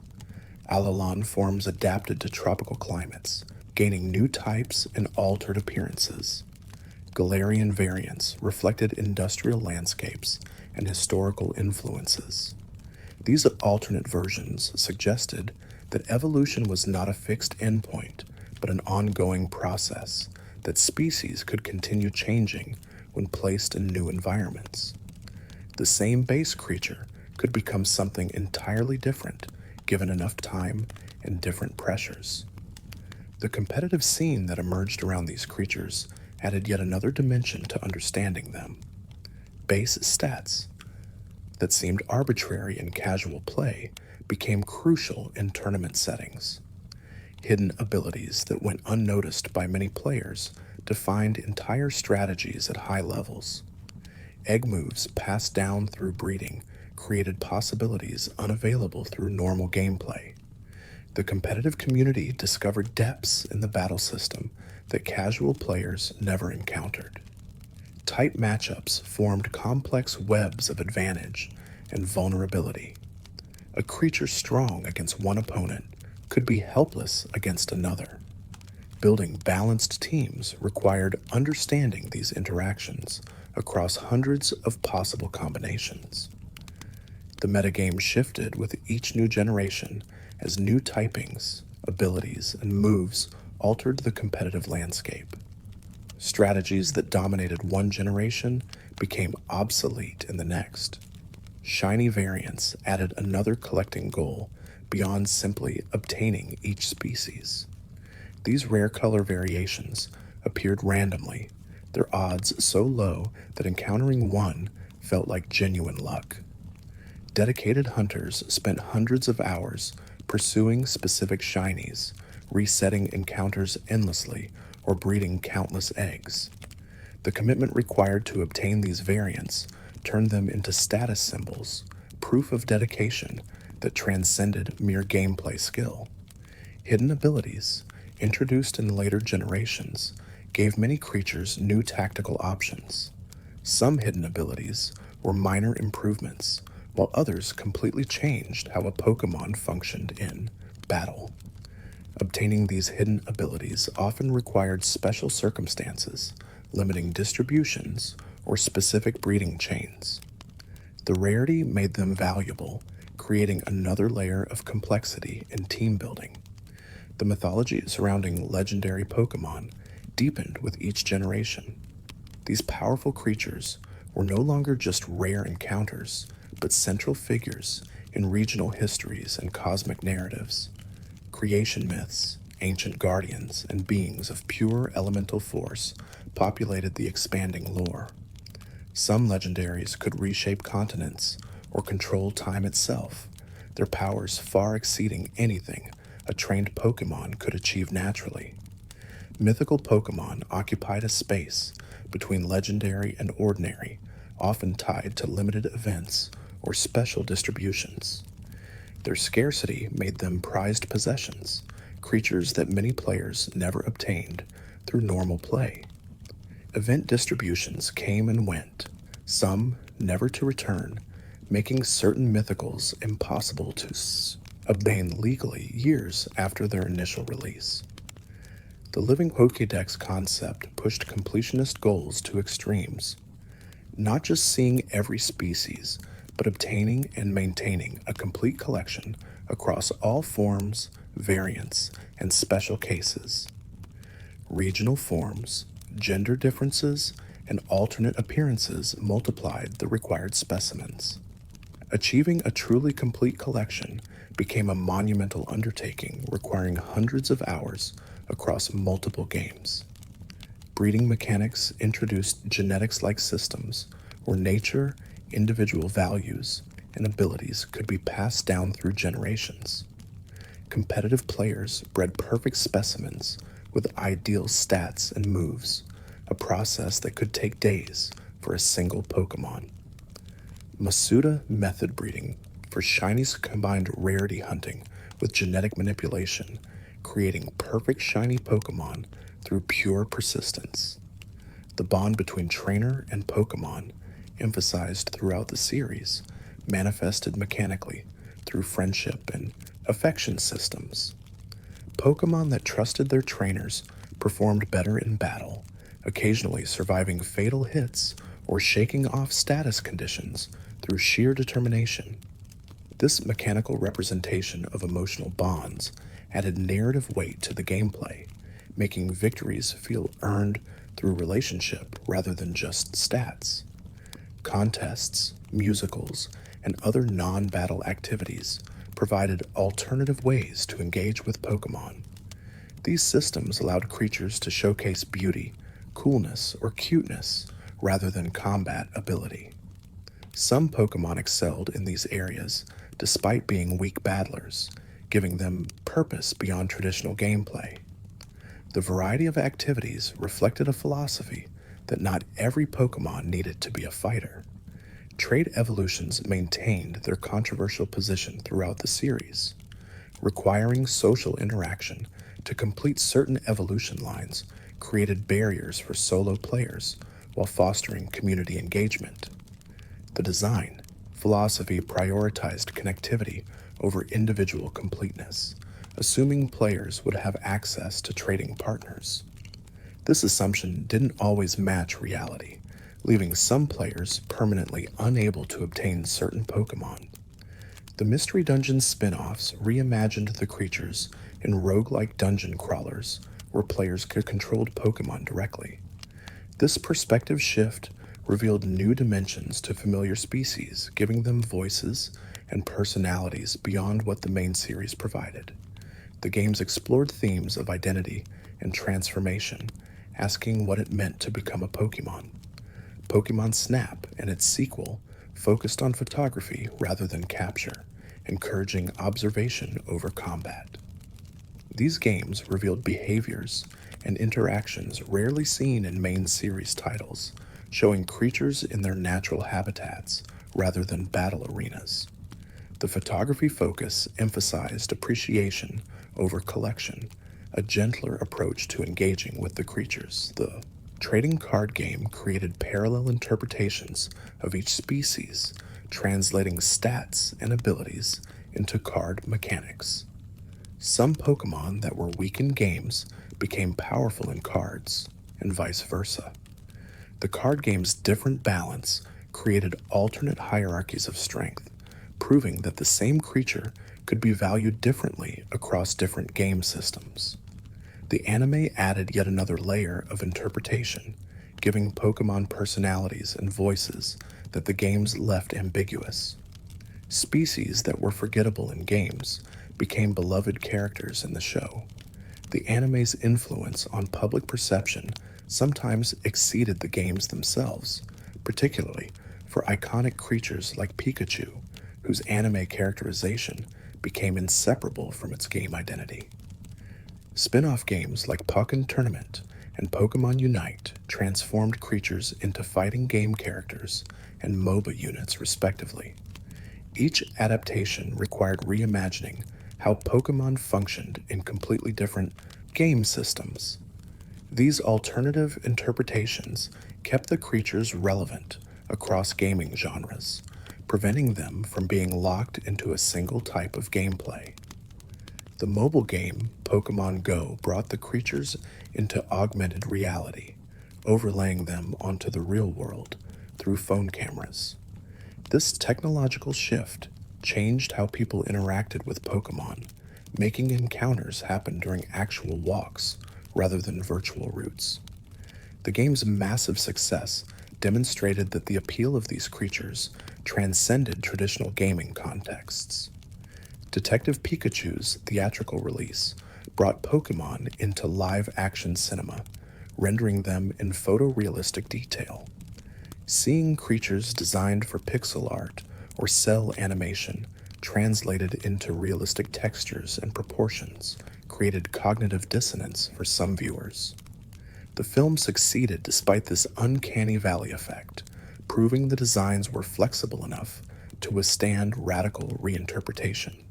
Alolan forms adapted to tropical climates, gaining new types and altered appearances. Galarian variants reflected industrial landscapes and historical influences. These alternate versions suggested that evolution was not a fixed endpoint, but an ongoing process, that species could continue changing when placed in new environments. The same base creature could become something entirely different given enough time and different pressures. The competitive scene that emerged around these creatures added yet another dimension to understanding them. Base stats that seemed arbitrary in casual play became crucial in tournament settings. Hidden abilities that went unnoticed by many players defined entire strategies at high levels. Egg moves passed down through breeding created possibilities unavailable through normal gameplay. The competitive community discovered depths in the battle system that casual players never encountered. Tight matchups formed complex webs of advantage and vulnerability. A creature strong against one opponent could be helpless against another. Building balanced teams required understanding these interactions across hundreds of possible combinations. The metagame shifted with each new generation as new typings, abilities, and moves altered the competitive landscape. Strategies that dominated one generation became obsolete in the next. Shiny variants added another collecting goal beyond simply obtaining each species. These rare color variations appeared randomly, their odds so low that encountering one felt like genuine luck. Dedicated hunters spent hundreds of hours pursuing specific shinies, resetting encounters endlessly, or breeding countless eggs. The commitment required to obtain these variants turned them into status symbols, proof of dedication that transcended mere gameplay skill. Hidden abilities, introduced in later generations, gave many creatures new tactical options. Some hidden abilities were minor improvements, while others completely changed how a Pokémon functioned in battle. Obtaining these hidden abilities often required special circumstances, limiting distributions or specific breeding chains. The rarity made them valuable, creating another layer of complexity in team building. The mythology surrounding legendary Pokémon deepened with each generation. These powerful creatures were no longer just rare encounters, but central figures in regional histories and cosmic narratives. Creation myths, ancient guardians, and beings of pure elemental force populated the expanding lore. Some legendaries could reshape continents or control time itself, their powers far exceeding anything a trained Pokémon could achieve naturally. Mythical Pokémon occupied a space between legendary and ordinary, often tied to limited events or special distributions. Their scarcity made them prized possessions, creatures that many players never obtained through normal play. Event distributions came and went, some never to return, making certain mythicals impossible to obtain legally years after their initial release. The living Pokédex concept pushed completionist goals to extremes. Not just seeing every species, but obtaining and maintaining a complete collection across all forms, variants, and special cases. Regional forms, gender differences, and alternate appearances multiplied the required specimens. Achieving a truly complete collection became a monumental undertaking requiring hundreds of hours across multiple games. Breeding mechanics introduced genetics-like systems where nature, individual values, and abilities could be passed down through generations. Competitive players bred perfect specimens with ideal stats and moves, a process that could take days for a single Pokemon. Masuda method breeding for shinies combined rarity hunting with genetic manipulation, creating perfect shiny Pokemon through pure persistence. The bond between trainer and Pokemon, emphasized throughout the series, manifested mechanically through friendship and affection systems. Pokemon that trusted their trainers performed better in battle, occasionally surviving fatal hits or shaking off status conditions through sheer determination. This mechanical representation of emotional bonds added narrative weight to the gameplay, making victories feel earned through relationship rather than just stats. Contests, musicals, and other non-battle activities provided alternative ways to engage with Pokemon. These systems allowed creatures to showcase beauty, coolness, or cuteness rather than combat ability. Some Pokemon excelled in these areas despite being weak battlers, giving them purpose beyond traditional gameplay. The variety of activities reflected a philosophy that not every Pokemon needed to be a fighter. Trait evolutions maintained their controversial position throughout the series. Requiring social interaction to complete certain evolution lines created barriers for solo players while fostering community engagement. The design philosophy prioritized connectivity over individual completeness, assuming players would have access to trading partners. This assumption didn't always match reality, leaving some players permanently unable to obtain certain Pokemon. The Mystery Dungeon spin-offs reimagined the creatures in roguelike dungeon crawlers where players could control Pokemon directly. This perspective shift revealed new dimensions to familiar species, giving them voices and personalities beyond what the main series provided. The games explored themes of identity and transformation, asking what it meant to become a Pokemon. Pokemon Snap and its sequel focused on photography rather than capture, encouraging observation over combat. These games revealed behaviors and interactions rarely seen in main series titles, showing creatures in their natural habitats rather than battle arenas. The photography focus emphasized appreciation over collection, a gentler approach to engaging with the creatures. The trading card game created parallel interpretations of each species, translating stats and abilities into card mechanics. Some Pokemon that were weak in games became powerful in cards, and vice versa. The card game's different balance created alternate hierarchies of strength, proving that the same creature could be valued differently across different game systems. The anime added yet another layer of interpretation, giving Pokemon personalities and voices that the games left ambiguous. Species that were forgettable in games became beloved characters in the show. The anime's influence on public perception sometimes exceeded the games themselves, particularly for iconic creatures like Pikachu, whose anime characterization became inseparable from its game identity. Spin-off games like Pokken Tournament and Pokemon Unite transformed creatures into fighting game characters and MOBA units respectively. Each adaptation required reimagining how Pokemon functioned in completely different game systems. These alternative interpretations kept the creatures relevant across gaming genres, preventing them from being locked into a single type of gameplay. The mobile game Pokemon Go brought the creatures into augmented reality, overlaying them onto the real world through phone cameras. This technological shift changed how people interacted with Pokemon, making encounters happen during actual walks rather than virtual routes. The game's massive success demonstrated that the appeal of these creatures transcended traditional gaming contexts. Detective Pikachu's theatrical release brought Pokemon into live-action cinema, rendering them in photorealistic detail. Seeing creatures designed for pixel art or cell animation translated into realistic textures and proportions created cognitive dissonance for some viewers. The film succeeded despite this uncanny valley effect, proving the designs were flexible enough to withstand radical reinterpretation.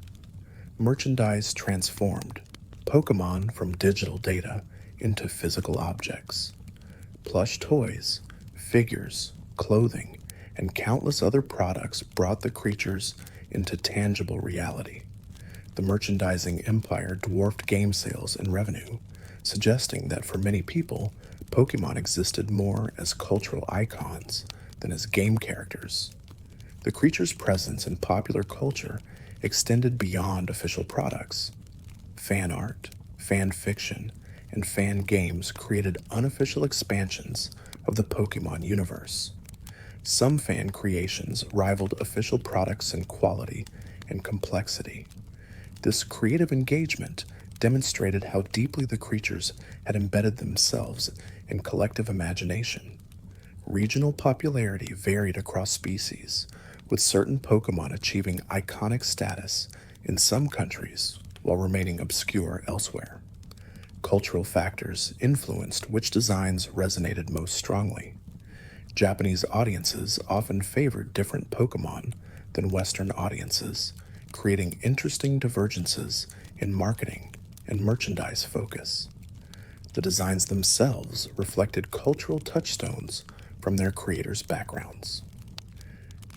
Merchandise transformed Pokemon from digital data into physical objects. Plush toys, figures, clothing, and countless other products brought the creatures into tangible reality. The merchandising empire dwarfed game sales and revenue, suggesting that for many people, Pokemon existed more as cultural icons than as game characters. The creature's presence in popular culture extended beyond official products. Fan art, fan fiction, and fan games created unofficial expansions of the Pokemon universe. Some fan creations rivaled official products in quality and complexity. This creative engagement demonstrated how deeply the creatures had embedded themselves in collective imagination. Regional popularity varied across species, with certain Pokemon achieving iconic status in some countries while remaining obscure elsewhere. Cultural factors influenced which designs resonated most strongly. Japanese audiences often favored different Pokemon than Western audiences, creating interesting divergences in marketing and merchandise focus. The designs themselves reflected cultural touchstones from their creators' backgrounds.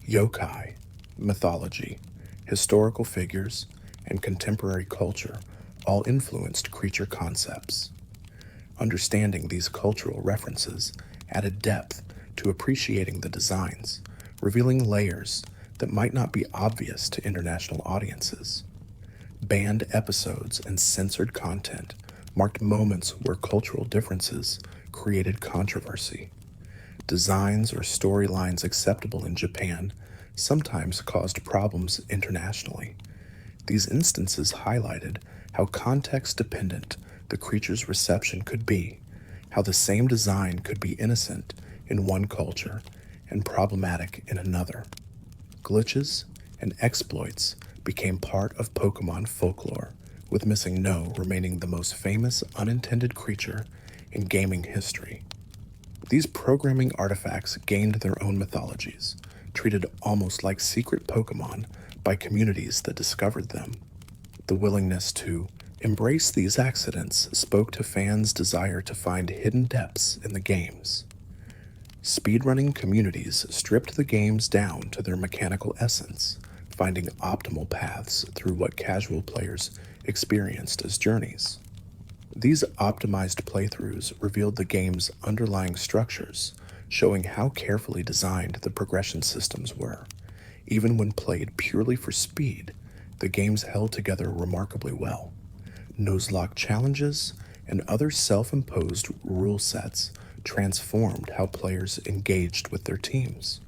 Yokai, mythology, historical figures, and contemporary culture all influenced creature concepts. Understanding these cultural references added depth to appreciating the designs, revealing layers that might not be obvious to international audiences. Banned episodes and censored content marked moments where cultural differences created controversy. Designs or storylines acceptable in Japan sometimes caused problems internationally. These instances highlighted how context-dependent the creature's reception could be, how the same design could be innocent in one culture and problematic in another. Glitches and exploits became part of Pokemon folklore, with Missing No remaining the most famous unintended creature in gaming history. These programming artifacts gained their own mythologies, treated almost like secret Pokemon by communities that discovered them. The willingness to embrace these accidents spoke to fans' desire to find hidden depths in the games. Speedrunning communities stripped the games down to their mechanical essence, finding optimal paths through what casual players experienced as journeys. These optimized playthroughs revealed the game's underlying structures, showing how carefully designed the progression systems were. Even when played purely for speed, the games held together remarkably well. Nuzlocke challenges and other self-imposed rule sets transformed how players engaged with their teams.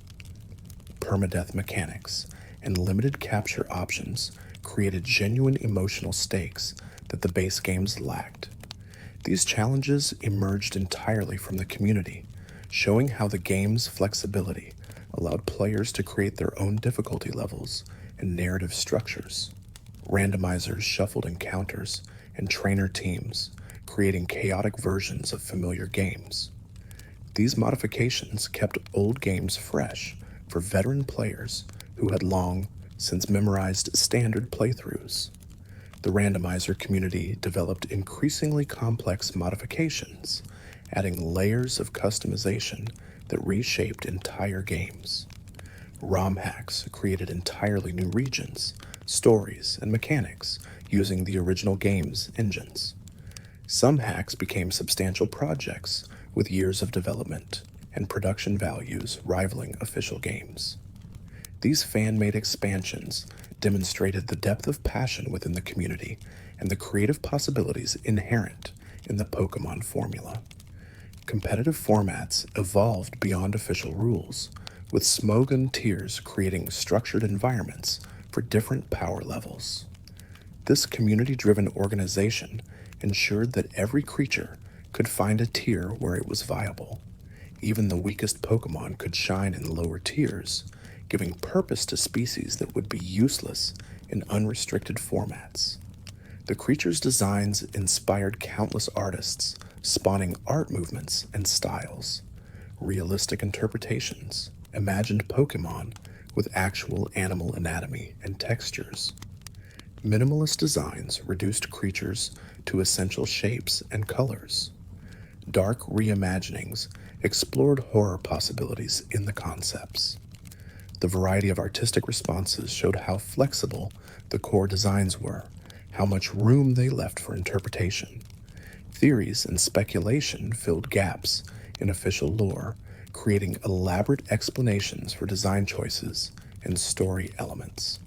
Permadeath mechanics and limited capture options created genuine emotional stakes that the base games lacked. These challenges emerged entirely from the community, showing how the game's flexibility allowed players to create their own difficulty levels and narrative structures. Randomizers shuffled encounters and trainer teams, creating chaotic versions of familiar games. These modifications kept old games fresh for veteran players who had long since memorized standard playthroughs. The randomizer community developed increasingly complex modifications, adding layers of customization that reshaped entire games. ROM hacks created entirely new regions, stories, and mechanics using the original game's engines. Some hacks became substantial projects with years of development and production values rivaling official games. These fan-made expansions demonstrated the depth of passion within the community and the creative possibilities inherent in the Pokémon formula. Competitive formats evolved beyond official rules, with Smogon tiers creating structured environments for different power levels. This community-driven organization ensured that every creature could find a tier where it was viable. Even the weakest Pokémon could shine in lower tiers, giving purpose to species that would be useless in unrestricted formats. The creatures' designs inspired countless artists, spawning art movements and styles, realistic interpretations, imagined Pokémon with actual animal anatomy and textures. Minimalist designs reduced creatures to essential shapes and colors. Dark reimaginings explored horror possibilities in the concepts. The variety of artistic responses showed how flexible the core designs were, how much room they left for interpretation. Theories and speculation filled gaps in official lore, creating elaborate explanations for design choices and story elements.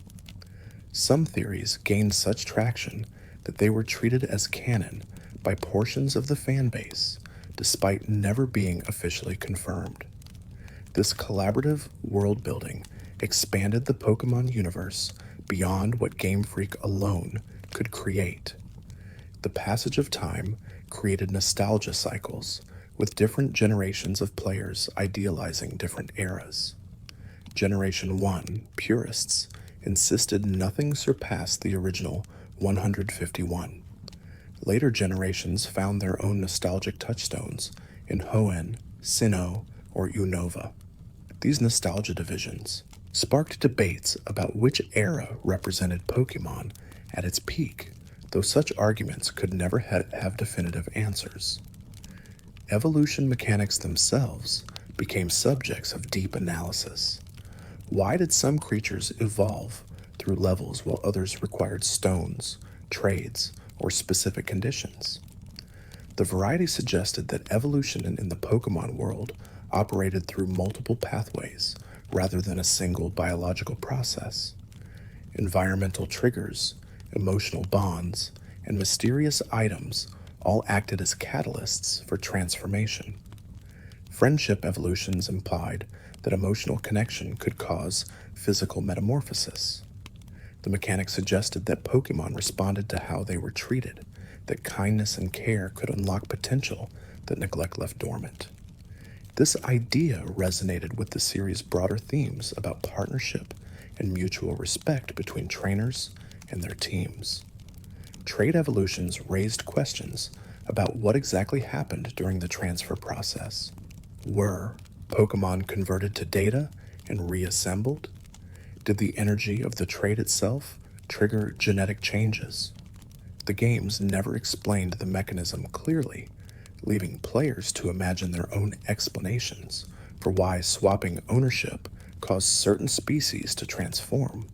Some theories gained such traction that they were treated as canon by portions of the fan base, despite never being officially confirmed. This collaborative world building expanded the Pokémon universe beyond what Game Freak alone could create. The passage of time created nostalgia cycles, with different generations of players idealizing different eras. Generation 1 purists insisted nothing surpassed the original 151. Later generations found their own nostalgic touchstones in Hoenn, Sinnoh, or Unova. These nostalgia divisions sparked debates about which era represented Pokémon at its peak, though such arguments could never have definitive answers. Evolution mechanics themselves became subjects of deep analysis. Why did some creatures evolve through levels while others required stones, trades, or specific conditions? The variety suggested that evolution in the Pokémon world operated through multiple pathways rather than a single biological process. Environmental triggers, emotional bonds, and mysterious items all acted as catalysts for transformation. Friendship evolutions implied that emotional connection could cause physical metamorphosis. The mechanic suggested that Pokémon responded to how they were treated, that kindness and care could unlock potential that neglect left dormant. This idea resonated with the series' broader themes about partnership and mutual respect between trainers and their teams. Trait evolutions raised questions about what exactly happened during the transfer process. Were Pokémon converted to data and reassembled? Did the energy of the trait itself trigger genetic changes? The games never explained the mechanism clearly, leaving players to imagine their own explanations for why swapping ownership caused certain species to transform.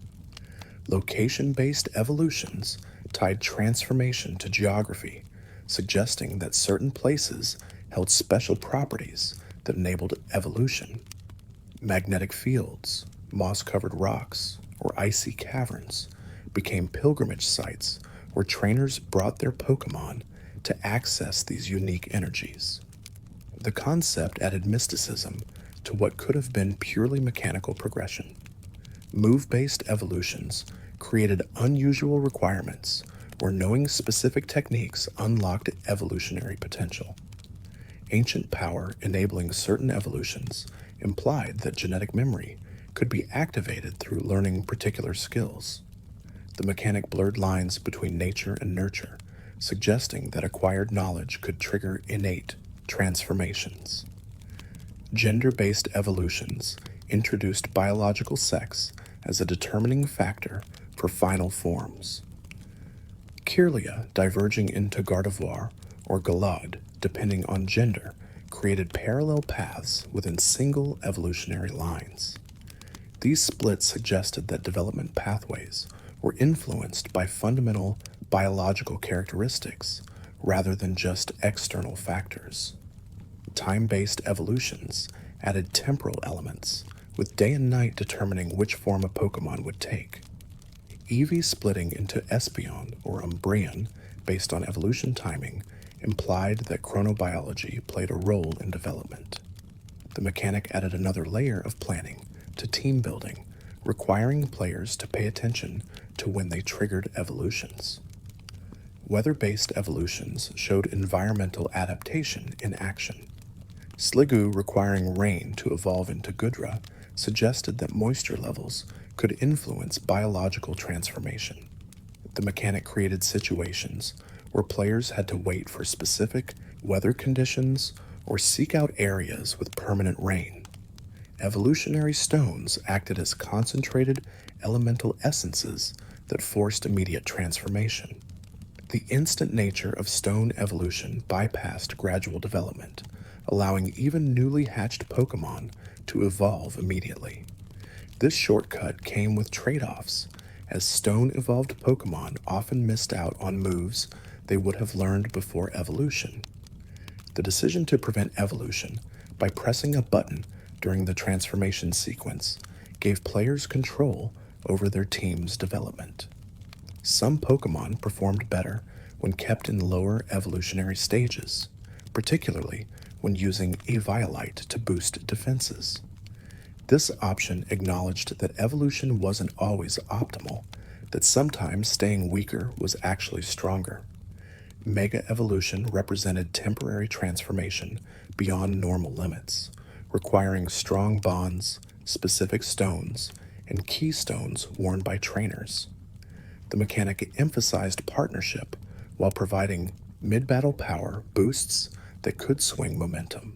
Location-based evolutions tied transformation to geography, suggesting that certain places held special properties that enabled evolution. Magnetic fields, moss-covered rocks, or icy caverns became pilgrimage sites where trainers brought their Pokémon to access these unique energies. The concept added mysticism to what could have been purely mechanical progression. Move-based evolutions created unusual requirements where knowing specific techniques unlocked evolutionary potential. Ancient power enabling certain evolutions implied that genetic memory could be activated through learning particular skills. The mechanic blurred lines between nature and nurture, suggesting that acquired knowledge could trigger innate transformations. Gender-based evolutions introduced biological sex as a determining factor for final forms. Kirlia diverging into Gardevoir or Galad, depending on gender, created parallel paths within single evolutionary lines. These splits suggested that development pathways were influenced by fundamental biological characteristics rather than just external factors. Time-based evolutions added temporal elements with day and night determining which form a Pokemon would take. Eevee splitting into Espeon or Umbreon based on evolution timing implied that chronobiology played a role in development. The mechanic added another layer of planning to team building, requiring players to pay attention to when they triggered evolutions. Weather-based evolutions showed environmental adaptation in action. Sliggoo requiring rain to evolve into Goodra suggested that moisture levels could influence biological transformation. The mechanic created situations where players had to wait for specific weather conditions or seek out areas with permanent rain. Evolutionary stones acted as concentrated elemental essences that forced immediate transformation. The instant nature of stone evolution bypassed gradual development, allowing even newly hatched Pokemon to evolve immediately. This shortcut came with trade-offs, as stone-evolved Pokemon often missed out on moves they would have learned before evolution. The decision to prevent evolution by pressing a button during the transformation sequence gave players control over their team's development. Some Pokemon performed better when kept in lower evolutionary stages, particularly when using Eviolite to boost defenses. This option acknowledged that evolution wasn't always optimal, that sometimes staying weaker was actually stronger. Mega Evolution represented temporary transformation beyond normal limits, requiring strong bonds, specific stones, and keystones worn by trainers. The mechanic emphasized partnership while providing mid-battle power boosts that could swing momentum.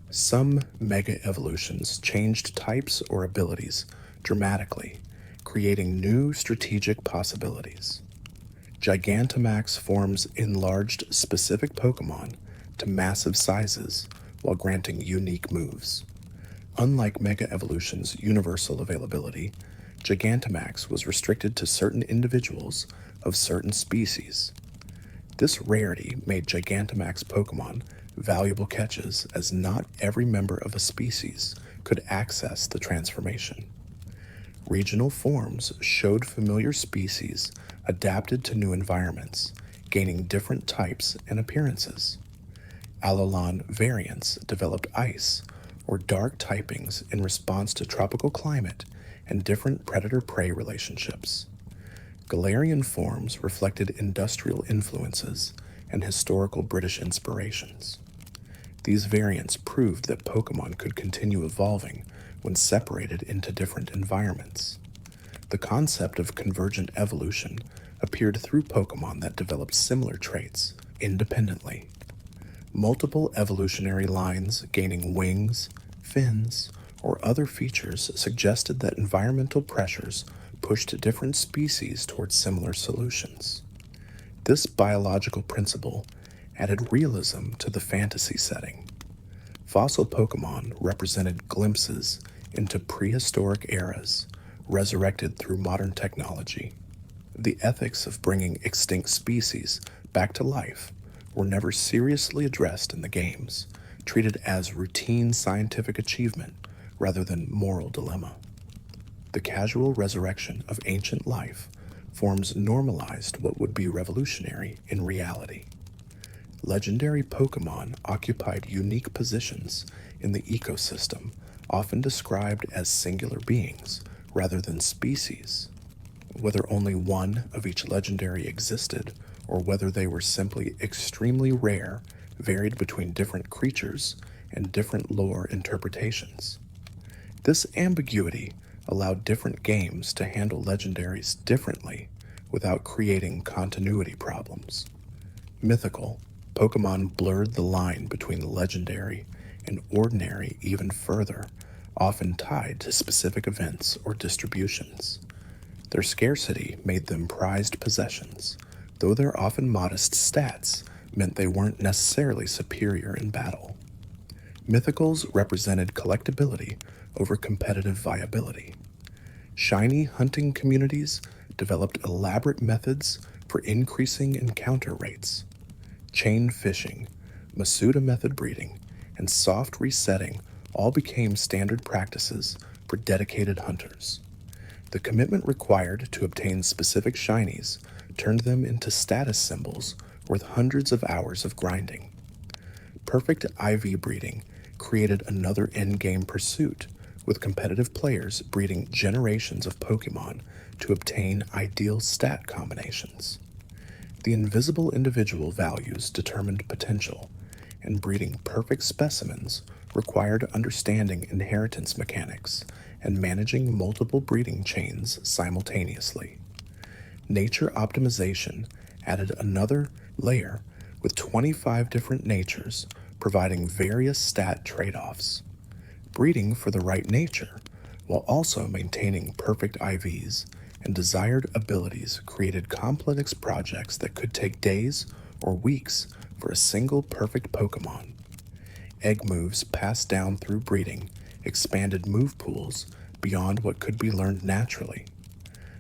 Some Mega Evolutions changed types or abilities dramatically, creating new strategic possibilities. Gigantamax forms enlarged specific Pokemon to massive sizes while granting unique moves. Unlike Mega Evolution's universal availability, Gigantamax was restricted to certain individuals of certain species. This rarity made Gigantamax Pokemon valuable catches, as not every member of a species could access the transformation. Regional forms showed familiar species adapted to new environments, gaining different types and appearances. Alolan variants developed ice or dark typings in response to tropical climate and different predator-prey relationships. Galarian forms reflected industrial influences and historical British inspirations. These variants proved that Pokemon could continue evolving when separated into different environments. The concept of convergent evolution appeared through Pokemon that developed similar traits independently. Multiple evolutionary lines gaining wings, fins, or other features suggested that environmental pressures pushed different species towards similar solutions. This biological principle added realism to the fantasy setting. Fossil Pokemon represented glimpses into prehistoric eras, resurrected through modern technology. The ethics of bringing extinct species back to life were never seriously addressed in the games, treated as routine scientific achievement rather than moral dilemma. The casual resurrection of ancient life forms normalized what would be revolutionary in reality. Legendary Pokemon occupied unique positions in the ecosystem, often described as singular beings rather than species. Whether only one of each legendary existed, or whether they were simply extremely rare, varied between different creatures and different lore interpretations. This ambiguity allowed different games to handle legendaries differently without creating continuity problems. Mythical, Pokemon blurred the line between the legendary and ordinary even further, often tied to specific events or distributions. Their scarcity made them prized possessions, though their often modest stats meant they weren't necessarily superior in battle. Mythicals represented collectability over competitive viability. Shiny hunting communities developed elaborate methods for increasing encounter rates. Chain fishing, Masuda method breeding, and soft resetting all became standard practices for dedicated hunters. The commitment required to obtain specific shinies turned them into status symbols worth hundreds of hours of grinding. Perfect IV breeding created another endgame pursuit, with competitive players breeding generations of Pokemon to obtain ideal stat combinations. The invisible individual values determined potential, and breeding perfect specimens required understanding inheritance mechanics and managing multiple breeding chains simultaneously. Nature optimization added another layer with 25 different natures providing various stat trade-offs. Breeding for the right nature, while also maintaining perfect IVs and desired abilities, created complex projects that could take days or weeks for a single perfect Pokemon. Egg moves passed down through breeding expanded move pools beyond what could be learned naturally.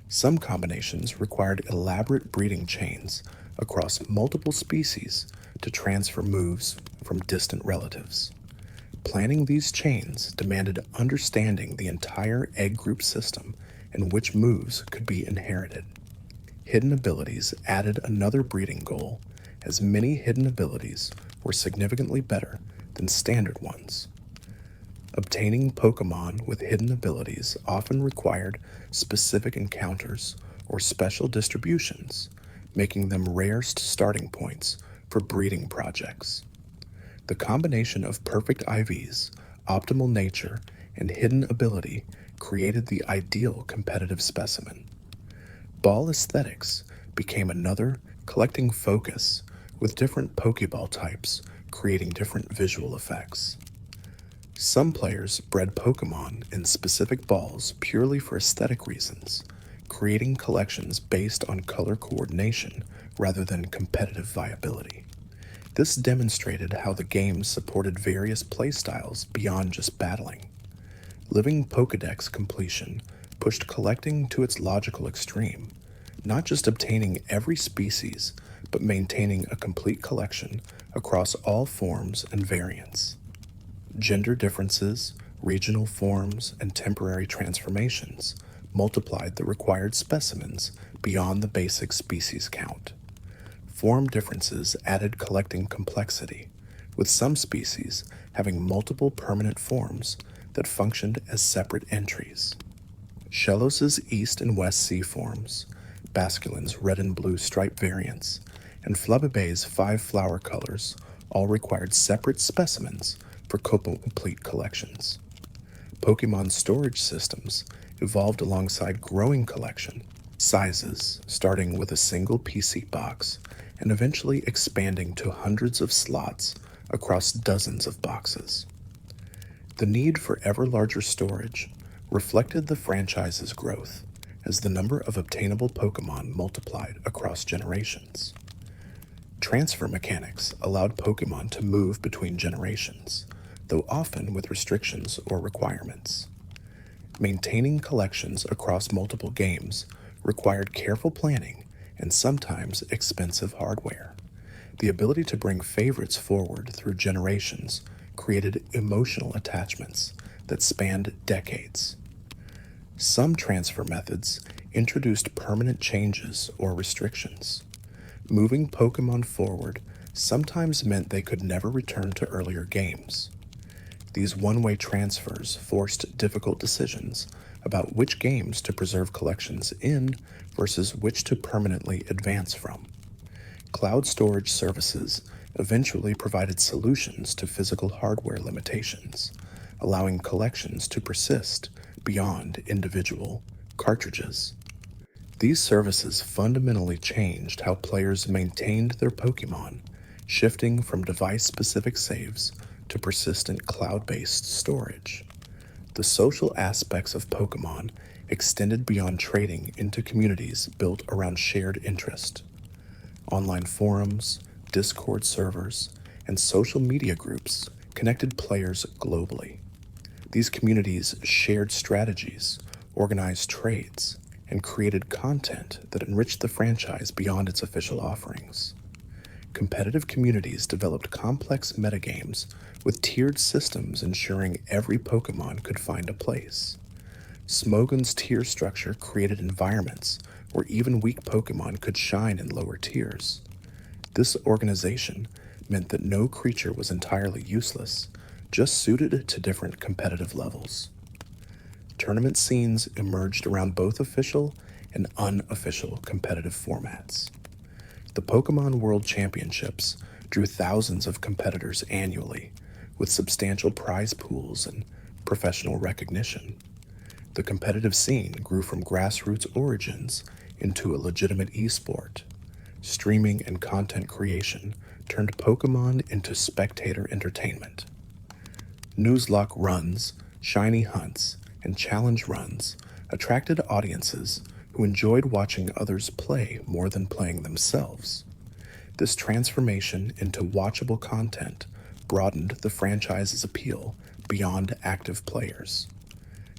Some combinations required elaborate breeding chains across multiple species to transfer moves from distant relatives. Planning these chains demanded understanding the entire egg group system and which moves could be inherited. Hidden abilities added another breeding goal, as many hidden abilities were significantly better than standard ones. Obtaining Pokemon with hidden abilities often required specific encounters or special distributions, making them rare starting points for breeding projects. The combination of perfect IVs, optimal nature, and hidden ability created the ideal competitive specimen. Ball aesthetics became another collecting focus, with different Pokeball types creating different visual effects. Some players bred Pokemon in specific balls purely for aesthetic reasons, creating collections based on color coordination rather than competitive viability. This demonstrated how the game supported various playstyles beyond just battling. Living Pokédex completion pushed collecting to its logical extreme, not just obtaining every species, but maintaining a complete collection across all forms and variants. Gender differences, regional forms, and temporary transformations multiplied the required specimens beyond the basic species count. Form differences added collecting complexity, with some species having multiple permanent forms that functioned as separate entries. Shellos' East and West Sea forms, Basculin's red and blue stripe variants, and Flubébé's 5 flower colors all required separate specimens for complete collections. Pokemon storage systems evolved alongside growing collection sizes, starting with a single PC box and eventually expanding to hundreds of slots across dozens of boxes. The need for ever larger storage reflected the franchise's growth as the number of obtainable Pokemon multiplied across generations. Transfer mechanics allowed Pokemon to move between generations, though often with restrictions or requirements. Maintaining collections across multiple games required careful planning and sometimes expensive hardware. The ability to bring favorites forward through generations created emotional attachments that spanned decades. Some transfer methods introduced permanent changes or restrictions. Moving Pokemon forward sometimes meant they could never return to earlier games. These one-way transfers forced difficult decisions about which games to preserve collections in versus which to permanently advance from. Cloud storage services eventually provided solutions to physical hardware limitations, allowing collections to persist beyond individual cartridges. These services fundamentally changed how players maintained their Pokemon, shifting from device-specific saves to persistent cloud-based storage. The social aspects of Pokemon extended beyond trading into communities built around shared interest. Online forums, Discord servers, and social media groups connected players globally. These communities shared strategies, organized trades, and created content that enriched the franchise beyond its official offerings. Competitive communities developed complex metagames with tiered systems ensuring every Pokemon could find a place. Smogon's tier structure created environments where even weak Pokemon could shine in lower tiers. This organization meant that no creature was entirely useless, just suited to different competitive levels. Tournament scenes emerged around both official and unofficial competitive formats. The Pokemon World Championships drew thousands of competitors annually, with substantial prize pools and professional recognition. The competitive scene grew from grassroots origins into a legitimate esport. Streaming and content creation turned Pokemon into spectator entertainment. Nuzlocke runs, shiny hunts, and challenge runs attracted audiences who enjoyed watching others play more than playing themselves. This transformation into watchable content broadened the franchise's appeal beyond active players.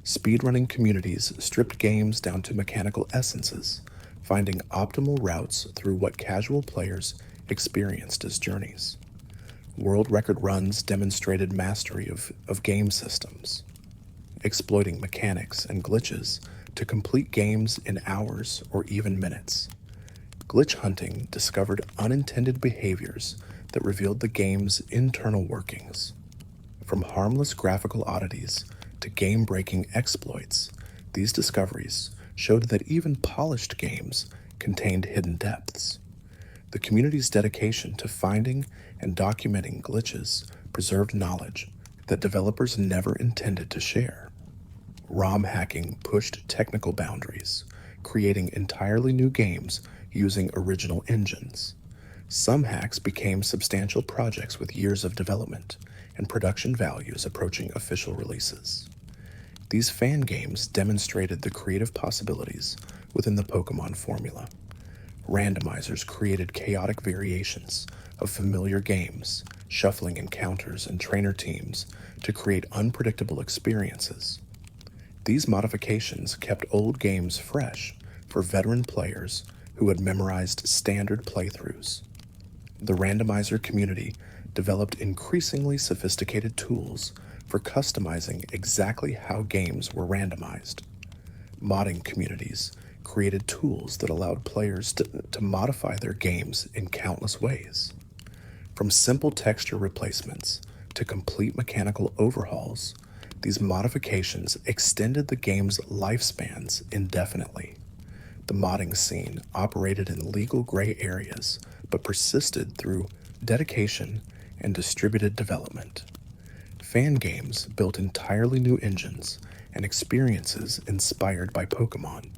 Speedrunning communities stripped games down to mechanical essences, finding optimal routes through what casual players experienced as journeys. World record runs demonstrated mastery of game systems, exploiting mechanics and glitches to complete games in hours or even minutes. Glitch hunting discovered unintended behaviors that revealed the game's internal workings. From harmless graphical oddities to game-breaking exploits, these discoveries showed that even polished games contained hidden depths. The community's dedication to finding and documenting glitches preserved knowledge that developers never intended to share. ROM hacking pushed technical boundaries, creating entirely new games using original engines. Some hacks became substantial projects with years of development and production values approaching official releases. These fan games demonstrated the creative possibilities within the Pokemon formula. Randomizers created chaotic variations of familiar games, shuffling encounters and trainer teams to create unpredictable experiences. These modifications kept old games fresh for veteran players who had memorized standard playthroughs. The randomizer community developed increasingly sophisticated tools for customizing exactly how games were randomized. Modding communities created tools that allowed players to modify their games in countless ways. From simple texture replacements to complete mechanical overhauls, these modifications extended the game's lifespans indefinitely. The modding scene operated in legal gray areas, but persisted through dedication and distributed development. Fan games built entirely new engines and experiences inspired by Pokemon.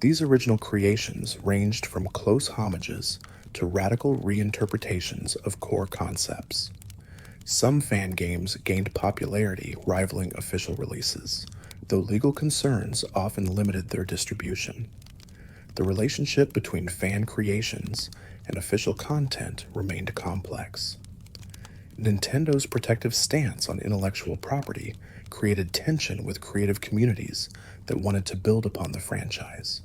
These original creations ranged from close homages to radical reinterpretations of core concepts. Some fan games gained popularity rivaling official releases, though legal concerns often limited their distribution. The relationship between fan creations and official content remained complex. Nintendo's protective stance on intellectual property created tension with creative communities that wanted to build upon the franchise.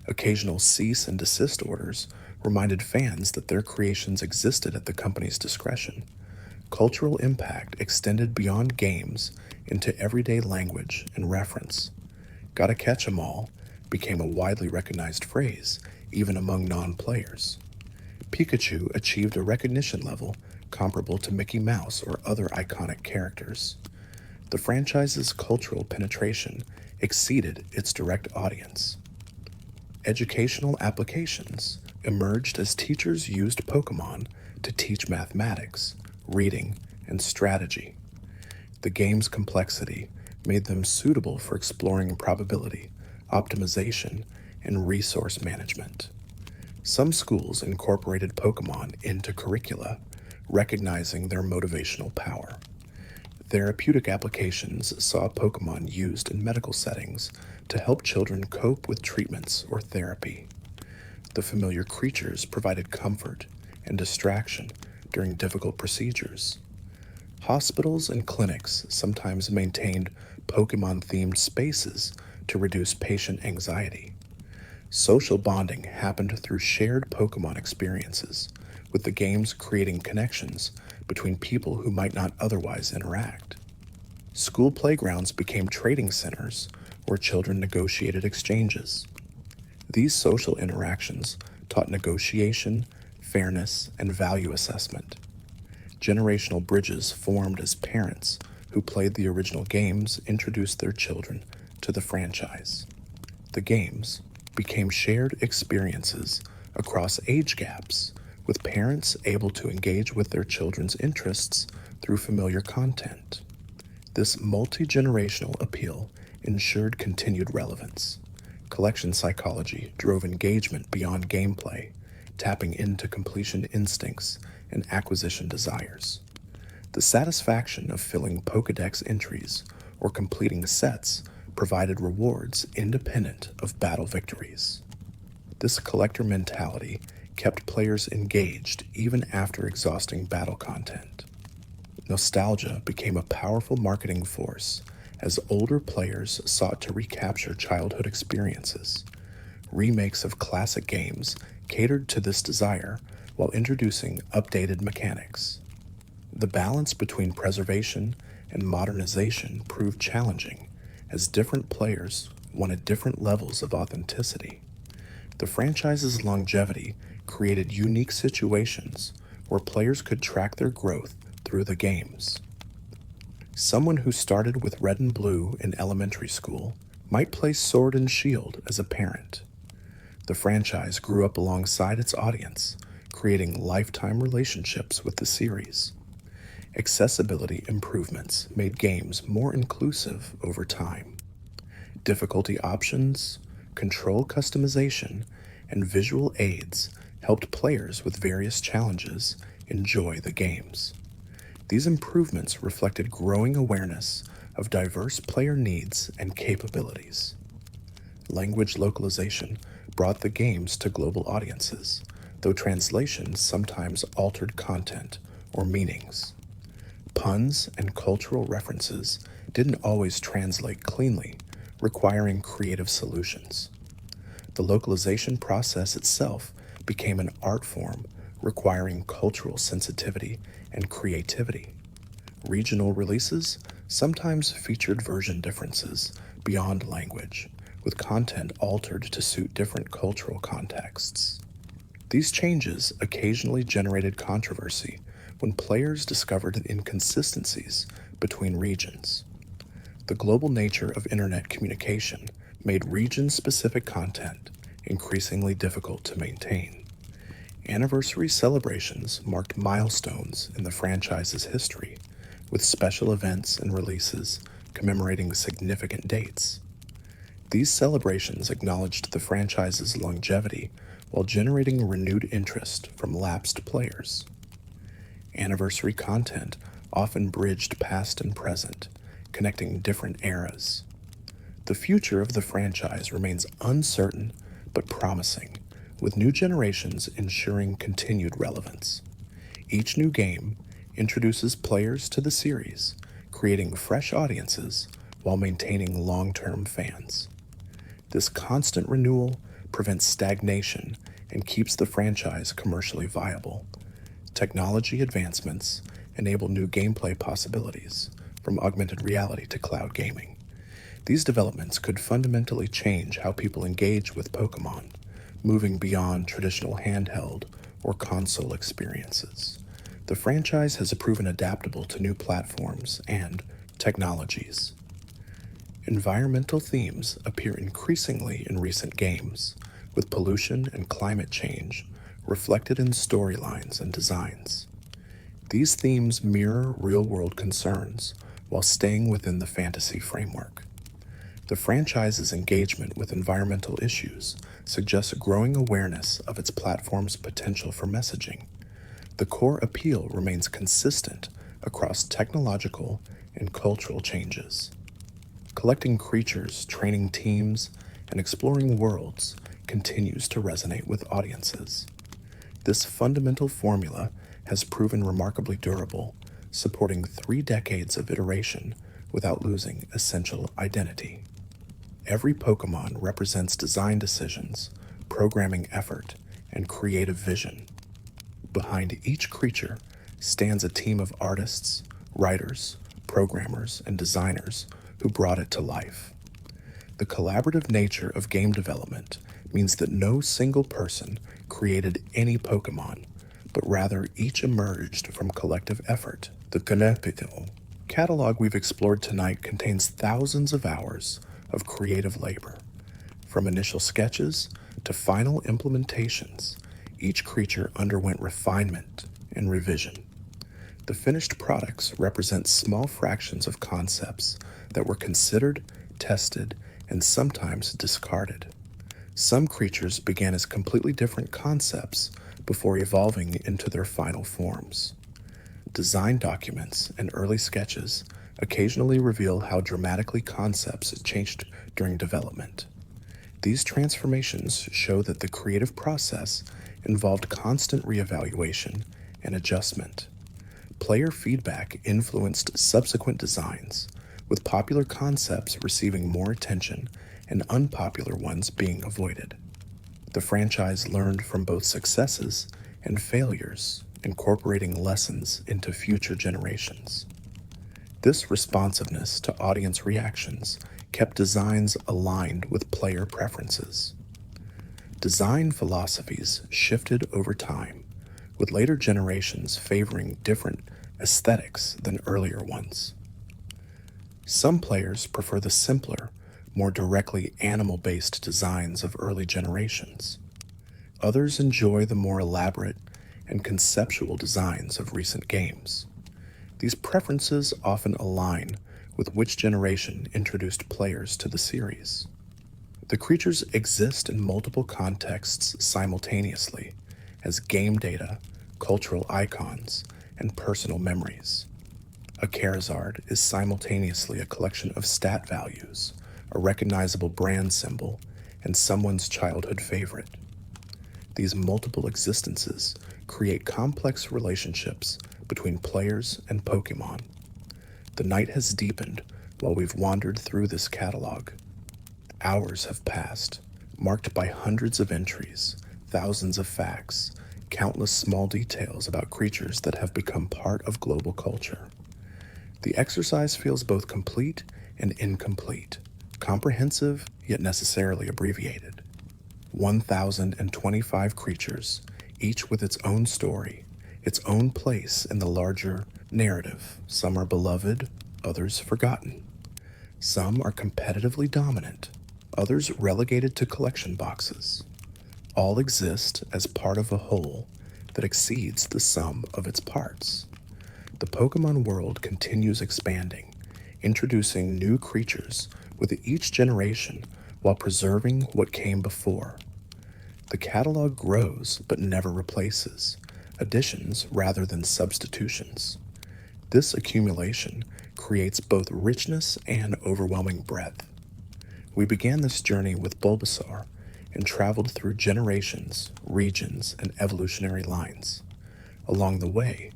Occasional cease and desist orders reminded fans that their creations existed at the company's discretion. Cultural impact extended beyond games into everyday language and reference. "Gotta catch 'em all" became a widely recognized phrase, even among non-players. Pikachu achieved a recognition level comparable to Mickey Mouse or other iconic characters. The franchise's cultural penetration exceeded its direct audience. Educational applications emerged as teachers used Pokemon to teach mathematics, reading, and strategy. The game's complexity made them suitable for exploring probability, optimization, and resource management. Some schools incorporated Pokemon into curricula, recognizing their motivational power. Therapeutic applications saw Pokemon used in medical settings to help children cope with treatments or therapy. The familiar creatures provided comfort and distraction during difficult procedures. Hospitals and clinics sometimes maintained Pokemon-themed spaces to reduce patient anxiety. Social bonding happened through shared Pokemon experiences, with the games creating connections between people who might not otherwise interact. School playgrounds became trading centers where children negotiated exchanges. These social interactions taught negotiation, fairness, and value assessment. Generational bridges formed as parents who played the original games introduced their children to the franchise. The games became shared experiences across age gaps, with parents able to engage with their children's interests through familiar content. This multi-generational appeal ensured continued relevance. Collection psychology drove engagement beyond gameplay, tapping into completion instincts and acquisition desires. The satisfaction of filling Pokédex entries or completing sets provided rewards independent of battle victories. This collector mentality kept players engaged even after exhausting battle content. Nostalgia became a powerful marketing force as older players sought to recapture childhood experiences. Remakes of classic games catered to this desire while introducing updated mechanics. The balance between preservation and modernization proved challenging as different players wanted different levels of authenticity. The franchise's longevity created unique situations where players could track their growth through the games. Someone who started with Red and Blue in elementary school might play Sword and Shield as a parent. The franchise grew up alongside its audience, creating lifetime relationships with the series. Accessibility improvements made games more inclusive over time. Difficulty options, control customization, and visual aids helped players with various challenges enjoy the games. These improvements reflected growing awareness of diverse player needs and capabilities. Language localization brought the games to global audiences, though translations sometimes altered content or meanings. Puns and cultural references didn't always translate cleanly, requiring creative solutions. The localization process itself became an art form requiring cultural sensitivity and creativity. Regional releases sometimes featured version differences beyond language, with content altered to suit different cultural contexts. These changes occasionally generated controversy when players discovered inconsistencies between regions. The global nature of internet communication made region-specific content increasingly difficult to maintain. Anniversary celebrations marked milestones in the franchise's history, with special events and releases commemorating significant dates. These celebrations acknowledged the franchise's longevity while generating renewed interest from lapsed players. Anniversary content often bridged past and present, connecting different eras. The future of the franchise remains uncertain but promising, with new generations ensuring continued relevance. Each new game introduces players to the series, creating fresh audiences while maintaining long-term fans. This constant renewal prevents stagnation and keeps the franchise commercially viable. Technology advancements enable new gameplay possibilities, from augmented reality to cloud gaming. These developments could fundamentally change how people engage with Pokémon, moving beyond traditional handheld or console experiences. The franchise has proven adaptable to new platforms and technologies. Environmental themes appear increasingly in recent games, with pollution and climate change reflected in storylines and designs. These themes mirror real-world concerns while staying within the fantasy framework. The franchise's engagement with environmental issues suggests a growing awareness of its platform's potential for messaging. The core appeal remains consistent across technological and cultural changes. Collecting creatures, training teams, and exploring worlds continues to resonate with audiences. This fundamental formula has proven remarkably durable, supporting 3 decades of iteration without losing essential identity. Every Pokémon represents design decisions, programming effort, and creative vision. Behind each creature stands a team of artists, writers, programmers, and designers who brought it to life. The collaborative nature of game development means that no single person created any Pokemon, but rather each emerged from collective effort. The Canepital catalog we've explored tonight contains thousands of hours of creative labor. From initial sketches to final implementations, each creature underwent refinement and revision. The finished products represent small fractions of concepts that were considered, tested, and sometimes discarded. Some creatures began as completely different concepts before evolving into their final forms. Design documents and early sketches occasionally reveal how dramatically concepts changed during development. These transformations show that the creative process involved constant reevaluation and adjustment. Player feedback influenced subsequent designs, with popular concepts receiving more attention and unpopular ones being avoided. The franchise learned from both successes and failures, incorporating lessons into future generations. This responsiveness to audience reactions kept designs aligned with player preferences. Design philosophies shifted over time, with later generations favoring different aesthetics than earlier ones. Some players prefer the simpler, more directly animal-based designs of early generations. Others enjoy the more elaborate and conceptual designs of recent games. These preferences often align with which generation introduced players to the series. The creatures exist in multiple contexts simultaneously as game data, cultural icons, and personal memories. A Charizard is simultaneously a collection of stat values, a recognizable brand symbol, and someone's childhood favorite. These multiple existences create complex relationships between players and Pokémon. The night has deepened while we've wandered through this catalog. Hours have passed, marked by hundreds of entries, thousands of facts, countless small details about creatures that have become part of global culture. The exercise feels both complete and incomplete, comprehensive yet necessarily abbreviated. 1,025 creatures, each with its own story, its own place in the larger narrative. Some are beloved, others forgotten. Some are competitively dominant, others relegated to collection boxes. All exist as part of a whole that exceeds the sum of its parts. The Pokemon world continues expanding, introducing new creatures with each generation while preserving what came before. The catalog grows but never replaces, additions rather than substitutions. This accumulation creates both richness and overwhelming breadth. We began this journey with Bulbasaur and traveled through generations, regions, and evolutionary lines. Along the way,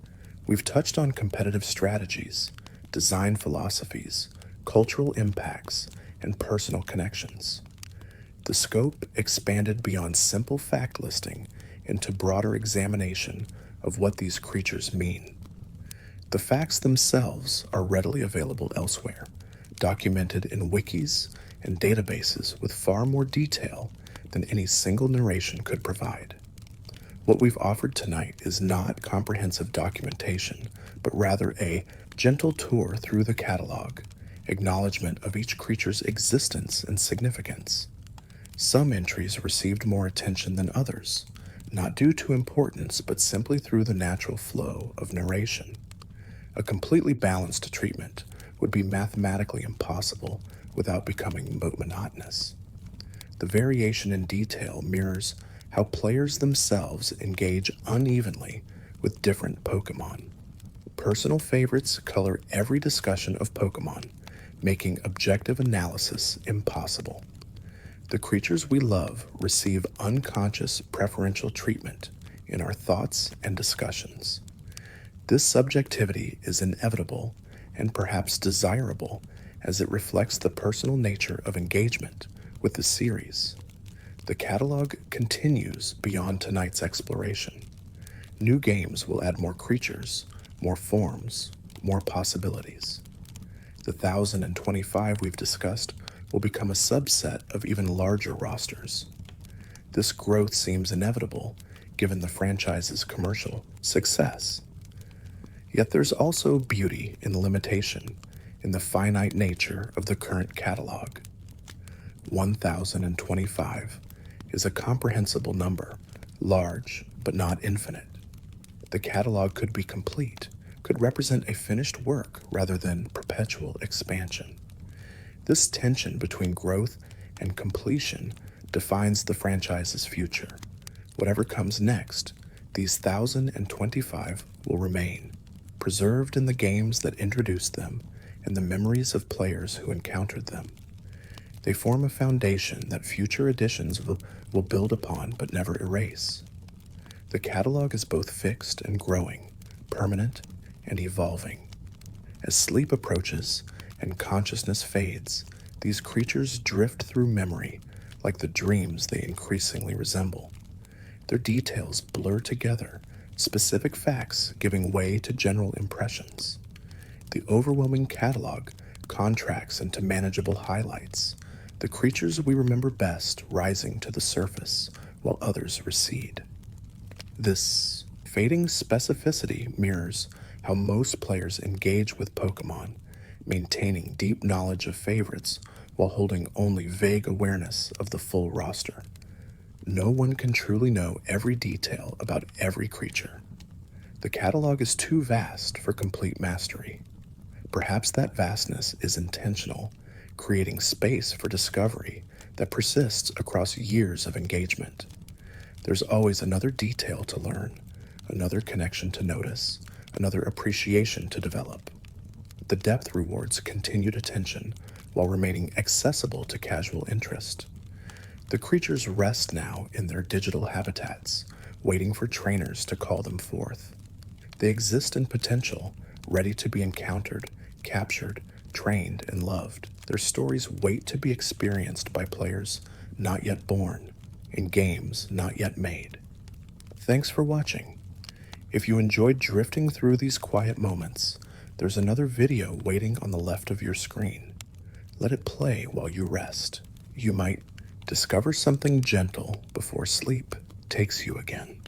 we've touched on competitive strategies, design philosophies, cultural impacts, and personal connections. The scope expanded beyond simple fact listing into broader examination of what these creatures mean. The facts themselves are readily available elsewhere, documented in wikis and databases with far more detail than any single narration could provide. What we've offered tonight is not comprehensive documentation, but rather a gentle tour through the catalog, acknowledgement of each creature's existence and significance. Some entries received more attention than others, not due to importance, but simply through the natural flow of narration. A completely balanced treatment would be mathematically impossible without becoming monotonous. The variation in detail mirrors how players themselves engage unevenly with different Pokémon. Personal favorites color every discussion of Pokémon, making objective analysis impossible. The creatures we love receive unconscious preferential treatment in our thoughts and discussions. This subjectivity is inevitable and perhaps desirable as it reflects the personal nature of engagement with the series. The catalog continues beyond tonight's exploration. New games will add more creatures, more forms, more possibilities. The 1,025 we've discussed will become a subset of even larger rosters. This growth seems inevitable given the franchise's commercial success. Yet there's also beauty in limitation in the finite nature of the current catalog. 1025 is a comprehensible number, large but not infinite. The catalog could be complete, could represent a finished work rather than perpetual expansion. This tension between growth and completion defines the franchise's future. Whatever comes next, these 1025 will remain, preserved in the games that introduced them and the memories of players who encountered them. They form a foundation that future editions will build upon but never erase. The catalog is both fixed and growing, permanent and evolving. As sleep approaches and consciousness fades, these creatures drift through memory like the dreams they increasingly resemble. Their details blur together, specific facts giving way to general impressions. The overwhelming catalog contracts into manageable highlights, the creatures we remember best rising to the surface while others recede. This fading specificity mirrors how most players engage with Pokémon, maintaining deep knowledge of favorites while holding only vague awareness of the full roster. No one can truly know every detail about every creature. The catalog is too vast for complete mastery. Perhaps that vastness is intentional, creating space for discovery that persists across years of engagement. There's always another detail to learn, another connection to notice, another appreciation to develop. The depth rewards continued attention while remaining accessible to casual interest. The creatures rest now in their digital habitats, waiting for trainers to call them forth. They exist in potential, ready to be encountered, captured, trained, and loved. Their stories wait to be experienced by players not yet born, in games not yet made. Thanks for watching. If you enjoyed drifting through these quiet moments, there's another video waiting on the left of your screen. Let it play while you rest. You might discover something gentle before sleep takes you again.